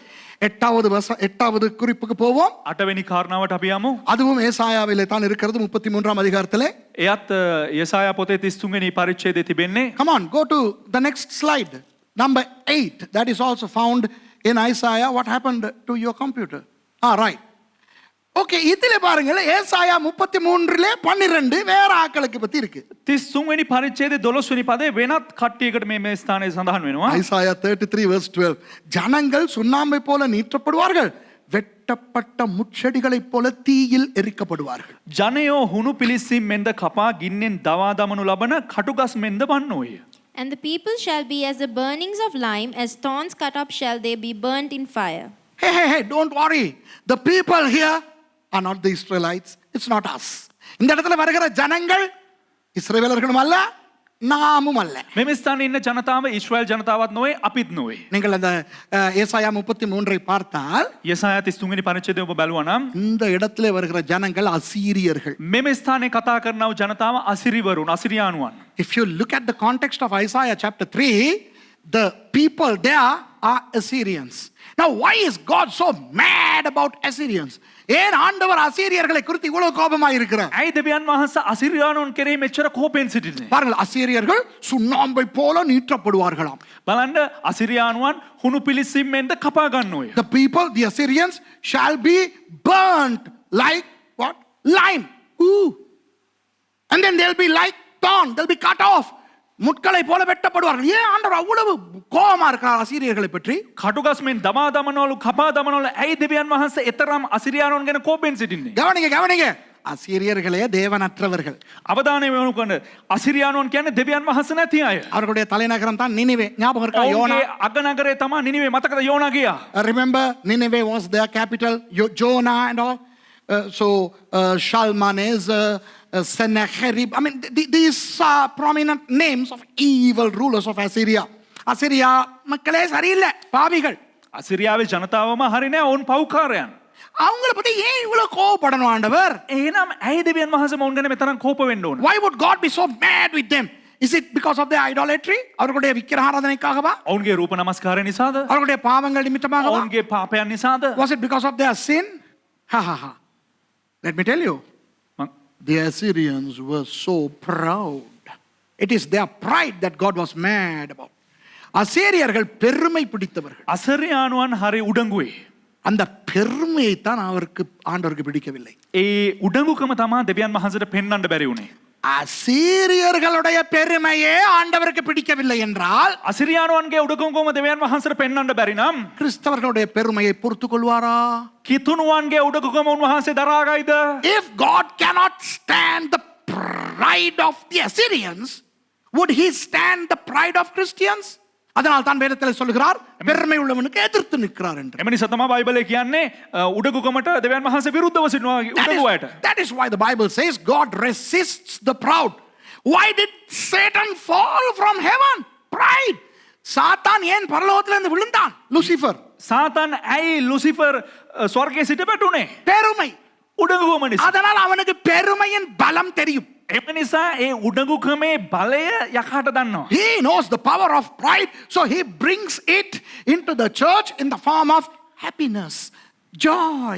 எட்டாவது குறிப்புக்கு போவோம். අටවෙනි කාරණාවට අපි යමු. அதுவும் ஏசாயாவிலே தான் இருக்கிறது 33ஆம் அதிகாரத்திலே. එයත් යසායා පොතේ 33 වෙනි පරිච්ඡේදයේ තිබෙන්නේ. Come on, go to the next slide. Number 8. That is also found in Isaiah. What happened to your computer? Right. Okay, இதிலே பாருங்கள், ஏசாயா 33லே 12 வேற ஆட்களுக்கு பத்தி இருக்கு. 33 වෙනි පරිච්ඡේදයේ 12 වෙනි පදේ වෙනත් කට්ටියකට මේ ස්ථානයේ සඳහන් වෙනවා. Isaiah 33 verse 12. ஜனங்கள் சுண்ணாம்பை போல நீற்றப்படுவார்கள், வெட்டப்பட்ட முட்செடிகளைப் போல தீயில் எரிக்கப்படுவார்கள். ජනයෝ හුණු පිලිසිම් මෙන්ද කපා ගින්නෙන් දවා දමනු ලබන කටුගස් මෙන්ද වන්නෝය. And the people shall be as the burnings of lime, as thorns cut up shall they be burnt in fire. Hey, don't worry. The people here are not the Israelites. It's not us. இந்த இடத்துல வருகிற ஜனங்கள் இஸ்ரவேலர்களும் அல்ல, நாமும் அல்ல. මෙම ස්ථානයේ ඉන්න ජනතාව ඊශ්‍රායල් ජනතාවක් නොවේ, අපිත් නොවේ. நீங்கள் அந்த ஏசாயா 33 பார்த்தால் යසායා 33 වෙනි පරිච්ඡේදය ඔබ බලුවා නම් இந்த இடத்துல வருகிற ஜனங்கள் அசீரியர்கள். මෙම ස්ථානයේ කතා කරනව ජනතාව අසිරිවරුන්, අසිරියානුවන්. If you look at the context of Isaiah chapter 3, the people there are Assyrians. Now why is God so mad about Assyrians? ஏன் ஆண்டவர் அசீரியர்களை குறித்து இவ்வளவு கோபமாக இருக்கிறார்? ඇයි දෙවියන් වහන්සේ අසිරියානුන් කෙරෙහි මෙච්චර කෝපෙන් සිටින්නේ? பாருங்கள், அசீரியர்கள் சுண்ணாம்பை போல நீற்றப்படுவார்களாம். බලන්න අසිරියානුවන් හුණු පිලිසිම් මෙන්ද කපා ගන්නෝය. The people, the Assyrians, shall be burnt like what? Lime. Ooh. And then they'll be like thorn. They'll be cut off. முட்களை போல வெட்டப்படுவார்கள். ஏன் ஆண்டவர் அவ்வளவு கோபமா இருக்கிறார் அசீரியர்களை பற்றி? කටුගස්මෙන් දමා දමනවලු කපා දමනවලු ඇයි දෙවියන් වහන්සේ එතරම් අසිරියානුන් ගැන කෝපෙන් සිටින්නේ? கவனிங்க அசீரியர்களே தேவனற்றவர்கள். අවධානය යොමු කරන අසිරියානුන් කියන්නේ දෙවියන් වහන්සේ නැති අය. அவர்களுடைய தலைநகரம் தான் நினிவே. ஞாபகம் இருக்கா? யோனா. ඔවුන්ගේ අගනගරේ තමයි නිනිවේ. මතකද යෝනා ගියා? Remember, Nineveh was their capital. Jonah and all. Shalmaneser, Sennacherib. I mean, these are prominent names of evil rulers of Assyria. Assyria மக்களே சரியில்லை, பாவிகள். අසිරියාවේ ජනතාවම හරි නෑ. ඔවුන් පව්කාරයන්. அவங்கள பத்தி ஏன் இவ்வளவு கோபப்படணும் ஆண்டவர்? එහෙනම් ඇයි දෙවියන් වහන්සේ මොවුන් ගැන මෙතරම් කෝප වෙන්න ඕන? Why would God be so mad with them? Is it because of their idolatry? அவர்களுடைய விக்கிரகாராதனைக்காகவா? ඔවුන්ගේ රූප නමස්කාරය නිසාද? அவர்களுடைய பாவங்கள் நிமித்தமாகவா? ඔවුන්ගේ පාපයන් නිසාද? Was it because of their sin? Let me tell you. The Assyrians were so proud. It is their pride that God was mad about. அசீரியர்கள் பெருமை பிடித்தவர்கள். අසරියානුවන් හරි උඩඟුවේ. அந்த பெருமையை தான் ஆண்டவருக்கு பிடிக்கவில்லை. ඒ උඩඟුකම තමයි දෙවියන් වහන්සේට පෙන්වන්න බැරි වුණේ. அசீரியர்களுடைய பெருமையே ஆண்டவருக்கு பிடிக்கவில்லை என்றால் අසිරියානුවන්ගේ උඩඟුකම දෙවියන් වහන්සේට පෙන්වන්න බැරි නම් கிறிஸ்தவர்களுடைய பெருமையை பொறுத்துக் கொள்வாரா? කිතුණුවන්ගේ උඩඟුකම උන්වහන්සේ දරාගයිද? If God cannot stand the pride of the Assyrians, would he stand the pride of Christians? அதனால் தான் வேதத்தில் சொல்கிறார் பெருமை உள்ளவனுக்கு எதிர்த்து நிற்கிறார் என்று. එම නිසා තමයි බයිබලයේ කියන්නේ උඩඟුකමට දෙවියන් වහන්සේ විරුද්ධව සිටිනවා උඩඟුවට. That is why the Bible says God resists the proud. Why did Satan fall from heaven? Pride. சாத்தான் ஏன் பரலோகத்திலிருந்து விழுந்தான்? லூசிஃபர். සාතන් ඇයි ලුසිෆර් ස්වර්ගයේ සිට පැටුනේ? பெருமை. උඩඟුකම නිසා. அதனால் அவனுக்கு பெருமையின் பலம் தெரியும். එම නිසා ඒ උඩඟුකමේ බලය යකාට දන්නවා. He knows the power of pride, so he brings it into the church in the form of happiness, joy,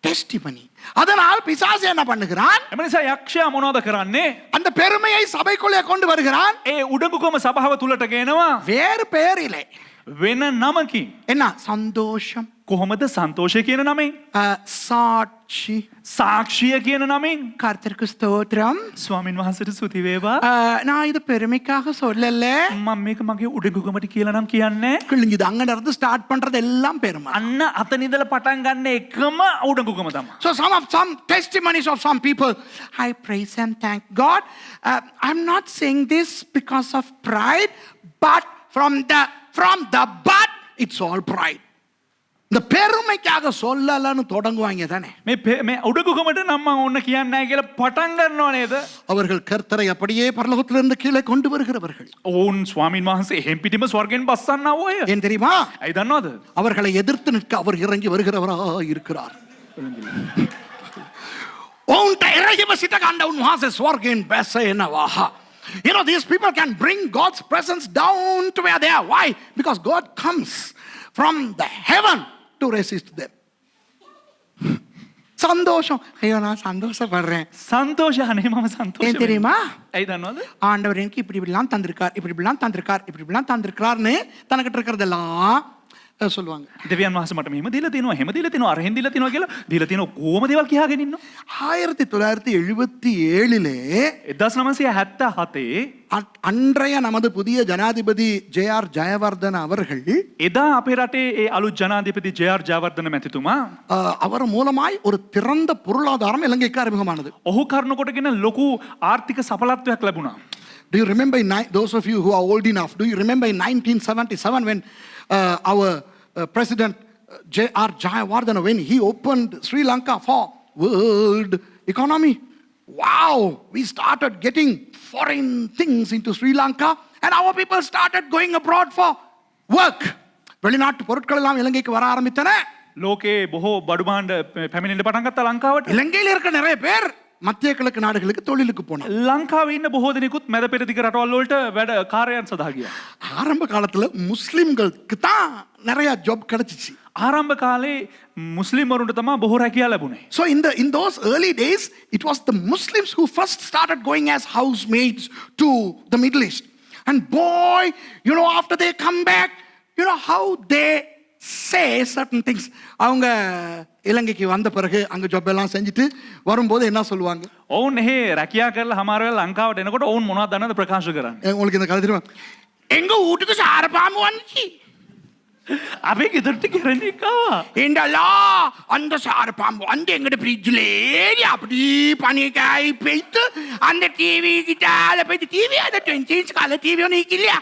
testimony. அதனால் பிசாசு என்ன பண்ணுகிறான்? එම නිසා යක්ෂයා මොනවද කරන්නේ? அந்த பெருமையை சபைக்குள்ளே கொண்டு வருகிறான். ඒ උඩඟුකම සභාව තුලට ගෙනවා வேறு பெயரிலே. වෙන නමකින්. என்ன? சந்தோஷம், කොහොමද සන්තෝෂය කියන නමෙන්? சாட்சி, සාක්ෂිය කියන නමෙන්. கர்த்தருக்கு ஸ்தோத்திரம். ස්වාමින් වහන්සේට ස්තුති වේවා. நான் இது பெருமைக்காக சொல்லல. මම මේක මගේ උඩඟුකමට කියලා නම් කියන්නේ. கிழிஞ்சுது. அங்க இருந்து ஸ்டார்ட் பண்றது எல்லாம் பெருமை. අන්න අතන ඉඳලා පටන් ගන්න එකම උඩඟුකම තමයි. So some testimonies of some people, I praise and thank God. I'm not saying this because of pride, but from the but it's all pride. இந்த பெருமைக்காக சொல்லலன்னு தொடங்குவாங்க தானே. මේ උඩඟුකමට නම් මම ඕන්න කියන්නේ නැහැ කියලා පටන් ගන්නව නේද? அவர்கள் கர்த்தரை அப்படியே பரலோகத்திலிருந்து கீழே கொண்டு வருகிறவர்கள். ඕන් ස්වාමින් වහන්සේ එහෙම් පිටිම ස්වර්ගෙන් බස්සන්නව ඔය. ஏன் தெரியுமா? ඇයි දන්නවද? அவர்களை எதிர்த்து நிற்க அவர் இறங்கி வருகிறவராக இருக்கிறார். உன்ட்ட இறங்கி வசிட்ட கண்ட உன்வாச ஸ்வர்கின் பெசேனவாஹா. You know, these people can bring God's presence down to where they are. Why? Because God comes from the heaven to resist them. சந்தோஷம். ஐயோ நான் சந்தோஷப்படுறேன். சந்தோஷம் அனே மாமா சந்தோஷம். ஏன் தெரியுமா? ஐ தன்னோது ஆண்டவர் எனக்கு இப்படிலாம் தந்திருக்கார், இப்படிலாம் தந்திருக்கார்னு தனக்கிட்ட இருக்கிறதெல்லாம் சொல்லுவாங்க. දෙවියන් වහන්සේ මට මෙහෙම දීලා තිනවා, එහෙම දීලා තිනවා, අරහෙන් දීලා තිනවා කියලා දීලා තිනවා කොහොම දේවල් කියාගෙන ඉන්නවා. 1977 1977 அன்றைய நமது புதிய ஜனாதிபதி ஜே.ஆர். ஜெயவர்தன அவர்கள் එදා අපේ රටේ ඒ අලුත් ජනාධිපති ජේ.ආර්. ජයවර්ධන මැතිතුමා அவர் மூலமாய் ஒரு திறந்த பொருளாதாரம் இலங்கைக்கு அறிமுகமானது. ඔහු කරුණු කොටගෙන ලොකු ආර්ථික සඵලත්වයක් ලැබුණා. Do you remember, those of you who are old enough, do you remember in 1977 when our President J.R. Jayawardena, when he opened Sri Lanka for world economy? Wow, we started getting foreign things into Sri Lanka and our people started going abroad for work. வெளிநாட்டு பொருட்கள் எல்லாம் இலங்கைக்கு வர ஆரம்பித்தன. ලෝකේ බොහෝ බඩු භාණ්ඩ පැමිණෙන්න පටන් ගත්තා ලංකාවට. இலங்கையில் இருக்க நிறைய பேர் மத்திய கிழக்கு நாடுகளுக்கு தொழிலுக்கு போனாங்க. ලංකාවේ ඉන්න බොහෝ දෙනෙකුත් මැද පෙරදිග රටවල් වලට වැඩ කාර්යයන් සඳහා ගියා. ஆரம்ப காலத்துல முஸ்லிம்களுக்கு தான் நிறைய ஜாப் கிடைச்சிச்சு. ආරම්භ කාලේ මුස්ලිම් වරුන්ට තමයි බොහෝ රැකියා ලැබුණේ. So in those early days, it was the Muslims who first started going as housemaids to the Middle East. And boy, after they come back, how they say certain things. அவங்க இலங்கைக்கு வந்த பிறகு அங்க ஜாப் எல்லாம் செஞ்சுட்டு வரும்போது என்ன சொல்லுவாங்க? ඔවුන් එහි රැකියා කරලා හමාර වෙලා ලංකාවට එනකොට ඔවුන් මොනවද දන්නවද ප්‍රකාශ කරන්නේ? உங்களுக்கு இந்த கதை தெரியுமா? எங்க வீட்டுக்கு சாரப்பாம்பு வந்துச்சு. අපේ ගෙදරට කෙරෙන්නේ ආවා. ஏண்டலா அந்த சாரப்பாம்பு வந்து எங்கட ஃப்ரிட்ஜ்ல ஏறி அப்படி பனிக்காய் போயிட்டு அந்த டிவி கிட்டால போயிட்டு டிவி அந்த 20 இன்ச் கால டிவி ஒன்று இல்லையா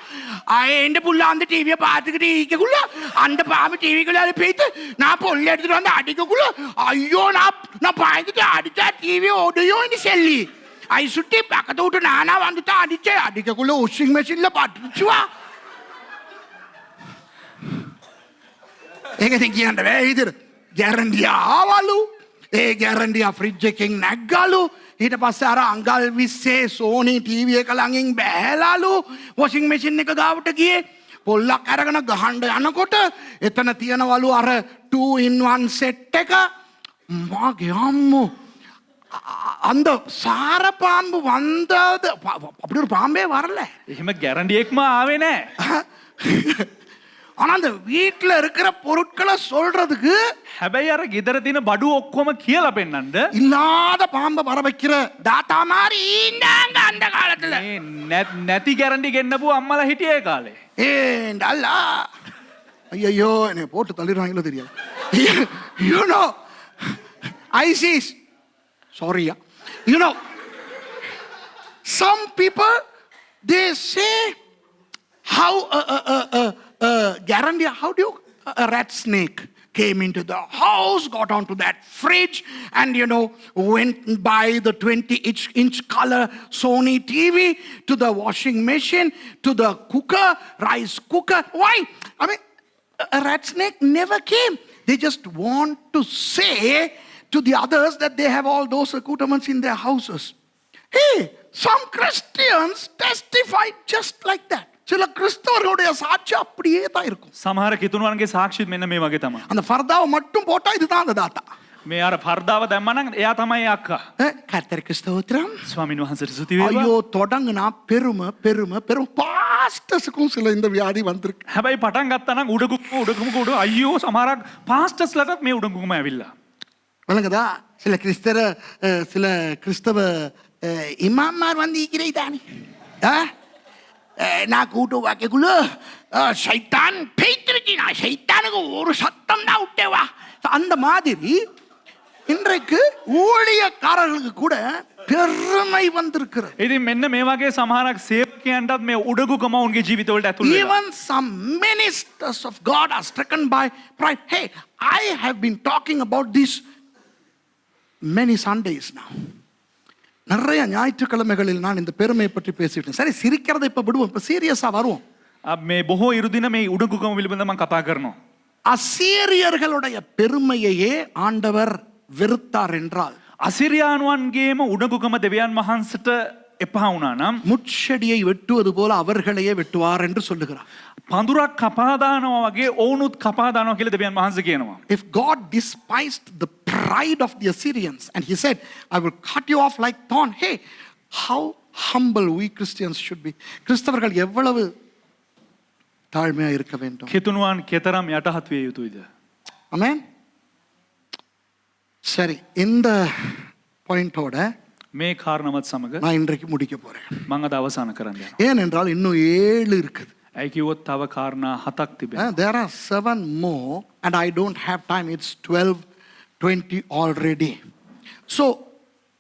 எந்த புள்ள அந்த டிவியை பார்த்துக்கிட்டு இருக்கக்குள்ள அந்த பாம்பு டிவிக்குள்ள போயிட்டு நான் பொல்ல எடுத்துட்டு வந்து அடிக்கக்குள்ள ஐயோ நான் பயந்துட்டு அடிச்சா டிவி ஓடையும் செல்லி ஐ சுட்டி பக்கத்து விட்டு நானா வந்துட்டு அடிச்சேன் அடிக்கக்குள்ள வாஷிங் மெஷின்ல பட்டுச்சுவா ඒක ඉතින් කියන්න බෑ ඉතින් ගැරන්ඩිය ආවලු ඒ ගැරන්ඩිය ෆ්‍රිජ් එකෙන් නැග්ගලු ඊට පස්සේ අර අඟල් 20 සෝනි ටීවී එක ළඟින් බෑලාලු වොෂින් මැෂින් එක ගාවට ගියේ පොල්ලක් අරගෙන ගහන්න යනකොට එතන තියනවලු අර 2 in 1 සෙට් එක මගේ අම්මෝ அந்த சாரப்பாம்பு வந்தது அப்படி ஒரு பாம்பே வரல එහෙම ගැරන්ඩියෙක්ම ආවේ නැහැ. ஆனா அந்த வீட்டுல இருக்கிற பொருட்களை சொல்றதுக்கு හැබැයි අර ගෙදර තියෙන බඩු ඔක්කොම කියලා පෙන්නන්න இல்லாத பாம்பை வர வைக்கிற தாத்தா மாதிரி இருந்தாங்க அந்த காலத்துல මේ නැති ගැරන්ඩි ගෙන්නපු අම්මලා හිටියේ ඒ කාලේ. ஏண்டல்லா ஐயோ என்னை போட்டு தள்ளிடுவாங்களோ தெரியாது you know ISIS sorry you know some people they say how guarantee how do you a rat snake came into the house got onto that fridge and you know went by the 20-inch color Sony TV to the washing machine to the cooker rice cooker why I mean a rat snake never came they just want to say to the others that they have all those accoutrements in their houses hey some Christians testified just like that சில கிறிஸ்தவர்களுடைய சாட்சி அப்படியே தான் இருக்கும். සමහර කිතුණුවන්ගේ සාක්ෂිත් මෙන්න මේ වගේ තමයි. அந்த ஃபர்தாவை மட்டும் போட்டா இதுதான் அந்த தாத்தா. මේ අර පර්දාව දැම්මා නම් එයා තමයි අක්කා. கர்த்தருக்கு ஸ்தோத்திரம். ස්වාමීන් වහන්සේට ස්තුති වේවා. ஐயோ தொடங்குனா பெருமை பாஸ்டர்ஸ்க்கும் சில இந்த வியாதி வந்திருக்கு. හැබැයි පටන් ගත්තා නම් උඩකුම අයියෝ සමහරක් පාස්ටර්ස්ලටත් මේ උඩකුම ඇවිල්ලා. விளங்குதா? சில கிறிஸ்தவ இமாம்மார் வந்து இருக்கிறே தானே. நான் கூட்டு வாக்கக்குள்ள சைத்தான் பேய்த்திருச்சு நான் சைத்தானுக்கு ஒரு சத்தம் தான் விட்டேவா அந்த மாதிரி இன்றைக்கு ஊழியக்காரர்களுக்கு கூட பெருமை வந்திருக்கிறது. ඉතින් මෙන්න මේ වගේ සමහරක් සේවකයන්ටත් මේ උඩකුකම උන්ගේ ජීවිතවලට ඇතුල් වෙනවා. Even some ministers of God are stricken by pride. Hey, I have been talking about this many Sundays now. நிறைய ஞாயிற்றுக்கிழமைகளில் நான் இந்த பெருமையை பற்றி பேசிட்டேன். சரி சிரிக்கிறதை இப்ப விடுவோம். இப்ப சீரியஸா வருவோம். මේ බොහෝ ඉරුදින මේ උඩකුකම පිළිබඳව මම කතා කරනවා. அசீரியர்களுடைய பெருமையையே ஆண்டவர் வெறுத்தார் என்றால் අසිරියානුවන්ගේම උඩකුකම දෙවියන් වහන්සේට එපා වුණා නම් முட்செடியை வெட்டுவது போல அவர்களையே வெட்டுவார் என்று சொல்லுகிறார். පඳුරක් කපා දානවා වගේ ඔවුනුත් කපා දානවා කියලා දෙවියන් වහන්සේ කියනවා. If God despised the pride of the Assyrians and he said I will cut you off like thorn, hey, how humble we Christians should be. கிறிஸ்தவர்கள் எவ்வளவு தாழ்மையா இருக்க வேண்டும். කිතුණුවන් කෙතරම් යටහත් විය යුතුයිද? ஆமென். சரி இந்த பாயிண்டோட මේ කාරණාවත් සමග நான் இன்றைக்கு முடிக்க போறேன். මම අද අවසන් කරන්න යනවා. ஏனென்றால் இன்னும் 7 இருக்குது. ඇයි කිව්වොත් තව කාරණා 7ක් තිබෙනවා. There are 7 more and I don't have time. It's 12:20 already. So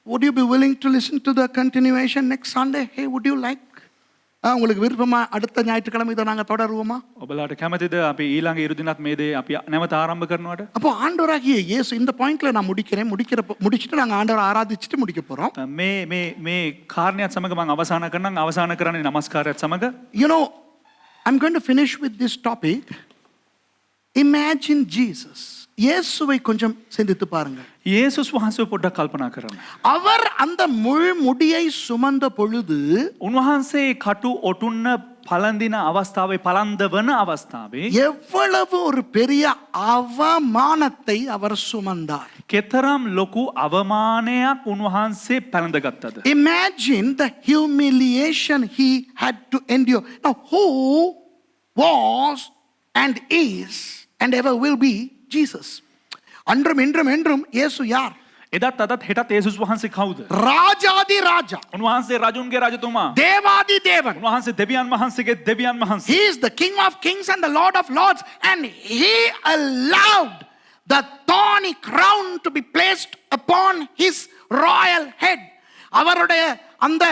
would you be willing to listen to the continuation next Sunday? Hey, would you like? உங்களுக்கு விருப்பமா அடுத்த ஞாயிற்றுக்கிழமை இதை நாங்கள் தொடருவோமா? ඔබලාට කැමතිද අපි ඊළඟ ඉරුදිනත් මේ දේ අපි නැවත ආරම්භ කරනවට? அப்போ ஆண்டவராகிய இயேசு இந்த பாயிண்ட்ல நான் முடிச்சிட்டு நாங்கள் ஆண்டவரை ஆராதிச்சுட்டு முடிக்க போறோம். මේ කාරණයක් සමග මම අවසන් කරනම් අවසන් කරන්නේ නමස්කාරයත් සමග. You know, I'm going to finish with this topic. Imagine Jesus. இயேசுவை கொஞ்சம் சிந்தித்து பாருங்கள். යේසුස් වහන්සේ පොඩ්ඩක් කල්පනා කරන්න. அவர் அந்த முள் முடியை சுமந்த பொழுது උන්වහන්සේ කටු ඔටුන්න පළඳින අවස්ථාවේ පළඳවන අවස්ථාවේ எவ்வளவு ஒரு பெரிய அவமானத்தை அவர் சுமந்தார். කෙතරම් ලොකු අවමානයක් උන්වහන්සේ පැළඳගත්තද? Imagine the humiliation he had to endure. Now who was and is and ever will be Jesus. அன்றும் இன்றும் என்றும் இயேசு யார்? එදත් අදත් හෙටත් යේසුස් වහන්සේ කවුද? ராஜாதி ராஜா, උන්වහන්සේ රජුන්ගේ රජතුමා. தேவாதி தேவன். උන්වහන්සේ දෙවියන් වහන්සේගේ දෙවියන් වහන්සේ. He is the King of Kings and the Lord of Lords, and he allowed the thorny crown to be placed upon his royal head. அவருடைய அந்த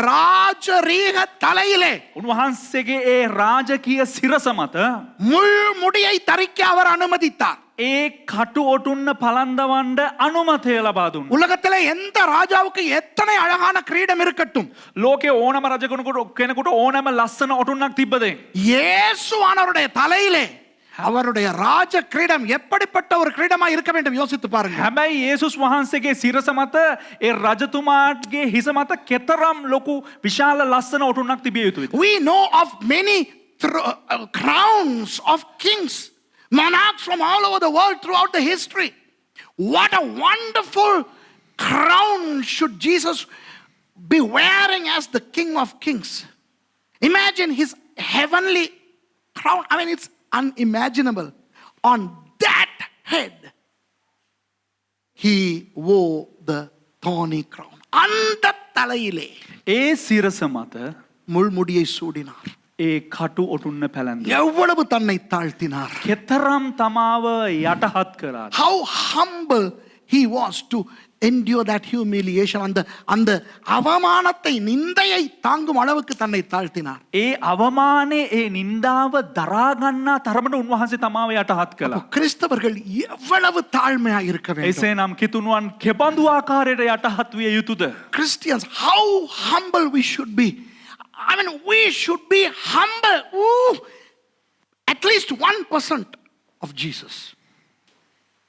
ராஜரீக தலையிலே උන්වහන්සේගේ ඒ රාජකීය සිරස මත முள் முடியை தரிக்க அவர் அனுமதித்தார். ඒ කටු ඔටුන්න පලන්දවන්ඩ අනුමතය ලබා දුන්න. உலகத்திலே எந்த ராஜாவுக்கு எத்தனை அழகான கிரீடம் இருக்கட்டும், ලෝකේ ඕනම රජකෙනෙකුට කෙනෙකුට ඕනම ලස්සන ඔටුන්නක් තිබ්බදේ. இயேசுவானவருடைய தலையிலே அவருடைய ராஜ கிரீடம் எப்படிப்பட்ட ஒரு கிரீடமா இருக்க வேண்டும் யோசித்து பாருங்க. හැබැයි යේසුස් වහන්සේගේ සිරස මත ඒ රජතුමාගේ හිස මත කෙතරම් ලොකු විශාල ලස්සන ඔටුන්නක් තිබිය යුතුයිද? We know of many crowns of kings, monarchs from all over the world throughout the history. What a wonderful crown should Jesus be wearing as the King of Kings. Imagine his heavenly crown. I mean, it's unimaginable. On that head, he wore the thorny crown. அந்த தலையிலே ඒ සිරස මත முள்முடியை சூடினார். ඒ කටු ඔටුන්න පැළඳ. எவ்வளவு தன்னை தாழ்த்தினார். කෙතරම් තමාව යටහත් කරාද. How humble he was to endure that humiliation. அந்த அவமானத்தை, நிந்தையை தாங்கும் அளவுக்கு தன்னை தாழ்த்தினார். ඒ අවමානයේ ඒ නින්දාව දරාගන්නා තරමට උන්වහන්සේ තමාව යටහත් කළා. கிறிஸ்தவர்கள் எவ்வளவு தாழ்மையா இருக்க வேண்டும். එසේනම් කිතුණුවන් කෙබඳු ආකාරයට යටහත් විය යුතුද? Christians, how humble we should be. I mean, we should be humble. Ooh, at least 1% of Jesus.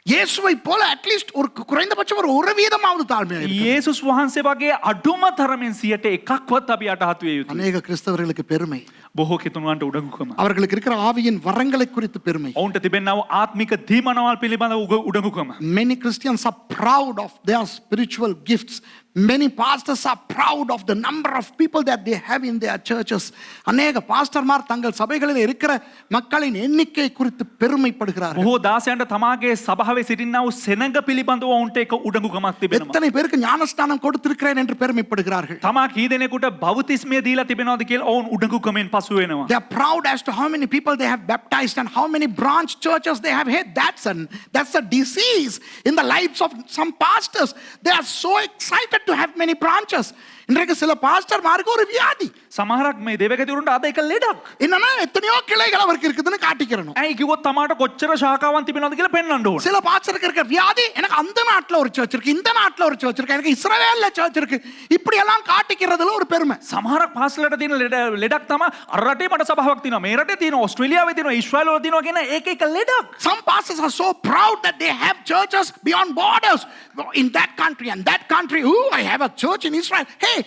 இயேசுவை போல அட்லீஸ்ட் ஒரு குறைந்தபட்சம் ஒரு வீதமாவது தாழ்மையா இருக்க. යේසුස් වහන්සේ වගේ අඩුම තරමින් 100%ක්වත් අපි යටහත් විය යුතුයි. அநேக கிறிஸ்தவர்களுக்கு பெருமை, බොහෝ කිතුණුවන්ට උඩඟුකම. அவர்களுக்கு இருக்கிற ஆவியின் வரங்களை குறித்து பெருமை. ඔවුන්ට තිබෙනව ආත්මික දීමනවල් පිළිබඳ උඩඟුකම. Many Christians are proud of their spiritual gifts. Many pastors are proud of the number of people that they have in their churches. அநேக பாஸ்டர்மார் தங்கள் சபைகளில் இருக்கிற மக்களின் எண்ணிக்கை குறித்து பெருமைப்படுகிறார்கள். බොහෝ දාසයන්ට තමාගේ සභාවේ සිටිනා වූ සෙනඟ පිළිබඳව ඔවුන්ට එක උඩඟුකමක් තිබෙනවා. எத்தனை பேருக்கு ஞானஸ்நானம் கொடுத்திருக்கிறேன் என்று பெருமைப்படுகிறார்கள். තමා කී දෙනෙකුට බෞතිස්මය දීලා තිබෙනවද කියලා ඔවුන් උඩඟුකමෙන් පසු වෙනවා. They are proud as to how many people they have baptized and how many branch churches they have had. That's a disease in the lives of some pastors. They are so excited to have many branches. இன்றைக்கு சில pastor mark ஒரு வியாதி. සමහරක් මේ දේවගතිවරුන්ට අද එක ලෙඩක්. என்னன்னா எத்தனையோ கிளைகள் அவருக்கு இருக்குதுன்னு காட்டிக்கிறணும். ඇයි කිව්වොත් තමාට කොච්චර ශාඛාවන් තිබෙනවද කියලා පෙන්වන්න ඕන. சில பாஸ்டருக்கு இருக்க வியாதி, எனக்கு அந்த நாட்டுல ஒரு சர்ச் இருக்கு, இந்த நாட்டுல ஒரு சர்ச் இருக்கு, எனக்கு இஸ்ரவேல்ல சர்ச் இருக்கு, இப்படி எல்லாம் காட்டிக்கிறதுல ஒரு பெருமை. සමහරක් පාස්ලට තියෙන ලෙඩක් තමයි අර රටේ මට සභාවක් තියෙනවා, මේ රටේ තියෙනවා, ඕස්ට්‍රේලියාවේ තියෙනවා, ඊශ්‍රායල් වල තියෙනවා කියන එක එක ලෙඩක්. Some pastors are so proud that they have churches beyond borders in that country and that country. Ooh, I have a church in Israel. Hey,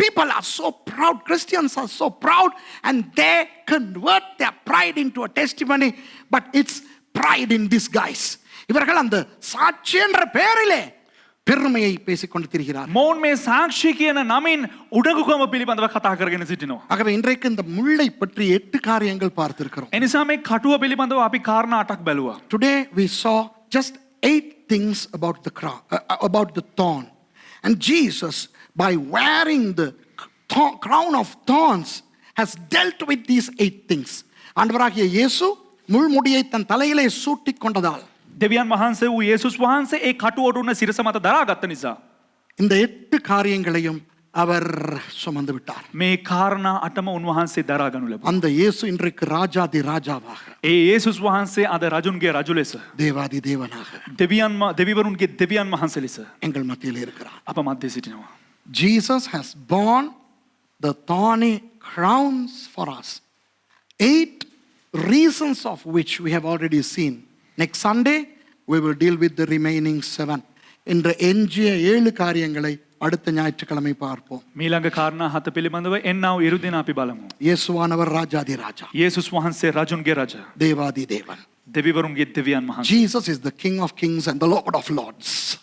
people are so proud. Christians are so proud, and they convert their pride into a testimony, but it's pride in disguise. இவர்கள் அந்த சாட்சி என்ற பெயரிலே பெருமையை பேசிக்கொண்டு திரிகிறார். මොවුන් මේ සාක්ෂි කියන නමින් උඩඟුකම පිළිබඳව කතා කරගෙන සිටිනවා. ஆகவே இன்றைக்கு இந்த முள்ளை பற்றி 8 காரியங்கள் பார்த்திருக்கிறோம். එනිසා මේ කටුව පිළිබඳව අපි කාරණා 8ක් බැලුවා. Today we saw just 8 things about the about the thorn, and Jesus, by wearing the crown of thorns, has dealt with these 8 things. ஆண்டவராகிய இயேசு முள்முடியை தன் தலையிலே சூட்டிக் கொண்டதால் දෙවියන් වහන්සේ වූ යේසුස් වහන්සේ ඒ කටුව ඔටුන්න සිරස මත දරාගත්ත නිසා இந்த 8 காரியங்களையும் அவர் சுமந்து விட்டார். මේ කාරණා 8ම උන්වහන්සේ දරාගනු ලැබුවා. அந்த இயேசு இன்றைக்கு ராஜாதி ராஜாவாக, ඒ යේසුස් වහන්සේ අද රජුන්ගේ රජු ලෙස, தேவாதி தேவனாக දෙවිවරුන්ගේ දෙවියන් වහන්සේ ලෙස எங்கள் மத்தியில் இருக்கிறார். අප මැද්දේ සිටිනවා. Jesus has borne the thorny crowns for us. 8 reasons of which we have already seen. Next Sunday we will deal with the remaining 7. இன்று எஞ்சிய 7 காரியங்களை அடுத்த ஞாயிற்றுக்கிழமை பார்ப்போம். මීළඟ කාරණා 7 පිළිබඳව එන්නා වූ ඉරුදින අපි බලමු. இயேசுவானவர் ராஜாதி ராஜா, යේසුස් වහන්සේ රජුන්ගේ රජ, தேவாதி தேவன். දෙවිවරුන්ගේ දෙවියන් වහන්සේ. Jesus is the King of Kings and the Lord of Lords.